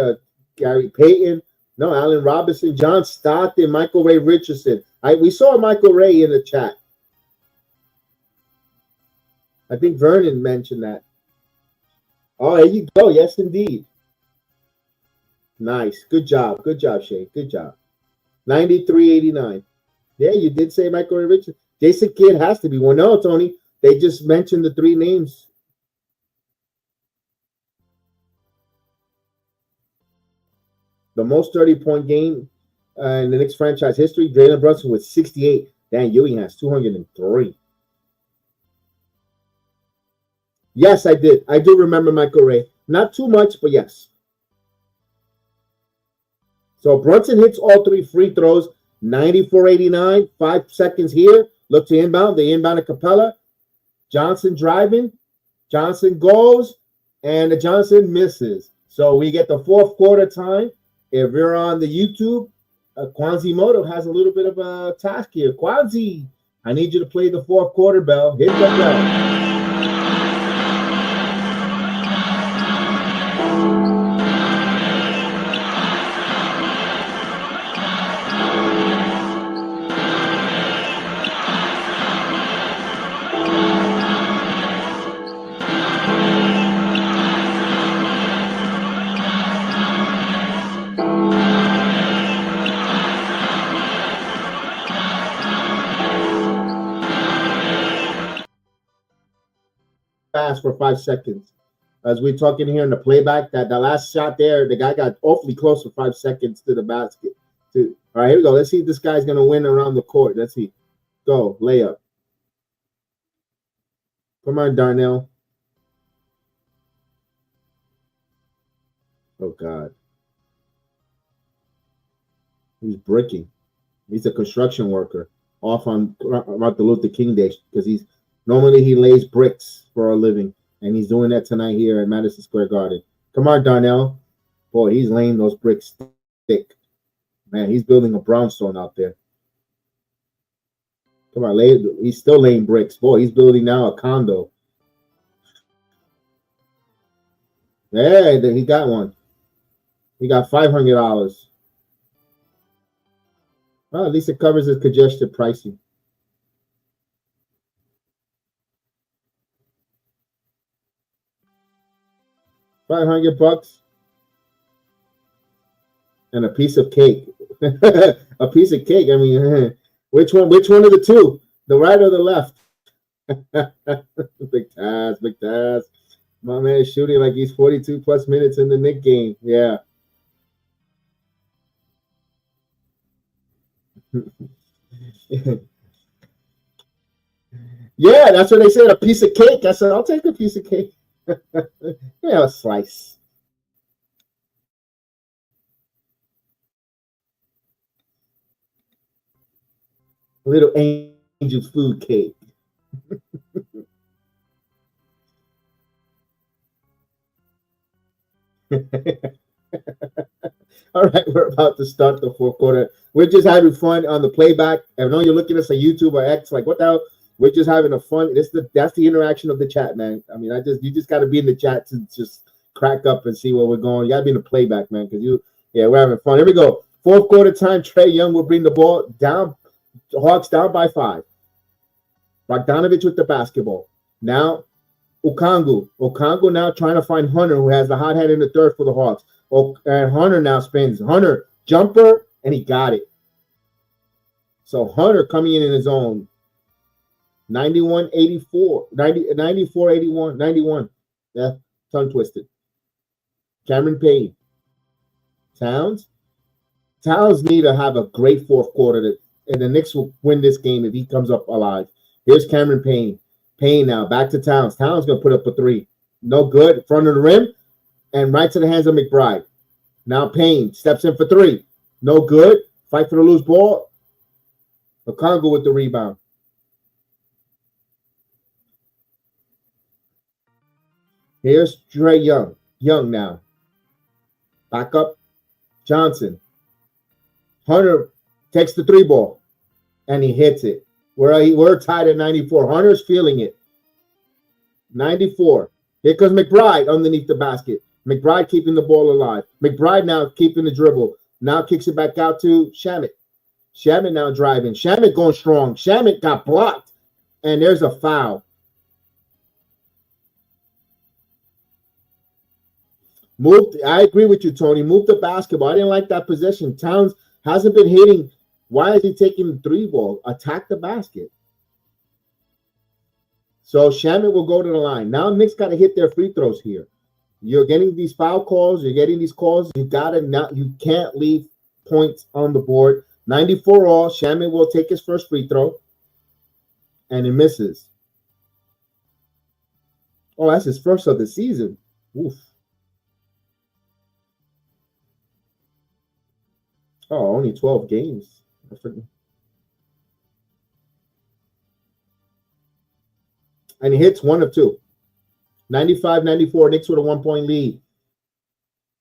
Gary Payton, no, Allen Robinson, John Stockton, Michael Ray Richardson. We saw Michael Ray in the chat. I think Vernon mentioned that. Oh, there you go. Yes, indeed. Nice. Good job. Good job, Shane. Good job. 93-89. Yeah, you did say Michael Ray Richardson. Jason Kidd has to be one. No, Tony. They just mentioned the 3 names. The most 30-point game in the Knicks franchise history, Jalen Brunson with 68. Dan Ewing has 203. Yes, I did. I do remember Michael Ray. Not too much, but yes. So Brunson hits all 3 free throws. 94-89. 5 seconds here. Look to inbound. They inbound to Capella. Johnson driving. Johnson goes. And Johnson misses. So we get the 4th quarter time. If you're on the YouTube, Kwanzi Moto has a little bit of a task here. Kwanzi, I need you to play the 4th quarter bell. Hit the bell. Fast for 5 seconds. As we're talking here in the playback, that the last shot there, the guy got awfully close for 5 seconds to the basket. All right, here we go. Let's see if this guy's going to win around the court. Let's see. Go, layup. Come on, Darnell. Oh, God. He's bricking. He's a construction worker off on Martin Luther King Day because normally he lays bricks for a living, and he's doing that tonight here at Madison Square Garden. Come on, Darnell. Boy, he's laying those bricks thick. Man, he's building a brownstone out there. Come on, he's still laying bricks. Boy, he's building now a condo. Yeah, he got one. He got $500. Well, at least it covers his congestion pricing. $500 and a piece of cake. A piece of cake. I mean, which one of the two? The right or the left? Big Taz. My man is shooting like he's 42 plus minutes in the Knicks game. Yeah. Yeah, that's what they said, a piece of cake. I said, I'll take a piece of cake. Yeah, a slice. A little angel food cake. All right, we're about to start the fourth quarter. We're just having fun on the playback. I know you're looking at us on YouTube or X, like what the hell? We're just having a fun. That's the interaction of the chat, man. I mean, you just got to be in the chat to just crack up and see where we're going. You got to be in the playback, man, because we're having fun. Here we go. Fourth quarter time. Trae Young will bring the ball down. Hawks down by 5. Bogdanovich with the basketball. Now, Okongwu. Okongwu now trying to find Hunter, who has the hot hand in the third for the Hawks. And Hunter now spins. Hunter, jumper, and he got it. So Hunter coming in his own. 91-84. 94-81. 91. Yeah, tongue twisted. Cameron Payne. Towns need to have a great fourth quarter, and the Knicks will win this game if he comes up alive. Here's Cameron Payne. Payne now back to Towns. Towns going to put up a 3. No good. Front of the rim and right to the hands of McBride. Now Payne steps in for 3. No good. Fight for the loose ball. Okongwu with the rebound. Here's Trae Young. Young now. Back up. Johnson. Hunter takes the 3 ball and he hits it. We're tied at 94. Hunter's feeling it. 94. Here comes McBride underneath the basket. McBride keeping the ball alive. McBride now keeping the dribble. Now kicks it back out to Shamet. Shamet now driving. Shamet going strong. Shamet got blocked. And there's a foul. I agree with you, Tony. Move the basketball. I didn't like that possession. Towns hasn't been hitting. Why is he taking the 3 ball? Attack the basket. So Shamet will go to the line. Now Knicks got to hit their free throws here. You're getting these foul calls. You're getting these calls. You can't leave points on the board. 94 all. Shamet will take his first free throw. And he misses. Oh, that's his first of the season. Oof. Oh, only 12 games. And he hits 1 of 2. 95-94. Knicks with a 1-point lead.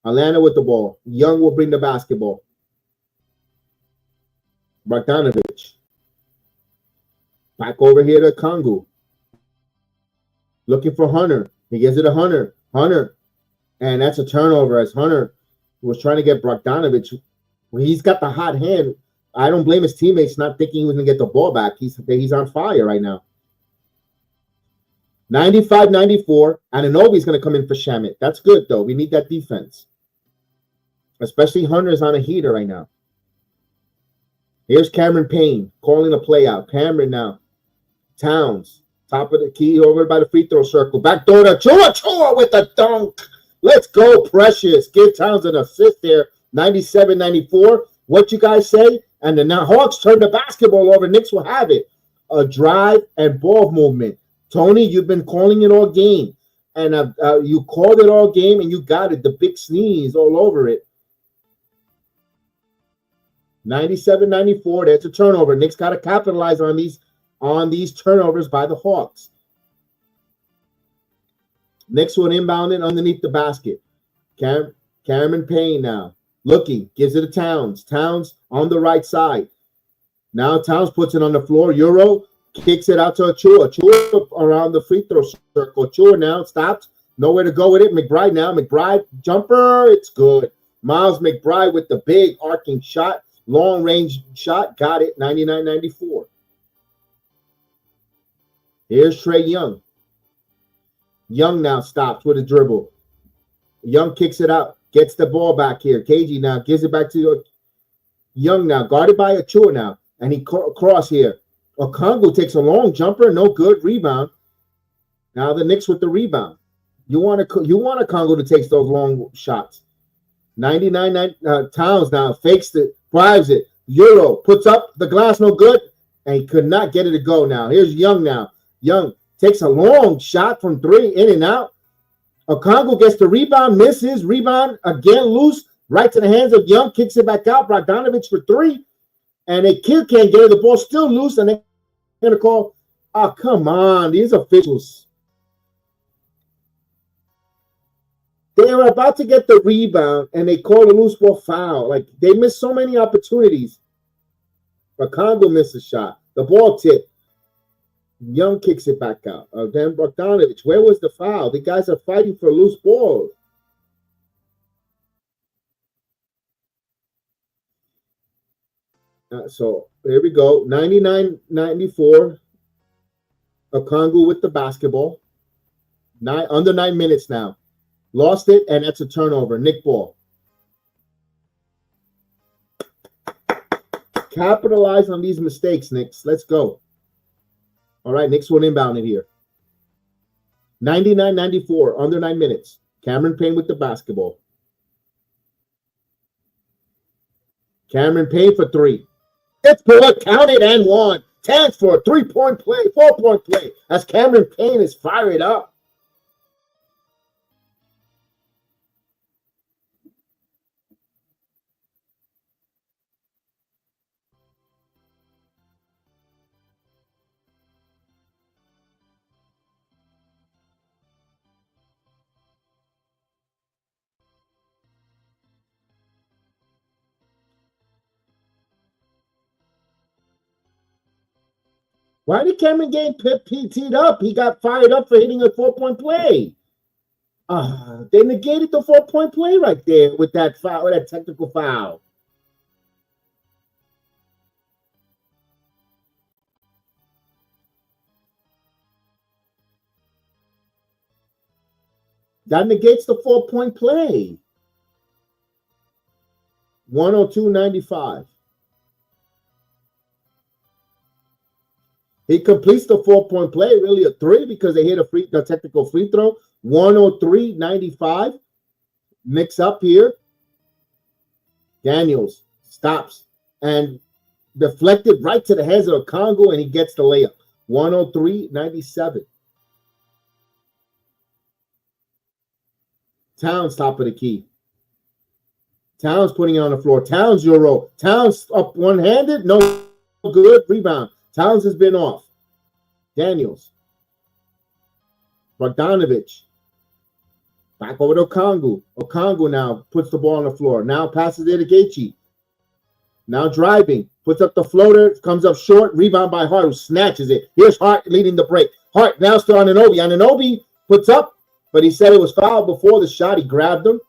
Atlanta with the ball. Young will bring the basketball. Bogdanovich. Back over here to Okongwu. Looking for Hunter. He gives it to Hunter. Hunter. And that's a turnover as Hunter was trying to get Bogdanovich. Well, he's got the hot hand. I don't blame his teammates not thinking he was going to get the ball back. He's on fire right now. 95-94. Anunoby's going to come in for Shamet. That's good, though. We need that defense. Especially Hunter's on a heater right now. Here's Cameron Payne calling a play out. Cameron now. Towns. Top of the key over by the free throw circle. Back door to Chua with a dunk. Let's go, Precious. Give Towns an assist there. 97-94. What you guys say? And the Hawks turn the basketball over. Knicks will have it. A drive and ball movement. Tony, you've been calling it all game. And you called it all game and you got it. The big sneeze all over it. 97-94. That's a turnover. Knicks got to capitalize on these turnovers by the Hawks. Knicks will inbound it underneath the basket. Cameron Payne now. Looking, gives it to Towns. Towns on the right side. Now Towns puts it on the floor. Euro kicks it out to Achua. Achua around the free throw circle. Achua now stops. Nowhere to go with it. McBride now. McBride jumper. It's good. Miles McBride with the big arcing shot. Long range shot. Got it. 99-94. Here's Trae Young. Young now stops with a dribble. Young kicks it out. Gets the ball back here. KG now gives it back to Young now. Guarded by Achua now. And he cross here. Okongwu takes a long jumper. No good. Rebound. Now the Knicks with the rebound. You want Okongwu to take those long shots. 99 Towns now fakes it. Drives it. Euro puts up the glass. No good. and he could not get it to go now. Here's Young now. Young takes a long shot from 3, in and out. Okongwu gets the rebound, misses. Rebound again, loose, right to the hands of Young, kicks it back out. Bogdanovich for 3, and a kid can't get it. The ball still loose, and they're going to call, oh, come on, these officials. They were about to get the rebound, and they called a loose ball foul. Like, they missed so many opportunities. Okongwu missed a shot. The ball tipped. Young kicks it back out. Then Bogdanovich, where was the foul? The guys are fighting for a loose ball. So here we go. 99-94. Okongwu with the basketball. Under 9 minutes now. Lost it, and that's a turnover. Nick ball. Capitalize on these mistakes, Knicks. Let's go. All right, Knicks will inbound it here. 99-94, under 9 minutes. Cameron Payne with the basketball. Cameron Payne for 3. It's good. Counted and 1. Chance for a 3-point play, 4-point play. As Cameron Payne is fired up. Why did Cameron get PT'd up? He got fired up for hitting a 4-point play. They negated the 4-point play right there with that foul, with that technical foul. That negates the 4-point play. 102-95. He completes the 4-point play, really a 3 because they hit a technical free throw. 103-95. Mix up here. Daniels stops and deflected right to the hands of Okongwu, and he gets the layup. 103-97. Towns top of the key. Towns putting it on the floor. Towns Euro. Towns up one-handed. No good. Rebound. Towns has been off. Daniels. Bogdanovich. Back over to Okongwu. Okongwu now puts the ball on the floor. Now passes it to Gaethje. Now driving. Puts up the floater. Comes up short. Rebound by Hart, who snatches it. Here's Hart leading the break. Hart now still on Anunoby. Anunoby puts up, but he said it was fouled before the shot. He grabbed him.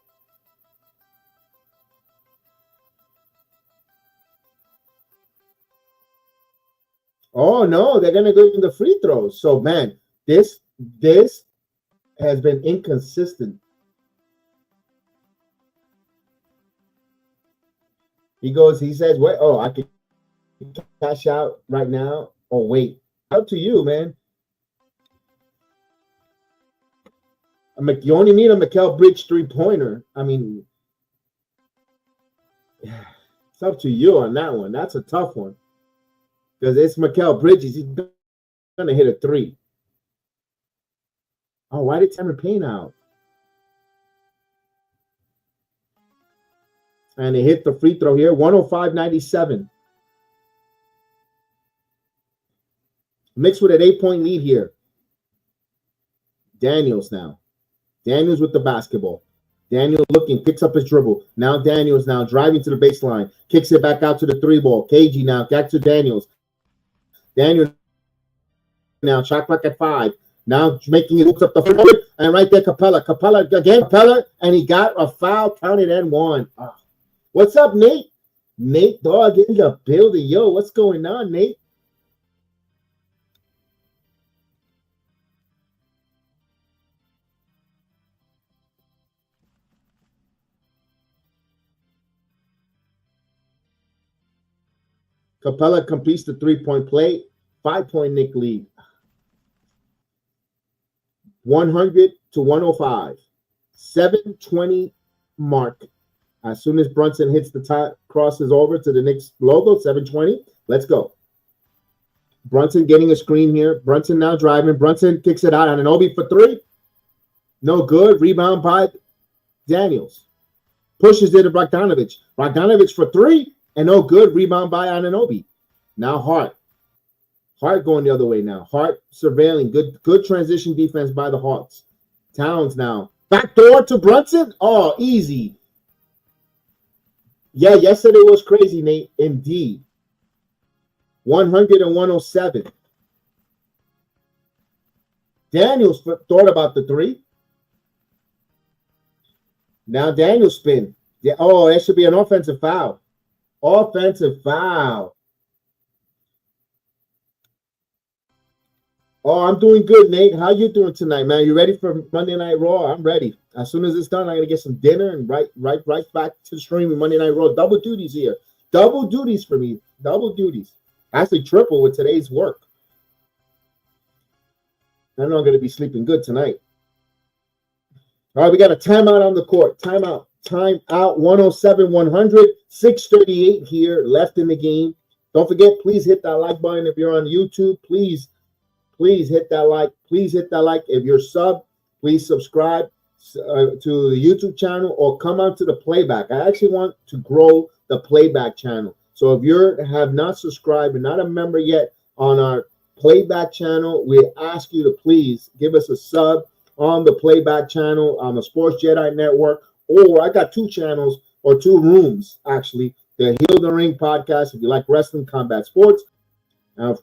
Oh, no, they're going to go in the free throws. So, man, this has been inconsistent. He says, wait, I can cash out right now. Oh, wait. Up to you, man. You only need a Mikal Bridges 3-pointer. I mean, it's up to you on that one. That's a tough one. Because it's Mikal Bridges. He's going to hit a 3. Oh, why did Cameron Payne out? And they hit the free throw here. 105-97. Mixed with an 8-point lead here. Daniels now. Daniels with the basketball. Daniel looking, picks up his dribble. Now Daniels now driving to the baseline. Kicks it back out to the 3-ball. KG now back to Daniels. Daniel now shot clock at 5. Now making it, looks up the floor, and right there Capella again, and he got a foul, counted and 1. What's up, Nate? Nate Dogg in the building. Yo, what's going on, Nate? Capella completes the 3-point play. 5-point Nick lead. 100-105. 7:20 mark. As soon as Brunson hits the top, crosses over to the Knicks logo, 7:20. Let's go. Brunson getting a screen here. Brunson now driving. Brunson kicks it out. Anunoby for three. No good. Rebound by Daniels. Pushes it to Bogdanovic. Bogdanovic for three. And no good. Rebound by Anunoby. Now Hart. Hart going the other way now. Hart surveilling. Good transition defense by the Hawks. Towns now. Backdoor to Brunson. Oh, easy. Yeah, yesterday was crazy, Nate. Indeed. 100 and 107. Daniels thought about the three. Now Daniels spin. Yeah, oh, that should be an offensive foul. Offensive foul. Oh, I'm doing good, Nate. How you doing tonight, man? You ready for Monday Night Raw? I'm ready. As soon as it's done, I'm gonna get some dinner and right back to the stream with Monday Night Raw. Double duties here. Double duties for me. Double duties. Actually, triple with today's work. I know I'm gonna be sleeping good tonight. All right, we got a timeout on the court. Timeout. 107-100. 6:38 here left in the game. Don't forget, please hit that like button if you're on YouTube. Please hit that like. Please hit that like. If you're sub, please subscribe to the YouTube channel or come on to the playback. I actually want to grow the playback channel. So if you have not subscribed and not a member yet on our playback channel, we ask you to please give us a sub on the playback channel on the Sports Jedi Network. Or I got two channels or two rooms, actually. The Heal the Ring podcast, if you like wrestling, combat sports.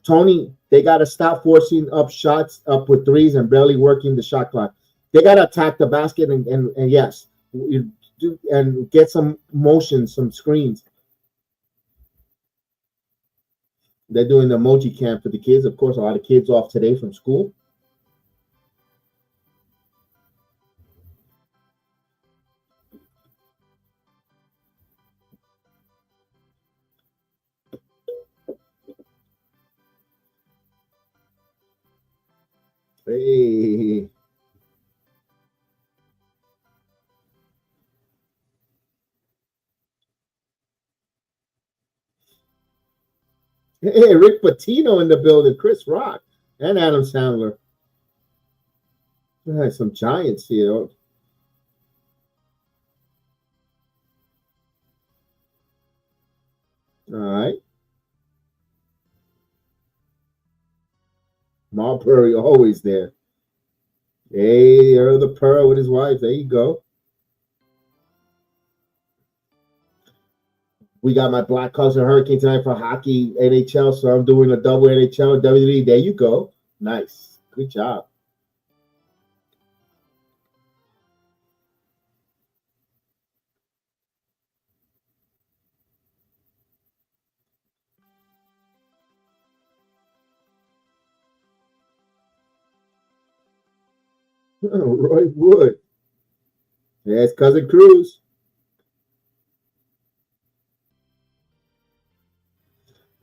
Tony, they got to stop forcing up shots up with threes and barely working the shot clock. They got to attack the basket and yes, you do, and get some motion, some screens. They're doing the emoji camp for the kids. Of course, a lot of kids off today from school. Hey. Hey, Rick Pitino in the building, Chris Rock, and Adam Sandler. Some Giants here. All right. Marbury always there. Hey, Earl the Pearl with his wife. There you go. We got my Black Cousin Hurricane tonight for hockey, NHL. So I'm doing a double NHL, WWE. There you go. Nice. Good job. Roy Wood. Yes, Cousin Cruz.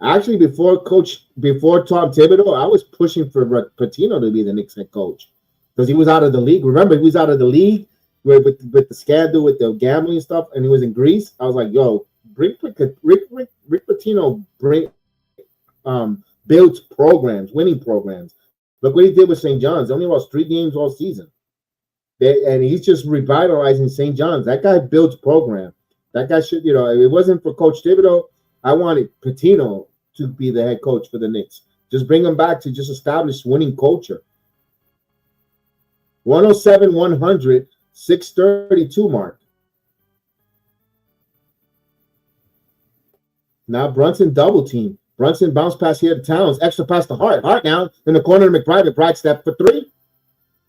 Actually, before Tom Thibodeau, I was pushing for Pitino to be the Knicks head coach because he was out of the league. Remember, he was out of the league with the scandal with the gambling stuff, and he was in Greece. I was like, yo, Rick Pitino builds programs, winning programs. Look what he did with St. John's. They only lost 3 games all season. And he's just revitalizing St. John's. That guy builds program. That guy should, if it wasn't for Coach Thibodeau, I wanted Pitino to be the head coach for the Knicks. Just bring him back to just establish winning culture. 107-100, 6:32 mark. Now Brunson double team. Brunson bounce pass here to Towns. Extra pass to Hart. Hart now in the corner to McBride. McBride step for 3.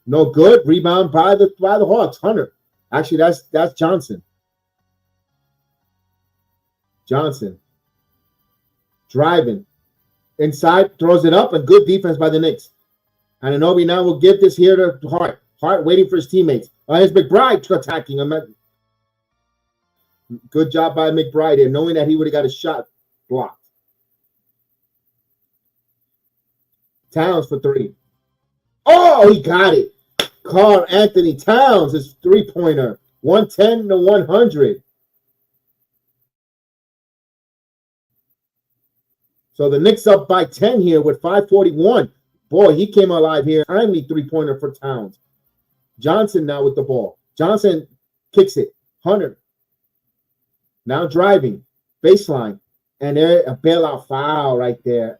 No good. Rebound by the Hawks. Hunter. Actually, that's Johnson. Johnson. Driving. Inside. Throws it up. And good defense by the Knicks. Anunoby now will give this here to Hart. Hart waiting for his teammates. Here's McBride attacking him. Good job by McBride here, knowing that he would have got a shot blocked. Towns for 3. Oh, he got it. Karl Anthony Towns, his 3-pointer. 110-100. So the Knicks up by 10 here with 5:41. Boy, he came alive here. Timely three-pointer for Towns. Johnson now with the ball. Johnson kicks it. Hunter now driving. Baseline. And there a bailout foul right there.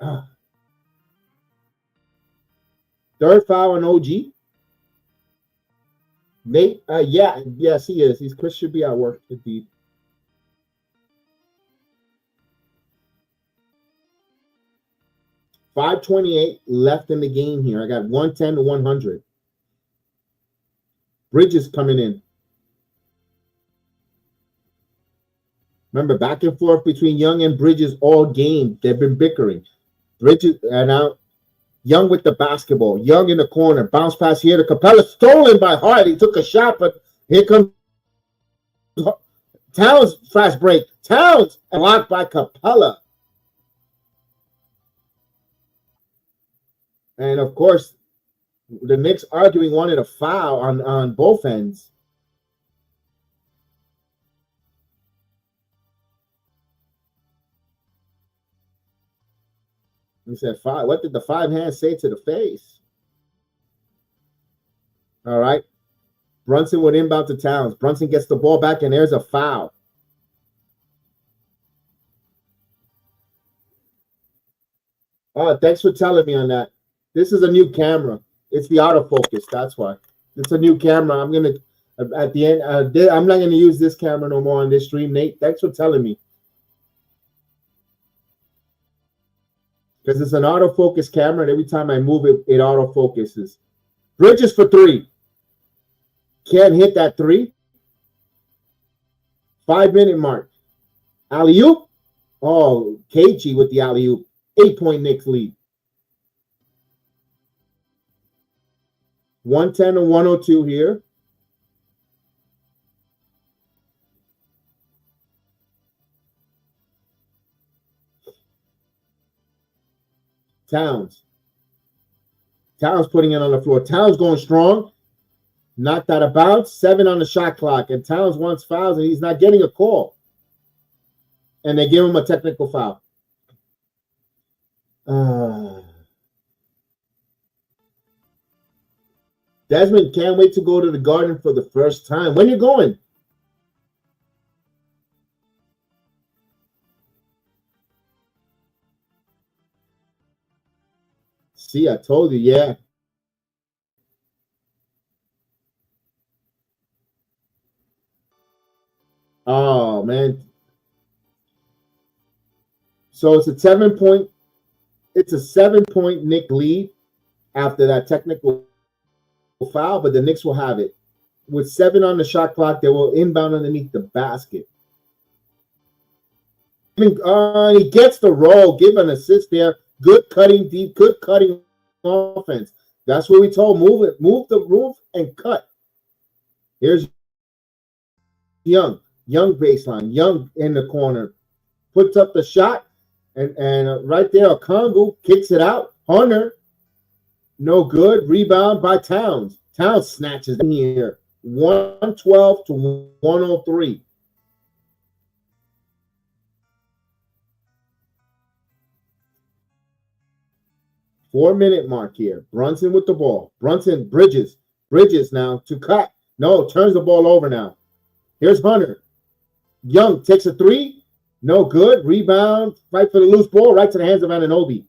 Third foul on OG. Nate, yes, he is. Chris should be at work indeed. $5:28 left in the game here. I got 110 to 100. Bridges coming in. Remember, back and forth between Young and Bridges all game. They've been bickering. Bridges and now Young with the basketball. Young in the corner. Bounce pass here to Capella. Stolen by Hart. He took a shot, but here comes Towns. Fast break. Towns blocked by Capella. And of course, the Knicks arguing wanted a foul on both ends. He said five. What did the five hands say to the face? All right. Brunson would inbound to Towns. Brunson gets the ball back, and there's a foul. Oh, thanks for telling me on that. This is a new camera. It's the autofocus. That's why. It's a new camera. I'm going to, at the end, I'm not going to use this camera no more on this stream, Nate. Thanks for telling me. Because it's an autofocus camera, and every time I move it, it autofocuses. Bridges for three. Can't hit that three. 5-minute mark. Alley-oop. Oh, KG with the alley-oop. 8-point Knicks lead. 110 to 102 here. Towns putting it on the floor. Towns going strong. Knocked out of bounds. 7 on the shot clock. And Towns wants fouls, and he's not getting a call. And they give him a technical foul. Desmond can't wait to go to the Garden for the first time. When you going? See, I told you, yeah. Oh, man. So it's a 7-point Knick lead after that technical foul, but the Knicks will have it. With 7 on the shot clock, they will inbound underneath the basket. He gets the roll, give an assist there. Good cutting deep, good cutting offense. That's what we told. Move it, move the roof and cut. Here's Young baseline. Young in the corner. Puts up the shot, and right there, Okongwu kicks it out. Hunter, no good. Rebound by Towns. Towns snatches in here. 112 to 103. Four-minute mark here. Brunson with the ball. Brunson, Bridges now to cut. No, turns the ball over now. Here's Hunter. Young takes a three. No good. Rebound. Fight for the loose ball. Right to the hands of Anunoby.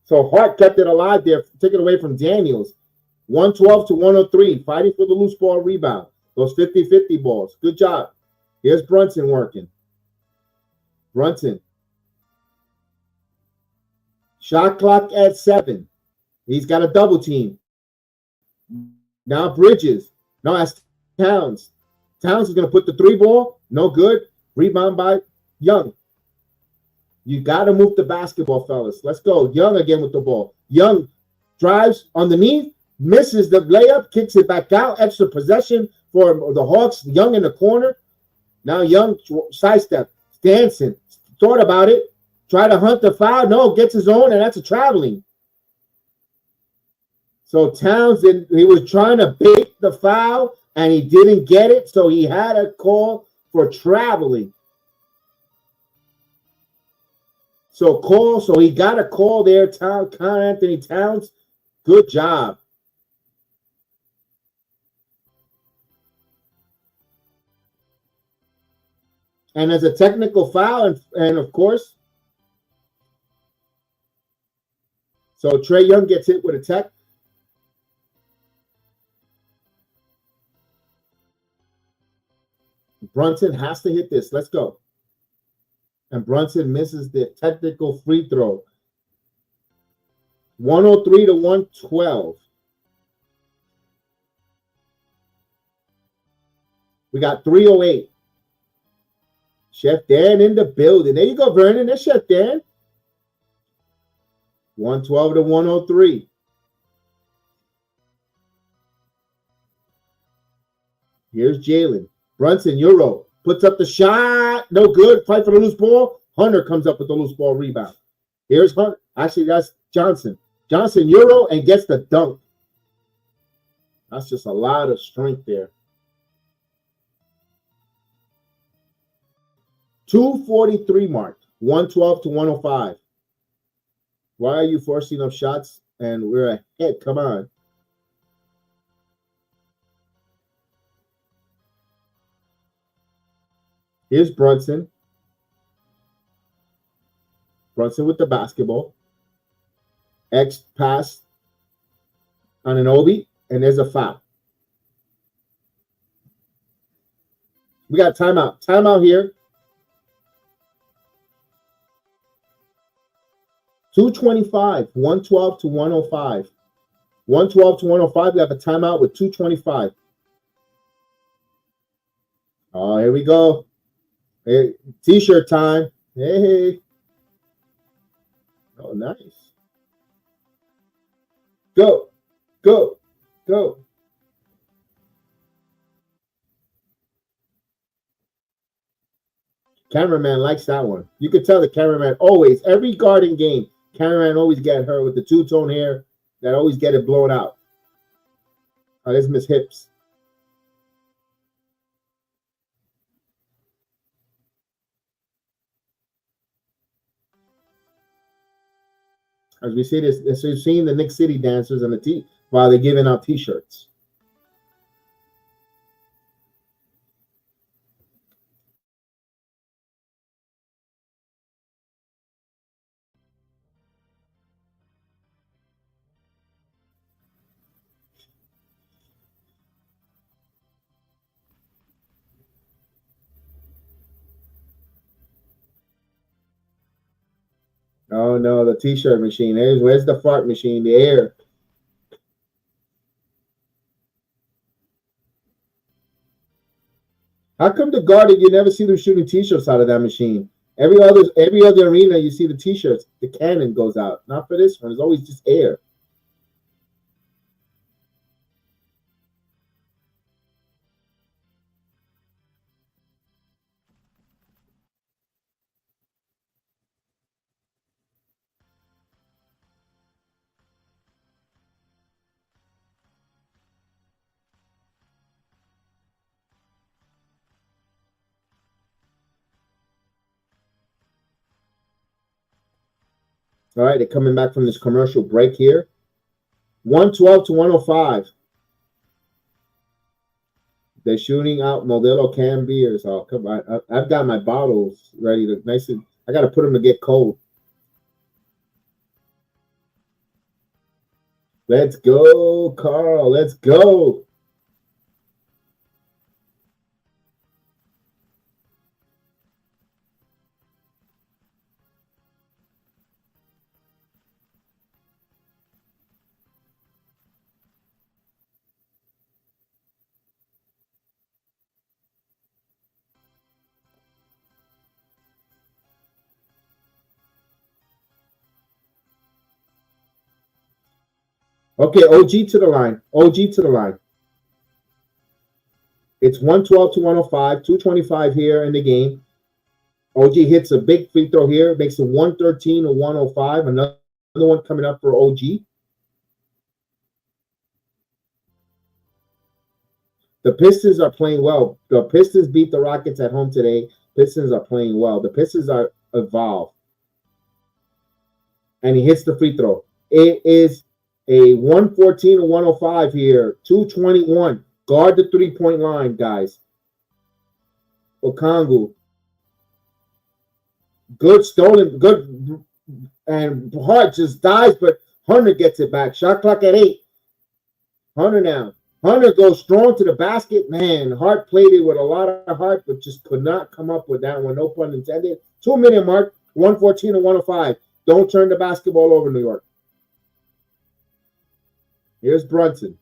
So Hart kept it alive there. Took it away from Daniels. 112 to 103. Fighting for the loose ball rebound. Those 50-50 balls. Good job. Here's Brunson working. Brunson. Shot clock at 7. He's got a double team. Now Bridges. No, that's Towns. Towns is going to put the 3 ball. No good. Rebound by Young. You got to move the basketball, fellas. Let's go. Young again with the ball. Young drives underneath. Misses the layup. Kicks it back out. Extra possession for the Hawks. Young in the corner. Now Young sidestep. Dancing. Thought about it. Try to hunt the foul. No, gets his own, and that's a traveling. So Towns, he was trying to bait the foul, and he didn't get it, so he had a call for traveling. So he got a call there, Anthony Towns. Good job. And as a technical foul, and of course, so Trae Young gets hit with a tech. Brunson has to hit this. Let's go. And Brunson misses the technical free throw. 103 to 112. We got 308. Chef Dan in the building. There you go, Vernon. There's Chef Dan. 112 to 103. Here's Jalen. Brunson, Euro. Puts up the shot. No good. Fight for the loose ball. Hunter comes up with the loose ball rebound. Here's Hunter. Actually, that's Johnson. Johnson, Euro, and gets the dunk. That's just a lot of strength there. 2:43 mark. 112 to 105. Why are you forcing up shots? And we're ahead. Come on. Here's Brunson. Brunson with the basketball. X pass on an Obi, and there's a foul. We got timeout. Timeout here. 2:25, 112 to 105. 112 to 105. We have a timeout with 2:25. Oh, here we go. Hey, t-shirt time. Hey. Oh, nice. Go. Go. Go. Cameraman likes that one. You could tell the cameraman always, every Garden game, cameraman always get her with the two-tone hair that always get it blown out. Oh, there's Miss Hips. As we see this, so you're seeing the Knicks City dancers on the while they're giving out t-shirts. Oh no, the t-shirt machine. Where's the fart machine? The air. How come the Garden you never see them shooting t-shirts out of that machine? Every other arena you see the t-shirts. The cannon goes out. Not for this one. It's always just air. All right, they're coming back from this commercial break here. 112 to 105. They're shooting out Modelo canned beers. Oh, come on. I've got my bottles ready to I got to put them to get cold. Let's go, Carl. Let's go. Okay, OG to the line. OG to the line. It's 112 to 105, 225 here in the game. OG hits a big free throw here, makes it 113 to 105. Another one coming up for OG. The Pistons are playing well. The Pistons beat the Rockets at home today. Pistons are playing well. The Pistons are evolved. and he hits the free throw. It is a 114 to 105 here. 221. Guard the three-point line, guys. Okongwu. Good stolen. Good. And Hart just dies, but Hunter gets it back. Shot clock at 8. Hunter now. Hunter goes strong to the basket. Man, Hart played it with a lot of heart, but just could not come up with that one. No pun intended. 2-minute mark. 114 to 105. Don't turn the basketball over, New York. Here's Brunson.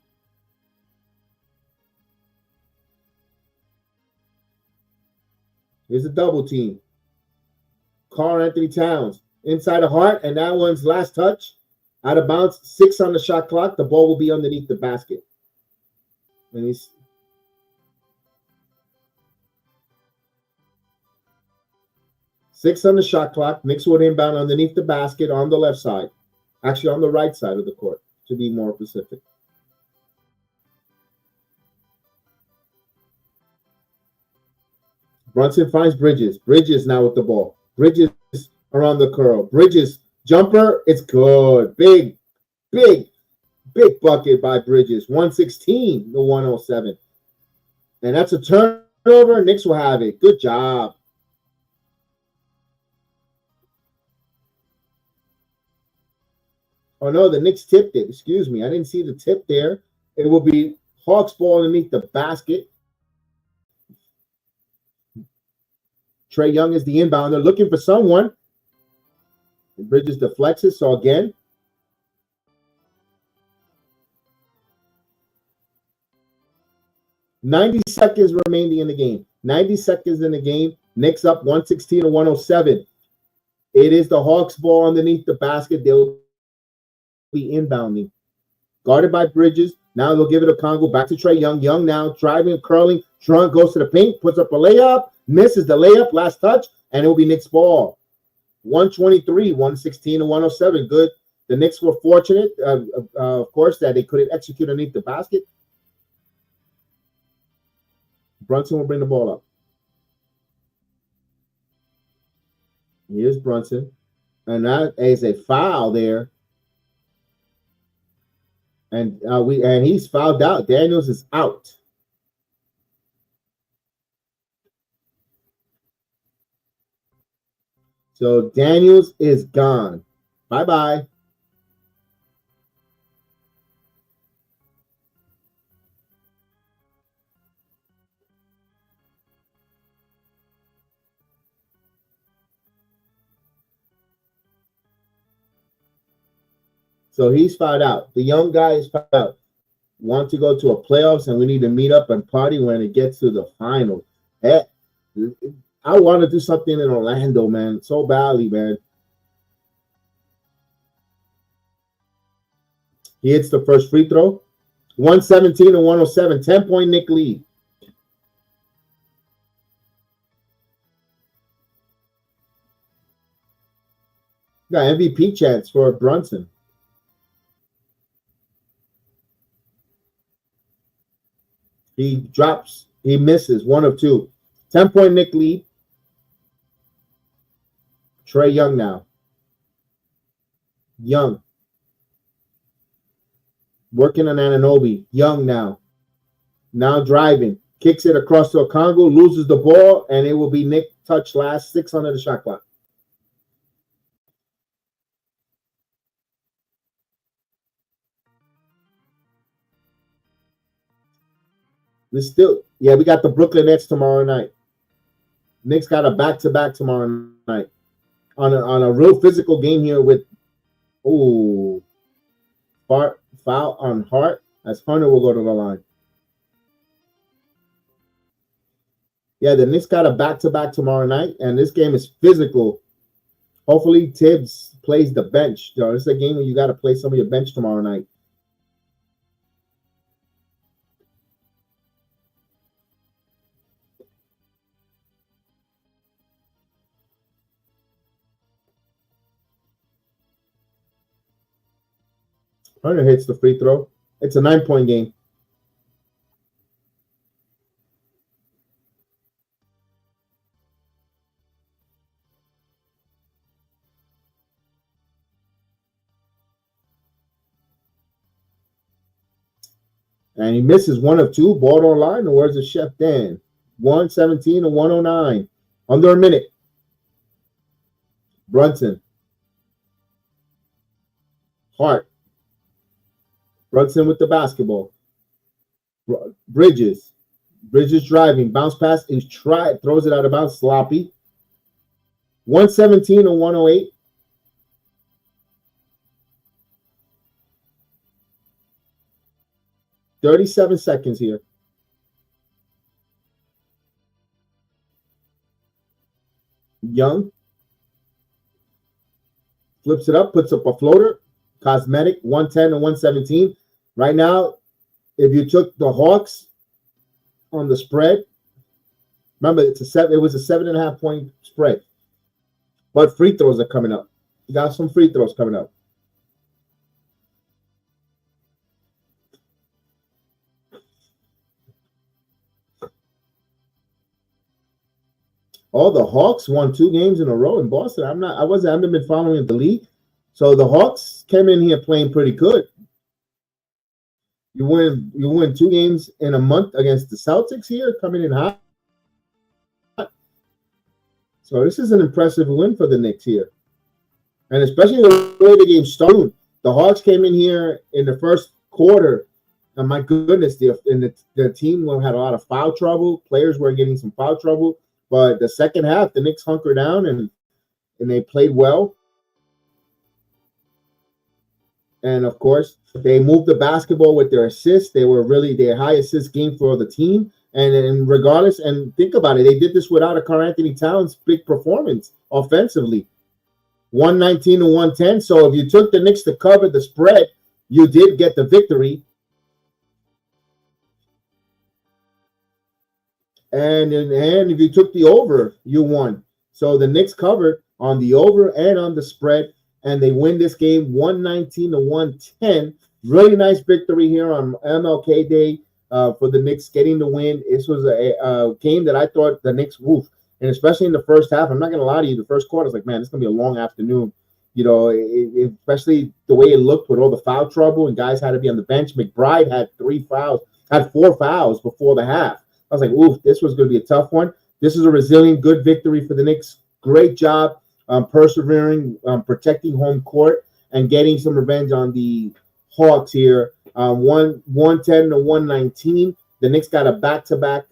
Here's a double team. Karl-Anthony Towns inside the Hart, and that one's last touch. Out of bounds. 6 on the shot clock. The ball will be underneath the basket. And he's 6 on the shot clock. Knicks would inbound underneath the basket on the left side. Actually, on the right side of the court, to be more specific. Brunson finds Bridges. Bridges now with the ball. Bridges around the curl. Bridges jumper. It's good. Big bucket by Bridges. 116 to 107. And that's a turnover. Knicks will have it. Good job. Oh, no, the Knicks tipped it. Excuse me. I didn't see the tip there. It will be Hawks ball underneath the basket. Trae Young is the inbounder, looking for someone. Bridges deflects it, so again. $90 seconds remaining in the game. 90 seconds in the game. Knicks up 116 to 107. It is the Hawks ball underneath the basket. They'll be inbounding. Guarded by Bridges. Now they'll give it to Congo. Back to Trae Young. Young now driving, curling. Trunk goes to the paint, puts up a layup. Misses the layup, last touch, and it will be Knicks ball. 123, 116 to 107. Good. The Knicks were fortunate, of course, that they couldn't execute underneath the basket. Brunson will bring the ball up. Here's Brunson. And that is a foul there. And he's fouled out. Daniels is out. So Daniels is gone. Bye-bye. So he's fouled out. The young guy is fouled out. Want to go to a playoffs, and we need to meet up and party when it gets to the finals. I want to do something in Orlando, man, so badly, man. He hits the first free throw. 117 to 107. 10-point Knick lead. Got MVP chance for Brunson. He drops. He misses. 1 of 2. 10-point Knick lead. Trae Young now. Young. Working on Anunoby. Young now. Now driving. Kicks it across to Okongwu. Loses the ball. And it will be Knick touch last. 6 under the shot clock. We got the Brooklyn Nets tomorrow night. Knicks got a back-to-back tomorrow night. On a real physical game here with foul on Hart, as Hunter will go to the line. Yeah, the Knicks got a back-to-back tomorrow night, and this game is physical. Hopefully Tibbs plays the bench. This is a game where you got to play some of your bench tomorrow night. Hunter hits the free throw. It's a 9-point game. And he misses 1 of 2. Ball online. The words of Chef Dan. 117 to 109. Under a minute. Brunson. Hart. Brunson with the basketball. Bridges. Bridges driving. Bounce pass is tried. Throws it out of bounds. Sloppy. 117 to 108. $37 seconds here. Young flips it up, puts up a floater. Cosmetic, 110 to 117. Right now, if you took the Hawks on the spread, remember it was a 7.5 point spread. But free throws are coming up. You got some free throws coming up. Oh, the Hawks won 2 games in a row in Boston. I haven't been following the league. So the Hawks came in here playing pretty good. You win 2 games in a month against the Celtics here, coming in hot. So this is an impressive win for the Knicks here. And especially the way the game started. The Hawks came in here in the first quarter, and my goodness, the team had a lot of foul trouble. Players were getting some foul trouble. But the second half, the Knicks hunkered down and they played well. And of course, they moved the basketball with their assists. They were really their high assist game for the team. And regardless, and think about it, they did this without a Karl Anthony Towns big performance offensively. 119 to 110. So if you took the Knicks to cover the spread, you did get the victory. And if you took the over, you won. So the Knicks covered on the over and on the spread, and they win this game 119 to 110. Really nice victory here on MLK Day for the Knicks getting the win. This was a game that I thought the Knicks, and especially in the first half, I'm not going to lie to you, the first quarter was like, man, it's going to be a long afternoon. You know, especially the way it looked with all the foul trouble and guys had to be on the bench. McBride had 4 fouls before the half. I was like, oof, this was going to be a tough one. This is a resilient, good victory for the Knicks. Great job persevering, protecting home court, and getting some revenge on the Hawks here. 110 to 119. The Knicks got a back-to-back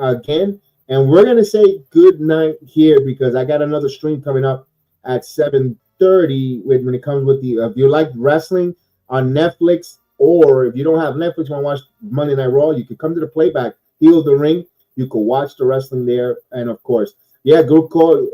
again. And we're going to say good night here because I got another stream coming up at 7:30 when it comes with the if you like wrestling on Netflix, or if you don't have Netflix, you want to watch Monday Night Raw, you can come to the Playback, Heal the Ring. You can watch the wrestling there. And of course, yeah, good call.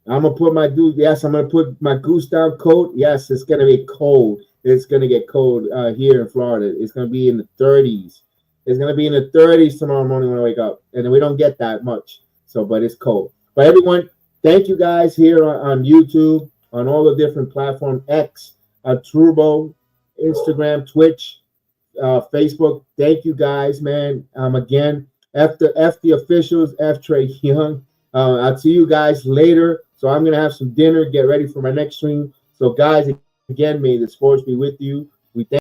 I'm gonna put my I'm gonna put my goose down coat. Yes, it's gonna be cold. It's gonna get cold here in Florida. It's gonna be in the 30s. It's gonna be in the 30s tomorrow morning when I wake up, and we don't get that much. So, but it's cold. But everyone, thank you guys here on YouTube, on all the different platforms, X, Turbo, Instagram, Twitch, Facebook. Thank you guys, man. Again, F the officials, F Trey Young. I'll see you guys later. So I'm going to have some dinner, get ready for my next stream. So guys, again, may the sports be with you. We thank